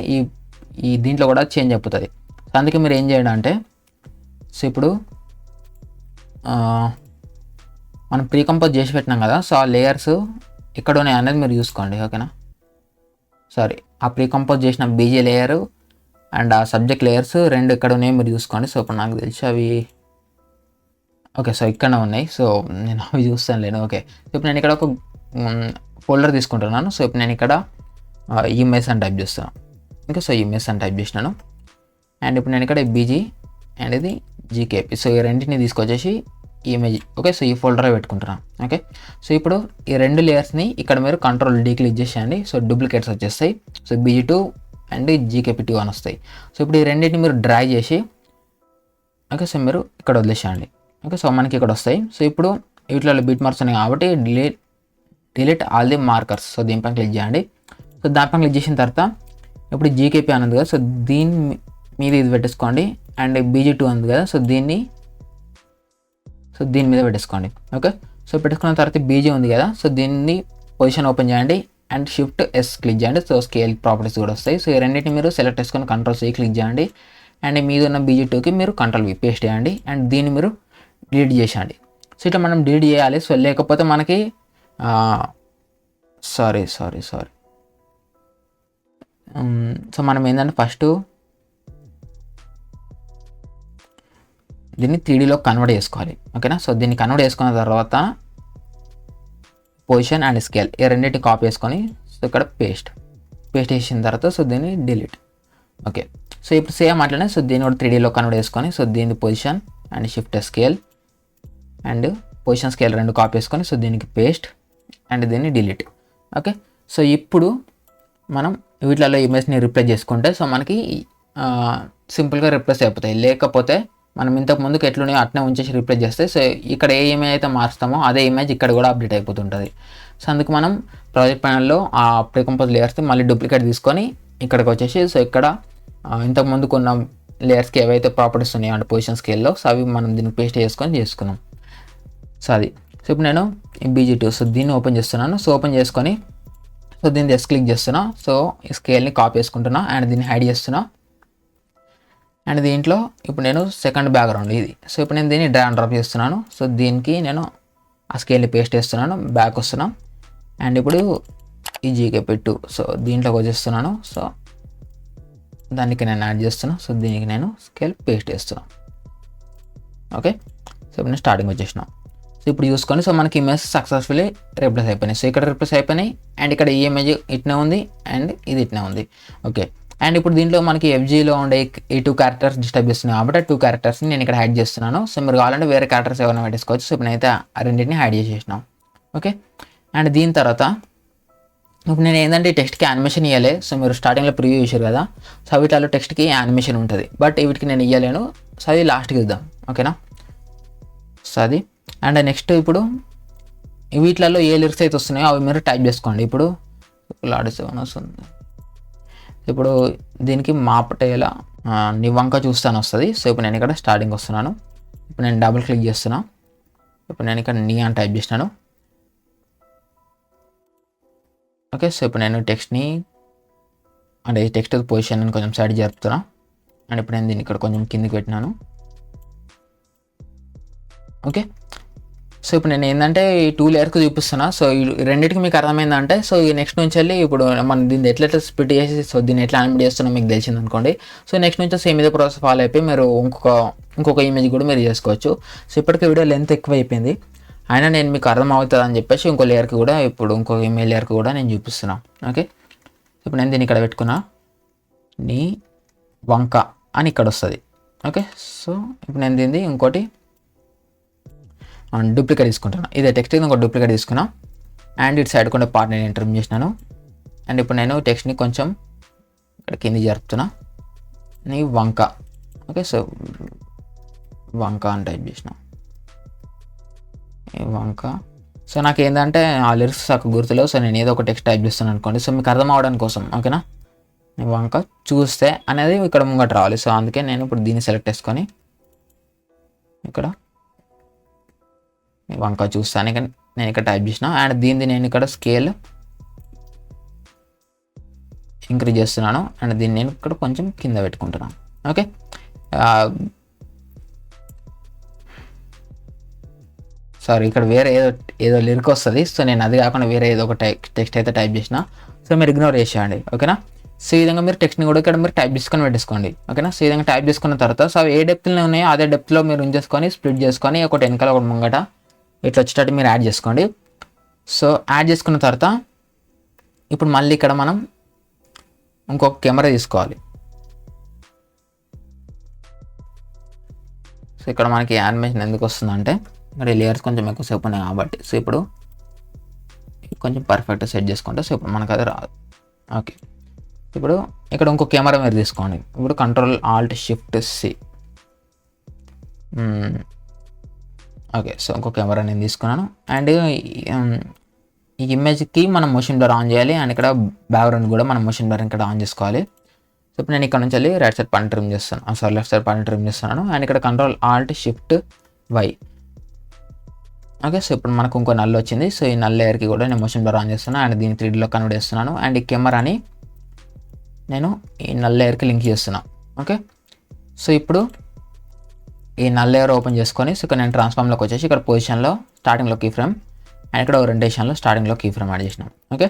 ఈ దీంట్లో కూడా చేంజ్ అయిపోతుంది. సో అందుకే మీరు ఏం చేయండి అంటే సో ఇప్పుడు మనం ప్రీకంపోజ్ చేసి పెట్టినాం కదా, సో ఆ లేయర్స్ ఎక్కడ ఉన్నాయి అనేది మీరు చూసుకోండి. ఓకేనా, సారీ, ఆ ప్రీకంపోజ్ చేసిన బీజీ లేయరు అండ్ ఆ సబ్జెక్ట్ లేయర్స్ రెండు ఎక్కడ ఉన్నాయో మీరు చూసుకోండి. సో ఇప్పుడు నాకు తెలిసి అవి ఓకే, సో ఇక్కడ ఉన్నాయి. సో నేను అవి చూస్తాను లేను. ఓకే, ఇప్పుడు నేను ఇక్కడ ఒక ఫోల్డర్ తీసుకుంటున్నాను. సో ఇప్పుడు నేను ఇక్కడ ఈమెయిల్స్ అని టైప్ చేస్తాను. ఓకే, సో ఈమెయిల్స్ అని టైప్ చేసినాను. అండ్ ఇప్పుడు నేను ఇక్కడ బీజీ అండ్ ఇది జీకేపీ, సో ఈ రెండింటిని తీసుకొచ్చేసి ఇమేజ్ ఓకే, సో ఈ ఫోల్డర్ పెట్టుకుంటున్నాను. ఓకే, సో ఇప్పుడు ఈ రెండు లేయర్స్ని ఇక్కడ మీరు కంట్రోల్ డీ క్లిక్ చేసేయండి. సో డూప్లికేట్స్ వచ్చేస్తాయి. సో BG2 అండ్ GKP2 అని వస్తాయి. సో ఇప్పుడు ఈ రెండింటిని మీరు డ్రాగ్ చేసి ఓకే, సో మీరు ఇక్కడ వదిలేసేయండి. ఓకే, సో మనకి ఇక్కడ వస్తాయి. సో ఇప్పుడు వీటిలో బిట్ మార్క్స్ ఉన్నాయి కాబట్టి delete all the markers, so దీనిపైన క్లిక్ చేయండి. సో దానిపైన క్లిక్ చేసిన తర్వాత ఇప్పుడు GKP అన్నది కదా, సో దీని మీద ఇది పెట్టేసుకోండి. అండ్ BG2 ఉంది కదా, సో దీని మీద పెట్టేసుకోండి. ఓకే, సో పెట్టుకున్న తర్వాత BG ఉంది కదా, సో దీన్ని పొజిషన్ ఓపెన్ చేయండి అండ్ Shift+S క్లిక్ చేయండి. సో స్కేల్ ప్రాపర్టీస్ కూడా వస్తాయి. సో ఈ రెండింటిని మీరు సెలెక్ట్ చేసుకొని Ctrl+C క్లిక్ చేయండి. అండ్ మీద ఉన్న BG2కి మీరు Ctrl+V పేస్ట్ చేయండి అండ్ దీన్ని మీరు డిలీట్ చేసేయండి. సో ఇట్లా మనం డిలీట్ చేయాలి. సో లేకపోతే మనకి సారీ సో మనం ఏంటంటే ఫస్ట్ దీన్ని 3Dలో కన్వర్ట్ చేసుకోవాలి. ఓకేనా, సో దీన్ని కన్వర్ట్ చేసుకున్న తర్వాత పొజిషన్ అండ్ స్కేల్ ఈ రెండింటిని కాపీ చేసుకొని సో ఇక్కడ పేస్ట్ చేసిన తర్వాత సో దీన్ని డిలీట్. ఓకే, సో ఇప్పుడు సేమ్ అట్లనే సో దీన్ని కూడా 3Dలో కన్వర్ట్ చేసుకొని సో దీన్ని position and Shift+S scale and position scale రెండు కాపీ చేసుకొని సో దీనికి పేస్ట్ అండ్ దీన్ని డిలీట్. ఓకే, సో ఇప్పుడు మనం వీటిలలో ఇమేజ్ని రిప్లేస్ చేసుకుంటే సో మనకి సింపుల్గా రిప్లేస్ అయిపోతాయి. లేకపోతే మనం ఇంతకు ముందుకు ఎట్లున్నాయో అట్నే ఉంచేసి రిప్లేస్ చేస్తే సో ఇక్కడ ఏ ఇమేజ్ అయితే మారుస్తామో అదే ఇమేజ్ ఇక్కడ కూడా అప్డేట్ అయిపోతుంటుంది. సో అందుకు మనం ప్రాజెక్ట్ ప్యానల్లో ఆ ప్రీకంపోజ్ లేయర్స్ని మళ్ళీ డూప్లికేట్ తీసుకొని ఇక్కడికి వచ్చేసి సో ఇక్కడ ఇంతకు ముందుకు ఉన్న లేయర్స్కి ఏవైతే ప్రాపర్టీస్ ఉన్నాయో అంటే పొజిషన్ స్కేల్లో సో అవి మనం దీన్ని పేస్ట్ చేసుకున్నాం. సో అది సో ఇప్పుడు నేను BG2 సో దీన్ని ఓపెన్ చేస్తున్నాను. సో ఓపెన్ చేసుకొని సో దీన్ని జస్ట్ క్లిక్ చేస్తున్నా. సో ఈ స్కేల్ని కాపీ చేసుకుంటున్నా అండ్ దీన్ని హైడ్ చేస్తున్నా. అండ్ దీంట్లో ఇప్పుడు నేను సెకండ్ బ్యాక్గ్రౌండ్ ఇది. సో ఇప్పుడు నేను దీన్ని డ్రాగ్ అండ్ డ్రాప్ చేస్తున్నాను. సో దీనికి నేను ఆ స్కేల్ని పేస్ట్ చేస్తున్నాను, బ్యాక్ వస్తున్నాను. అండ్ ఇప్పుడు ఈ GKP2 సో దీంట్లోకి వచ్చేస్తున్నాను. సో దానికి నేను యాడ్ చేస్తున్నాను. సో దీనికి నేను స్కేల్ పేస్ట్ చేస్తున్నాను. ఓకే, సో ఇప్పుడు నేను స్టార్టింగ్ వచ్చేసినాను. సో ఇప్పుడు చూసుకొని సో మనకి ఇమేజ్ సక్సెస్ఫుల్లీ రిప్లేస్ అయిపోయినాయి. సో ఇక్కడ రిప్లేస్ అయిపోయినాయి అండ్ ఇక్కడ ఈ ఇమేజ్ ఇట్నే ఉంది అండ్ ఇది ఇట్నే ఉంది. ఓకే, అండ్ ఇప్పుడు దీంట్లో మనకి FGలో ఉండే ఈ 2 క్యారెక్టర్స్ డిస్టర్బ్ చేస్తున్నాయి కాబట్టి 2 క్యారెక్టర్స్ని నేను ఇక్కడ హైడ్ చేస్తున్నాను. సో మీరు కావాలంటే వేరే క్యారెక్టర్స్ ఏమైనా పెట్టేసుకోవచ్చు. సో ఇప్పుడు నేనైతే ఆ రెండింటిని హైడ్ చేసేసినాం. ఓకే, అండ్ దీని తర్వాత ఇప్పుడు నేను ఏంటంటే ఈ టెక్స్ట్కి యానిమేషన్ ఇవ్వాలి. సో మీరు స్టార్టింగ్లో ప్రివ్యూ చేశారు కదా, సో వీటిలో టెక్స్ట్కి యానిమేషన్ ఉంటుంది బట్ వీటికి నేను ఇవ్వలేను. సో అది లాస్ట్కి ఇద్దాం. ఓకేనా, సో అది అండ్ నెక్స్ట్ ఇప్పుడు వీటిలలో ఏ లిరిక్స్ అయితే వస్తున్నాయో అవి మీరు టైప్ చేసుకోండి. ఇప్పుడు లాడిసేవన్ వస్తుంది. ఇప్పుడు దీనికి మా పటేల నీ వంక చూస్తాను వస్తుంది. సో ఇప్పుడు నేను ఇక్కడ స్టార్టింగ్ వస్తున్నాను. ఇప్పుడు నేను డబుల్ క్లిక్ చేస్తున్నా. ఇప్పుడు నేను ఇక్కడ నీ అని టైప్ చేసినాను. ఓకే, సో ఇప్పుడు నేను టెక్స్ట్ని అంటే ఈ టెక్స్ట్ పొజిషన్ అని కొంచెం సైడ్ జరుపుతున్నా. అండ్ ఇప్పుడు నేను దీన్ని ఇక్కడ కొంచెం కిందికి పెట్టినాను. ఓకే, సో ఇప్పుడు నేను ఏంటంటే ఈ 2 లేయర్కి చూపిస్తున్నా. సో ఈ రెండింటికి మీకు అర్థమైందంటే సో ఈ నెక్స్ట్ నుంచి వెళ్ళి ఇప్పుడు మనం దీన్ని ఎట్లా స్ప్లిట్ చేసి సో దీన్ని ఎట్లా యానిమేట్ చేస్తున్నా మీకు తెలిసింది అనుకోండి. సో నెక్స్ట్ నుంచి సేమ్ ఇదే ప్రాసెస్ ఫాలో అయిపోయి మీరు ఇంకొక ఇమేజ్ కూడా మీరు చేసుకోవచ్చు. సో ఇప్పటికే వీడియో లెంత్ ఎక్కువ అయిపోయింది అయినా నేను మీకు అర్థం అవుతుంది అని చెప్పేసి ఇంకో లేయర్కి కూడా ఇప్పుడు ఇంకో ఇమేజ్ లేయర్కి కూడా నేను చూపిస్తున్నాను. ఓకే, ఇప్పుడు నేను దీన్ని ఇక్కడ పెట్టుకున్నా. నీ వంక అని ఇక్కడ వస్తుంది. ఓకే, సో ఇప్పుడు నేను దీన్ని ఇంకోటి డూప్లికేట్ తీసుకుంటున్నాను. ఇదే టెక్స్ట్ ఇంకో డూప్లికేట్ తీసుకున్నా అండ్ ఇటు సైడ్ కూడా పార్ట్ నేను ఎంటర్ చేసినాను. అండ్ ఇప్పుడు నేను టెక్స్ట్ని కొంచెం ఇక్కడ కింది జరుపుతున్నా. నీ వంక. ఓకే, సో వంక అని టైప్ చేసిన వంక. సో నాకు ఏంటంటే ఆ లిరిక్స్ నాకు గుర్తులేవు. సో నేను ఏదో ఒక టెక్స్ట్ టైప్ చేస్తాను అనుకోండి. సో మీకు అర్థం అవడానికి కోసం. ఓకేనా, నీ వంక చూస్తే అనేది ఇక్కడ ముంగట రావాలి. సో అందుకే నేను ఇప్పుడు దీన్ని సెలెక్ట్ చేసుకొని ఇక్కడ వంక చూస్తాను. ఇక నేను ఇక్కడ టైప్ చేసిన అండ్ దీన్ని నేను ఇక్కడ స్కేల్ ఇంక్రీజ్ చేస్తున్నాను అండ్ దీన్ని నేను ఇక్కడ కొంచెం కింద పెట్టుకుంటున్నాను. ఓకే, సారీ ఇక్కడ వేరే ఏదో లిరిక్ వస్తుంది. సో నేను అది కాకుండా వేరే ఏదో ఒక టెక్స్ట్ అయితే టైప్ చేసిన. సో మీరు ఇగ్నోర్ చేసేయండి. ఓకేనా. సో ఈ విధంగా మీరు టెక్స్ట్ని కూడా ఇక్కడ మీరు టైప్ చేసుకొని పెట్టేసుకోండి. ఓకేనా. సో ఈ విధంగా టైప్ చేసుకున్న తర్వాత సో అవి ఏ డెప్త్లో ఉన్నాయో అదే డెప్త్లో మీరు ఉంచేసుకొని స్ప్లిట్ చేసుకొని ఒకటి వెనకాల ఒకటి ముంగట ఇట్లా వచ్చేటట్టు మీరు యాడ్ చేసుకోండి. సో యాడ్ చేసుకున్న తర్వాత ఇప్పుడు మళ్ళీ ఇక్కడ మనం ఇంకొక కెమెరా తీసుకోవాలి. సో ఇక్కడ మనకి యానిమేషన్ ఎందుకు వస్తుందంటే ఇక్కడ లేయర్స్ కొంచెం ఎక్కువసేపు ఉన్నాయి కాబట్టి. సో ఇప్పుడు కొంచెం పర్ఫెక్ట్గా సెట్ చేసుకుంటే సో ఇప్పుడు మనకు అది రాదు. ఓకే, ఇప్పుడు ఇక్కడ ఇంకో కెమెరా మీరు తీసుకోండి. ఇప్పుడు Ctrl+Alt+Shift+C. ఓకే, సో ఇంకో కెమెరా నేను తీసుకున్నాను అండ్ ఈ ఇమేజ్కి మనం మోషన్ బ్లర్ ఆన్ చేయాలి అండ్ ఇక్కడ బ్యాక్గ్రౌండ్ కూడా మనం మోషన్ బ్లర్ ఇక్కడ ఆన్ చేసుకోవాలి. సో ఇప్పుడు నేను ఇక్కడ నుంచి వెళ్ళి రైట్ సైడ్ పాయింట్ ట్రిమ్ చేస్తాను, sorry left side point trim చేస్తున్నాను అండ్ ఇక్కడ Ctrl+Alt+Shift+Y. ఓకే, సో ఇప్పుడు మనకు ఇంకో నల్ వచ్చింది. సో ఈ నల్ లేయర్కి కూడా నేను మోషన్ బ్లర్ ఆన్ చేస్తున్నాను అండ్ దీన్ని 3Dలో కన్వర్ట్ చేస్తున్నాను అండ్ ఈ కెమెరాని నేను ఈ నల్ లేయర్కి లింక్ చేస్తున్నాను. ఓకే, సో ఇప్పుడు ఈ నల్ లేయర్ ఓపెన్ చేసుకొని సో ఇక్కడ నేను ట్రాన్స్ఫార్మ్లోకి వచ్చేసి ఇక్కడ పొజిషన్లో స్టార్టింగ్లో కీ ఫ్రేమ్ అండ్ ఇక్కడ ఓరియంటేషన్లో స్టార్టింగ్లో కీ ఫ్రేమ్ యాడ్ చేసినాను. ఓకే,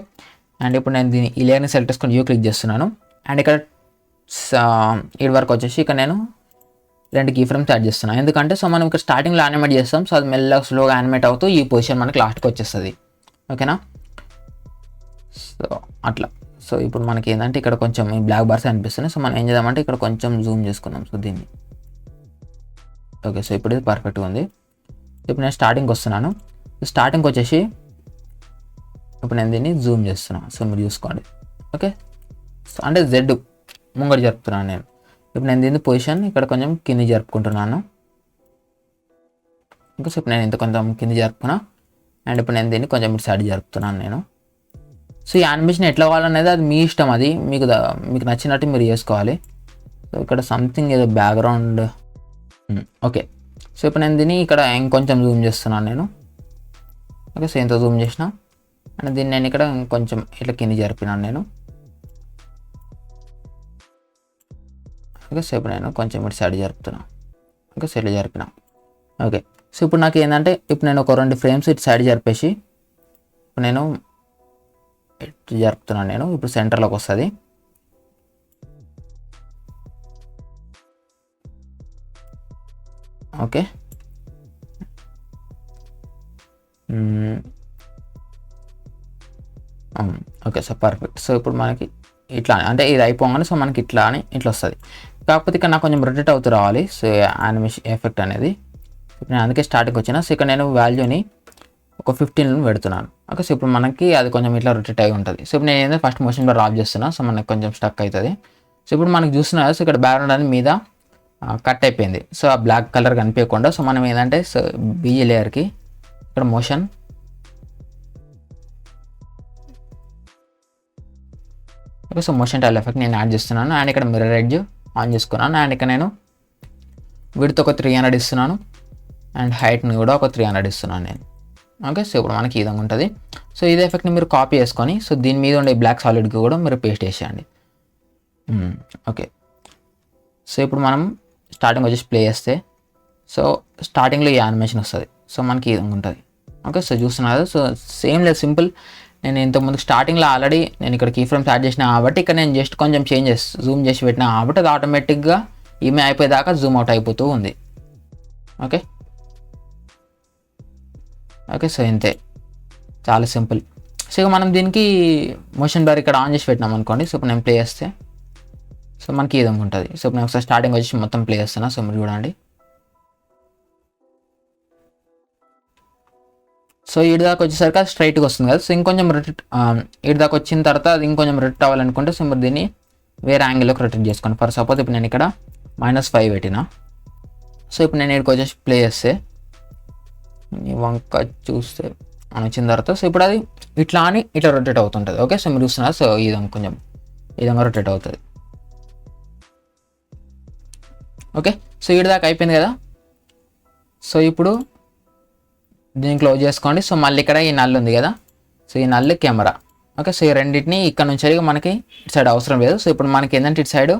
అండ్ ఇప్పుడు నేను దీన్ని ఈ లేయర్ని సెలెక్ట్ చేసుకొని క్లిక్ చేస్తున్నాను అండ్ ఇక్కడ ఈ వరకు వచ్చేసి ఇక్కడ నేను 2 కీ ఫ్రేమ్స్ యాడ్ చేస్తున్నాను. ఎందుకంటే సో మనం ఇక్కడ స్టార్టింగ్లో యానిమేట్ చేస్తాం. సో అది మెల్లగా స్లోగా యానిమేట్ అవుతూ ఈ పొజిషన్ మనకి లాస్ట్కి వచ్చేస్తుంది. ఓకేనా. సో అట్లా. సో ఇప్పుడు మనకి ఏంటంటే ఇక్కడ కొంచెం ఈ బ్లాక్ బార్స్ అనిపిస్తున్నాయి. సో మనం ఏం చేద్దామంటే ఇక్కడ కొంచెం జూమ్ చేసుకుందాం. సో దీన్ని ఓకే, సో ఇప్పుడు ఇది పర్ఫెక్ట్గా ఉంది. ఇప్పుడు నేను స్టార్టింగ్కి వస్తున్నాను. స్టార్టింగ్కి వచ్చేసి ఇప్పుడు నేను దీన్ని జూమ్ చేస్తున్నాను. సో మీరు చూసుకోండి. ఓకే, సో అంటే జెడ్ ముంగడు జరుపుతున్నాను నేను. ఇప్పుడు నేను దీన్ని పొజిషన్ ఇక్కడ కొంచెం కింది జరుపుకుంటున్నాను. ఇంకా సో ఇప్పుడు నేను ఇంత కొంచెం కింది జరుపుకున్నా అండ్ ఇప్పుడు నేను దీన్ని కొంచెం ఇటు సైడ్ జరుపుతున్నాను నేను. సో ఈ యానిమేషన్ ఎట్లా కావాలనేది అది మీ ఇష్టం, అది మీకు నచ్చినట్టు మీరు చేసుకోవాలి. సో ఇక్కడ సంథింగ్ ఏదో బ్యాక్గ్రౌండ్. ఓకే, సో ఇప్పుడు నేను దీన్ని ఇక్కడ ఇంకొంచెం జూమ్ చేస్తున్నాను నేను. ఓకే, సో ఎంత జూమ్ చేసినా అండ్ దీన్ని నేను ఇక్కడ ఇంకొంచెం ఇట్లా కింది జరిపినాను నేను. ఓకే, సో ఇప్పుడు నేను కొంచెం ఇటు సైడ్ జరుపుతున్నాను. ఓకే, సో ఇట్లా జరిపినా. ఓకే, సో ఇప్పుడు నాకు ఏంటంటే ఇప్పుడు నేను ఒక 2 ఫ్రేమ్స్ ఇటు సైడ్ జరిపేసి ఇప్పుడు నేను ఇటు జరుపుతున్నాను నేను. ఇప్పుడు సెంటర్లోకి వస్తుంది. Okay, okay, so perfect. So ఇప్పుడు మనకి ఇట్లా అంటే ఇది అయిపోగానే సో మనకి ఇట్లా వస్తుంది. కాకపోతే ఇక్కడ నాకు కొంచెం రొటేట్ అవుతూ రావాలి. సో యానిమేషన్ ఎఫెక్ట్ అనేది నేను అందుకే స్టార్టింగ్కి వచ్చిన. సో ఇక్కడ నేను వాల్యూని ఒక 15 పెడుతున్నాను. ఓకే, సో ఇప్పుడు మనకి అది కొంచెం ఇట్లా రొటేట్ అయి ఉంటుంది. సో ఇప్పుడు నేను ఏంటంటే ఫస్ట్ మోషన్ బ్లర్ ఆఫ్ చేస్తున్నా. సో మనకి కొంచెం స్టక్ అవుతుంది. సో ఇప్పుడు మనకి చూస్తున్నారు సో ఇక్కడ బ్యాక్గ్రౌండ్ అనేది మీద కట్ అయిపోయింది. సో ఆ బ్లాక్ కలర్ కనిపించకుండా సో మనం ఏంటంటే సో బీజీ లేయర్కి ఇక్కడ motion okay, so motion tile effect నేను యాడ్ చేస్తున్నాను అండ్ ఇక్కడ మిర్రర్ ఎడ్జ్ ఆన్ చేసుకున్నాను అండ్ ఇక్కడ నేను విడ్త్ ఒక 300 ఇస్తున్నాను అండ్ హైట్ని కూడా ఒక 300 ఇస్తున్నాను నేను. ఓకే, సో ఇప్పుడు మనకి ఈ విధంగా ఉంటుంది. సో ఇదే ఎఫెక్ట్ని మీరు కాపీ చేసుకొని సో దీని మీద ఉండే బ్లాక్ సాలిడ్కి కూడా మీరు పేస్ట్ చేసేయండి. ఓకే, సో ఇప్పుడు మనం స్టార్టింగ్ వచ్చేసి ప్లే చేస్తే సో స్టార్టింగ్లో ఈ యానిమేషన్ వస్తుంది. సో మనకి ఈ విధంగా ఉంటుంది. ఓకే, సో చూస్తున్నారు. సో సేమ్ లేదు, సింపుల్. నేను ఇంతకుముందు స్టార్టింగ్లో ఆల్రెడీ నేను ఇక్కడ కీ ఫ్రేమ్స్ యాడ్ చేసిన కాబట్టి ఇక్కడ నేను జస్ట్ కొంచెం చేంజెస్ జూమ్ చేసి పెట్టినా కాబట్టి అది ఆటోమేటిక్గా ఈమె అయిపోయేదాకా జూమ్ అవుట్ అయిపోతూ ఉంది. ఓకే, ఓకే, సో ఇంతే, చాలా సింపుల్. సో ఇక మనం దీనికి మోషన్ బ్లర్ ఇక్కడ ఆన్ చేసి పెట్టినాం అనుకోండి. సో ఇప్పుడు నేను ప్లే చేస్తే సో మనకి ఈ విధంగా ఉంటుంది. సో ఇప్పుడు నేను ఒకసారి స్టార్టింగ్ వచ్చి మొత్తం ప్లే చేస్తున్నా. సో మీరు చూడండి. సో ఇటు దాకా వచ్చేసరికి అది స్ట్రైట్గా వస్తుంది కదా. సో ఇంకొంచెం రొటేట్ ఇటు దాకా వచ్చిన తర్వాత అది ఇంకొంచెం రొటేట్ అవ్వాలనుకుంటే సో మీరు దీన్ని వేరే యాంగిల్లోకి రొటేట్ చేసుకోండి. ఫర్ సపోజ్ ఇప్పుడు నేను ఇక్కడ -5 పెట్టినా. సో ఇప్పుడు నేను ఇక్కడికి వచ్చేసి ప్లే చేస్తే వంక చూస్తే వచ్చిన తర్వాత సో ఇప్పుడు అది ఇట్లా అని ఇట్లా రొటేట్ అవుతుంటుంది. ఓకే, సో మీరు చూస్తున్నారు. సో ఈ విధంగా కొంచెం ఈ విధంగా రొటేట్ అవుతుంది. ఓకే, సో ఇటు దాకా అయిపోయింది కదా. సో ఇప్పుడు దీన్ని క్లోజ్ చేసుకోండి. సో మళ్ళీ ఇక్కడ ఈ నల్లు ఉంది కదా, సో ఈ నల్లు కెమెరా. ఓకే, సో ఈ రెండింటిని ఇక్కడ నుంచి మనకి ఇటు సైడ్ అవసరం లేదు. సో ఇప్పుడు మనకి ఏంటంటే ఇటు సైడ్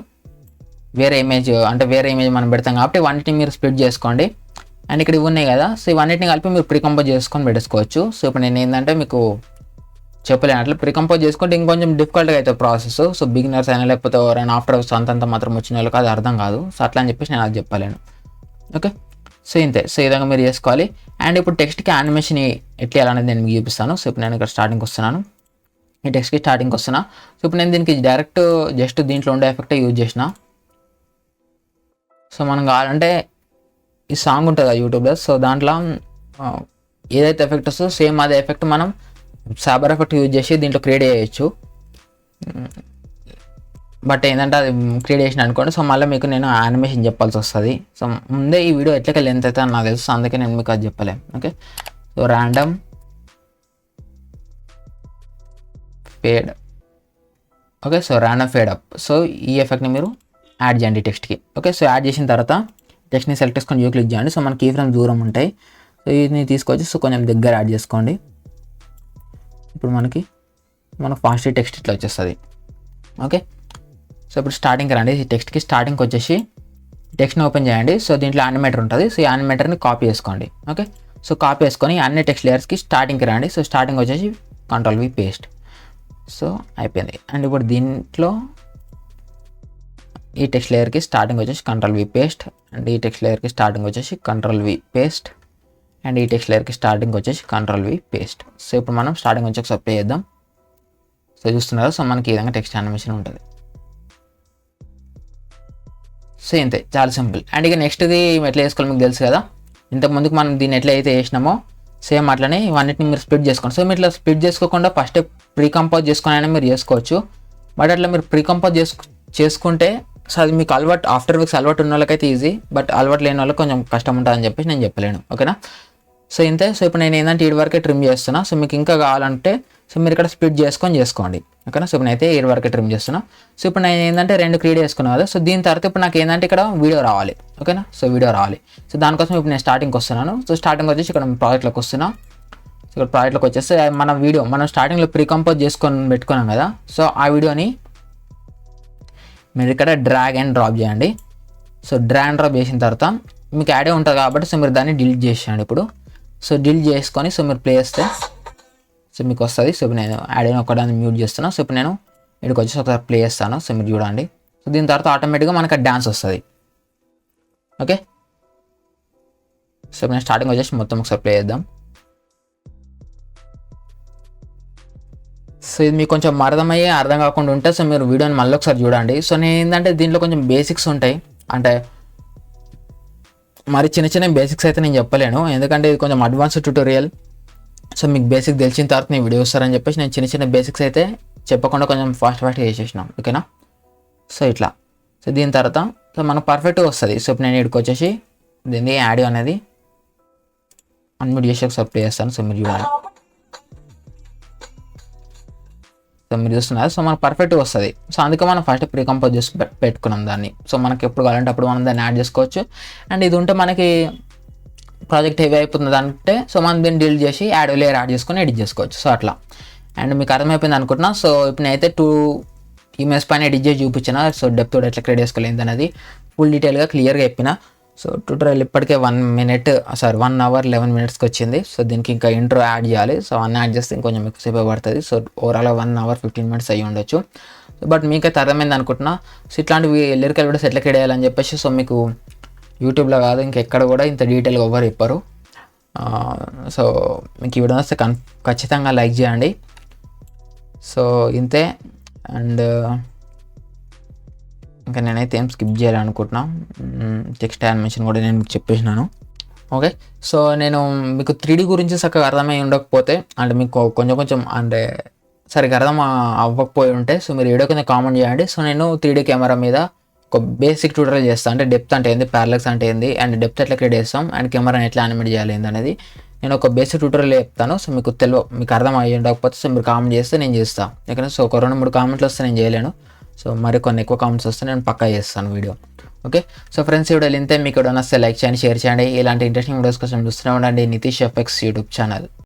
వేరే ఇమేజ్ మనం పెడతాం కాబట్టి ఇవన్నిటిని మీరు స్ప్లిట్ చేసుకోండి. అండ్ ఇక్కడ ఇవి ఉన్నాయి కదా, సో ఇవన్నిటిని కలిపి మీరు ప్రీకంపోజ్ చేసుకొని పెట్టేసుకోవచ్చు. సో ఇప్పుడు నేను ఏంటంటే మీకు చెప్పలేను, అట్లా ప్రీకంపోజ్ చేసుకుంటే ఇంకొంచెం డిఫికల్ట్గా అవుతుంది ప్రాసెస్. సో బిగినర్స్ అయినా లేకపోతే ఎవరైనా ఆఫ్టర్ అంతంత మాత్రం వచ్చిన వాళ్ళకి అది అర్థం కాదు. సో అట్లా అని చెప్పేసి నేను అది చెప్పలేను. ఓకే, సో ఇంతే. సో ఈ విధంగా మీరు చేసుకోవాలి. అండ్ ఇప్పుడు టెక్స్ట్కి యానిమేషన్ ఎట్లా వేయాలనేది నేను మీకు చూపిస్తాను. సో ఇప్పుడు నేను ఇక్కడ స్టార్టింగ్కి వస్తున్నాను, ఈ టెక్స్ట్కి స్టార్టింగ్కి వస్తున్నా. సో ఇప్పుడు నేను దీనికి డైరెక్ట్ జస్ట్ దీంట్లో ఉండే ఎఫెక్టే యూజ్ చేసిన. సో మనం కావాలంటే ఈ సాంగ్ ఉంటుంది యూట్యూబ్లో, సో దాంట్లో ఏదైతే ఎఫెక్ట్ వస్తుందో సేమ్ అదే ఎఫెక్ట్ మనం సాబర్ ఎఫెక్ట్ యూజ్ చేసి దీంట్లో క్రియేట్ చేయొచ్చు. బట్ ఏంటంటే అది క్రియేట్ చేసిన అనుకోండి, సో మళ్ళీ మీకు నేను యానిమేషన్ చెప్పాల్సి వస్తుంది. సో ముందే ఈ వీడియో ఎట్లకి లెంత్ అయితే నాకు తెలుసు, అందుకే నేను మీకు అది చెప్పలేను. Okay, so random fade. Okay, so random fade up. So ఈ ఎఫెక్ట్ని మీరు యాడ్ చేయండి టెక్స్ట్కి. ఓకే, సో యాడ్ చేసిన తర్వాత టెక్స్ట్ని సెలెక్ట్ చేసుకొని యూ క్లిక్ చేయండి. సో మన కీ ఫ్రేమ్ దూరం ఉంటాయి, సో ఇది తీసుకొచ్చి సో కొంచెం దగ్గర యాడ్ చేసుకోండి. ఇప్పుడు మనకు ఫాస్ట్ టెక్స్ట్ ఇట్లా వచ్చేస్తుంది. ఓకే, సో ఇప్పుడు స్టార్టింగ్కి రండి. ఈ టెక్స్ట్కి స్టార్టింగ్కి వచ్చేసి టెక్స్ట్ని ఓపెన్ చేయండి. సో దీంట్లో యానిమేటర్ ఉంటుంది, సో ఈ యానిమేటర్ని కాపీ చేసుకోండి. ఓకే, సో కాపీ చేసుకొని అన్ని టెక్స్ట్ లేయర్స్కి స్టార్టింగ్కి రండి. సో స్టార్టింగ్ వచ్చేసి Ctrl+V పేస్ట్. సో అయిపోయింది. అండ్ ఇప్పుడు దీంట్లో ఈ టెక్స్ట్ లేయర్కి స్టార్టింగ్ వచ్చేసి Ctrl+V పేస్ట్, అండ్ ఈ టెక్స్ట్ లేయర్కి స్టార్టింగ్ వచ్చేసి Ctrl+V పేస్ట్, అండ్ ఈ టెక్స్ట్ లేయర్కి స్టార్టింగ్ వచ్చేసి Ctrl+V పేస్ట్. సో ఇప్పుడు మనం స్టార్టింగ్ వచ్చి ఒకసారి ప్లే చేద్దాం. సో చూస్తున్నారు, సో మనకి ఈ విధంగా టెక్స్ట్ యానిమేషన్ ఉంటుంది. సో ఇంతే, చాలా సింపుల్. అండ్ ఇక నెక్స్ట్ది ఎట్లా చేసుకోవాలి మీకు తెలుసు కదా, ఇంతకుముందుకు మనం దీన్ని ఎట్లా అయితే వేసినామో సేమ్ అట్లనే ఇవన్నిటిని మీరు స్ప్లిట్ చేసుకోండి. సో మీరు ఇట్లా స్ప్లిట్ చేసుకోకుండా ఫస్ట్ ప్రీకంపోజ్ చేసుకొని అయినా మీరు చేసుకోవచ్చు. బట్ అట్లా మీరు ప్రీకంపోజ్ చేసుకుంటే సో అది మీకు ఆఫ్టర్ వీక్స్ అలవాటు ఉన్న వాళ్ళకైతే ఈజీ, బట్ అలవాటు లేని వాళ్ళకి కొంచెం కష్టం ఉంటుందని చెప్పేసి నేను చెప్పలేను. ఓకేనా, సో ఇంతే. సో ఇప్పుడు నేను ఏంటంటే ఈడి వరకే ట్రిమ్ చేస్తున్నా. సో మీకు ఇంకా కావాలంటే సో మీరు ఇక్కడ స్ప్లిట్ చేసుకోండి. ఓకేనా, సో ఇప్పుడు అయితే ఈడి వరకే ట్రిమ్ చేస్తున్నా. సో ఇప్పుడు నేను ఏంటంటే 2 క్రియేట్ చేసుకున్నాను కదా, సో దీని తర్వాత ఇప్పుడు నాకు ఏంటంటే ఇక్కడ వీడియో రావాలి. ఓకేనా, సో వీడియో రావాలి. సో దానికోసం ఇప్పుడు నేను స్టార్టింగ్కి వస్తున్నాను. సో స్టార్టింగ్ వచ్చేసి ఇక్కడ ప్రాజెక్ట్లోకి వస్తున్నా. సో ఇక్కడ ప్రాజెక్ట్లోకి వచ్చేస్తే మనం స్టార్టింగ్లో ప్రీకంపోజ్ చేసుకొని పెట్టుకున్నాం కదా, సో ఆ వీడియోని మీరు ఇక్కడ డ్రాగ్ అండ్ డ్రాప్ చేయండి. సో డ్రాగ్ అండ్ డ్రాప్ చేసిన తర్వాత మీకు యాడే ఉంటుంది కాబట్టి సో మీరు దాన్ని డిలీట్ చేసేయండి ఇప్పుడు. సో డిలీట్ చేసుకొని సో మీరు ప్లే చేస్తే సో మీకు వస్తుంది. సో ఇప్పుడు నేను యాడ్ అయిన ఒకదాన్ని మ్యూట్ చేస్తున్నాను. సో ఇప్పుడు నేను ఇక్కడికి వచ్చేసి ఒకసారి ప్లే చేస్తాను. సో మీరు చూడండి, సో దీని తర్వాత ఆటోమేటిక్గా మనకు డ్యాన్స్ వస్తుంది. ఓకే, సో నేను స్టార్టింగ్ వచ్చేసి మొత్తం ఒకసారి ప్లే చేద్దాం. సో ఇది మీకు కొంచెం అర్థం కాకుండా ఉంటే సో మీరు వీడియోని మళ్ళీ ఒకసారి చూడండి. సో నేను ఏంటంటే దీంట్లో కొంచెం బేసిక్స్ ఉంటాయి, అంటే మరి చిన్న బేసిక్స్ అయితే నేను చెప్పలేను, ఎందుకంటే ఇది కొంచెం అడ్వాన్స్డ్ ట్యూటోరియల్. సో మీకు బేసిక్ తెలిసిన తర్వాత నేను వీడియో వస్తారని చెప్పేసి నేను చిన్న బేసిక్స్ అయితే చెప్పకుండా కొంచెం ఫాస్ట్గా చేసేసినాం. ఓకేనా, సో ఇట్లా. సో దీని తర్వాత సో మనకు పర్ఫెక్ట్గా వస్తుంది. సో ఇప్పుడు నేను ఇక్కడికి వచ్చేసి దీన్ని ఆడియో అనేది అన్మ్యూట్ చేసి ఒకసారి ప్లే చేస్తాను. సో మీరు చూడండి, సో మీరు చూస్తున్నారు, సో మనకు పర్ఫెక్ట్గా వస్తుంది. సో అందుకే మనం ఫస్ట్ ప్రీకంపోజ్ చేసి పెట్టుకున్నాం దాన్ని. సో మనకి ఎప్పుడు కావాలంటే అప్పుడు మనం దాన్ని యాడ్ చేసుకోవచ్చు. అండ్ ఇది ఉంటే మనకి ప్రాజెక్ట్ హెవీ అయిపోతుంది అంటే సో మనం దీన్ని డిలీట్ చేసి లేయర్ యాడ్ చేసుకొని ఎడిట్ చేసుకోవచ్చు. సో అట్లా. అండ్ మీకు అర్థమైపోయింది అనుకుంటున్నా. సో ఇప్పుడు నేనైతే 2 ఇమేజ్ పైన ఎడిట్ చేసి చూపించిన. సో డెప్త్ ఎట్లా క్రియేట్ చేసుకోలేదు అనేది ఫుల్ డీటెయిల్గా క్లియర్గా చెప్పిన. సో ట్యూటోరియల్ ఇప్పటికే 1 hour 11 minutesకి వచ్చింది. సో దీనికి ఇంకా ఇంట్రో యాడ్ చేయాలి. సో అన్నీ యాడ్ చేస్తే ఇంకొంచెం ఎక్కువసేపు పడుతుంది. సో ఓవరాల్గా 1 hour 15 minutes అయ్యి ఉండొచ్చు. బట్ మీకైతే అర్థమైంది అనుకుంటున్నా. సో ఇట్లాంటివి లిరికల్ వీడియోస్ ఎట్లా క్రియేట్ చేయాలని చెప్పేసి సో మీకు యూట్యూబ్లో కాదు ఇంకెక్కడ కూడా ఇంత డీటెయిల్గా ఎవరు చెప్పరు. సో మీకు ఈ వీడియో వస్తే ఖచ్చితంగా లైక్ చేయండి. సో ఇంతే. అండ్ ఇంకా నేనైతే ఏం స్కిప్ చేయాలనుకుంటున్నా. టెక్స్ట్ యానిమేషన్ కూడా నేను మీకు చెప్పేసినాను. ఓకే, సో నేను మీకు 3D గురించి చక్కగా అర్థమై ఉండకపోతే అంటే మీకు కొంచెం అంటే సరిగ్గా అర్థం అవ్వకపోయి ఉంటే సో మీరు వీడియో కింద కామెంట్ చేయండి. సో నేను 3D కెమెరా మీద ఒక బేసిక్ ట్యూటోరియల్ చేస్తాను. అంటే డెప్త్ అంటే ఏంది, ప్యారలెక్స్ అంటే ఏంది, అండ్ డెప్త్ ఎట్లా క్రియేట్ చేస్తాం, అండ్ కెమెరాని ఎట్లా యానిమేట్ చేయాలి అనేది నేను ఒక బేసిక్ ట్యూటోరియల్ చెప్తాను. సో మీకు అర్థం అయ్యి ఉండకపోతే సో మీరు కామెంట్ చేస్తే నేను చేస్తాను. ఎందుకంటే సో ఒక 2-3 కామెంట్లు వస్తే నేను చేయలేను. సో మరి కొన్ని ఎక్కువ కామెంట్స్ వస్తే నేను పక్కా చేస్తాను వీడియో. ఓకే, సో ఫ్రెండ్స్ ఈ వీడియో ఇంతే. మీకు వీడియో నచ్చితే లైక్ చేయండి, షేర్ చేయండి. ఇలాంటి ఇంట్రెస్టింగ్ వీడియోస్ కోసం చూస్తూనే ఉండండి నితీష్ ఎఫెక్ట్స్ యూట్యూబ్ ఛానల్.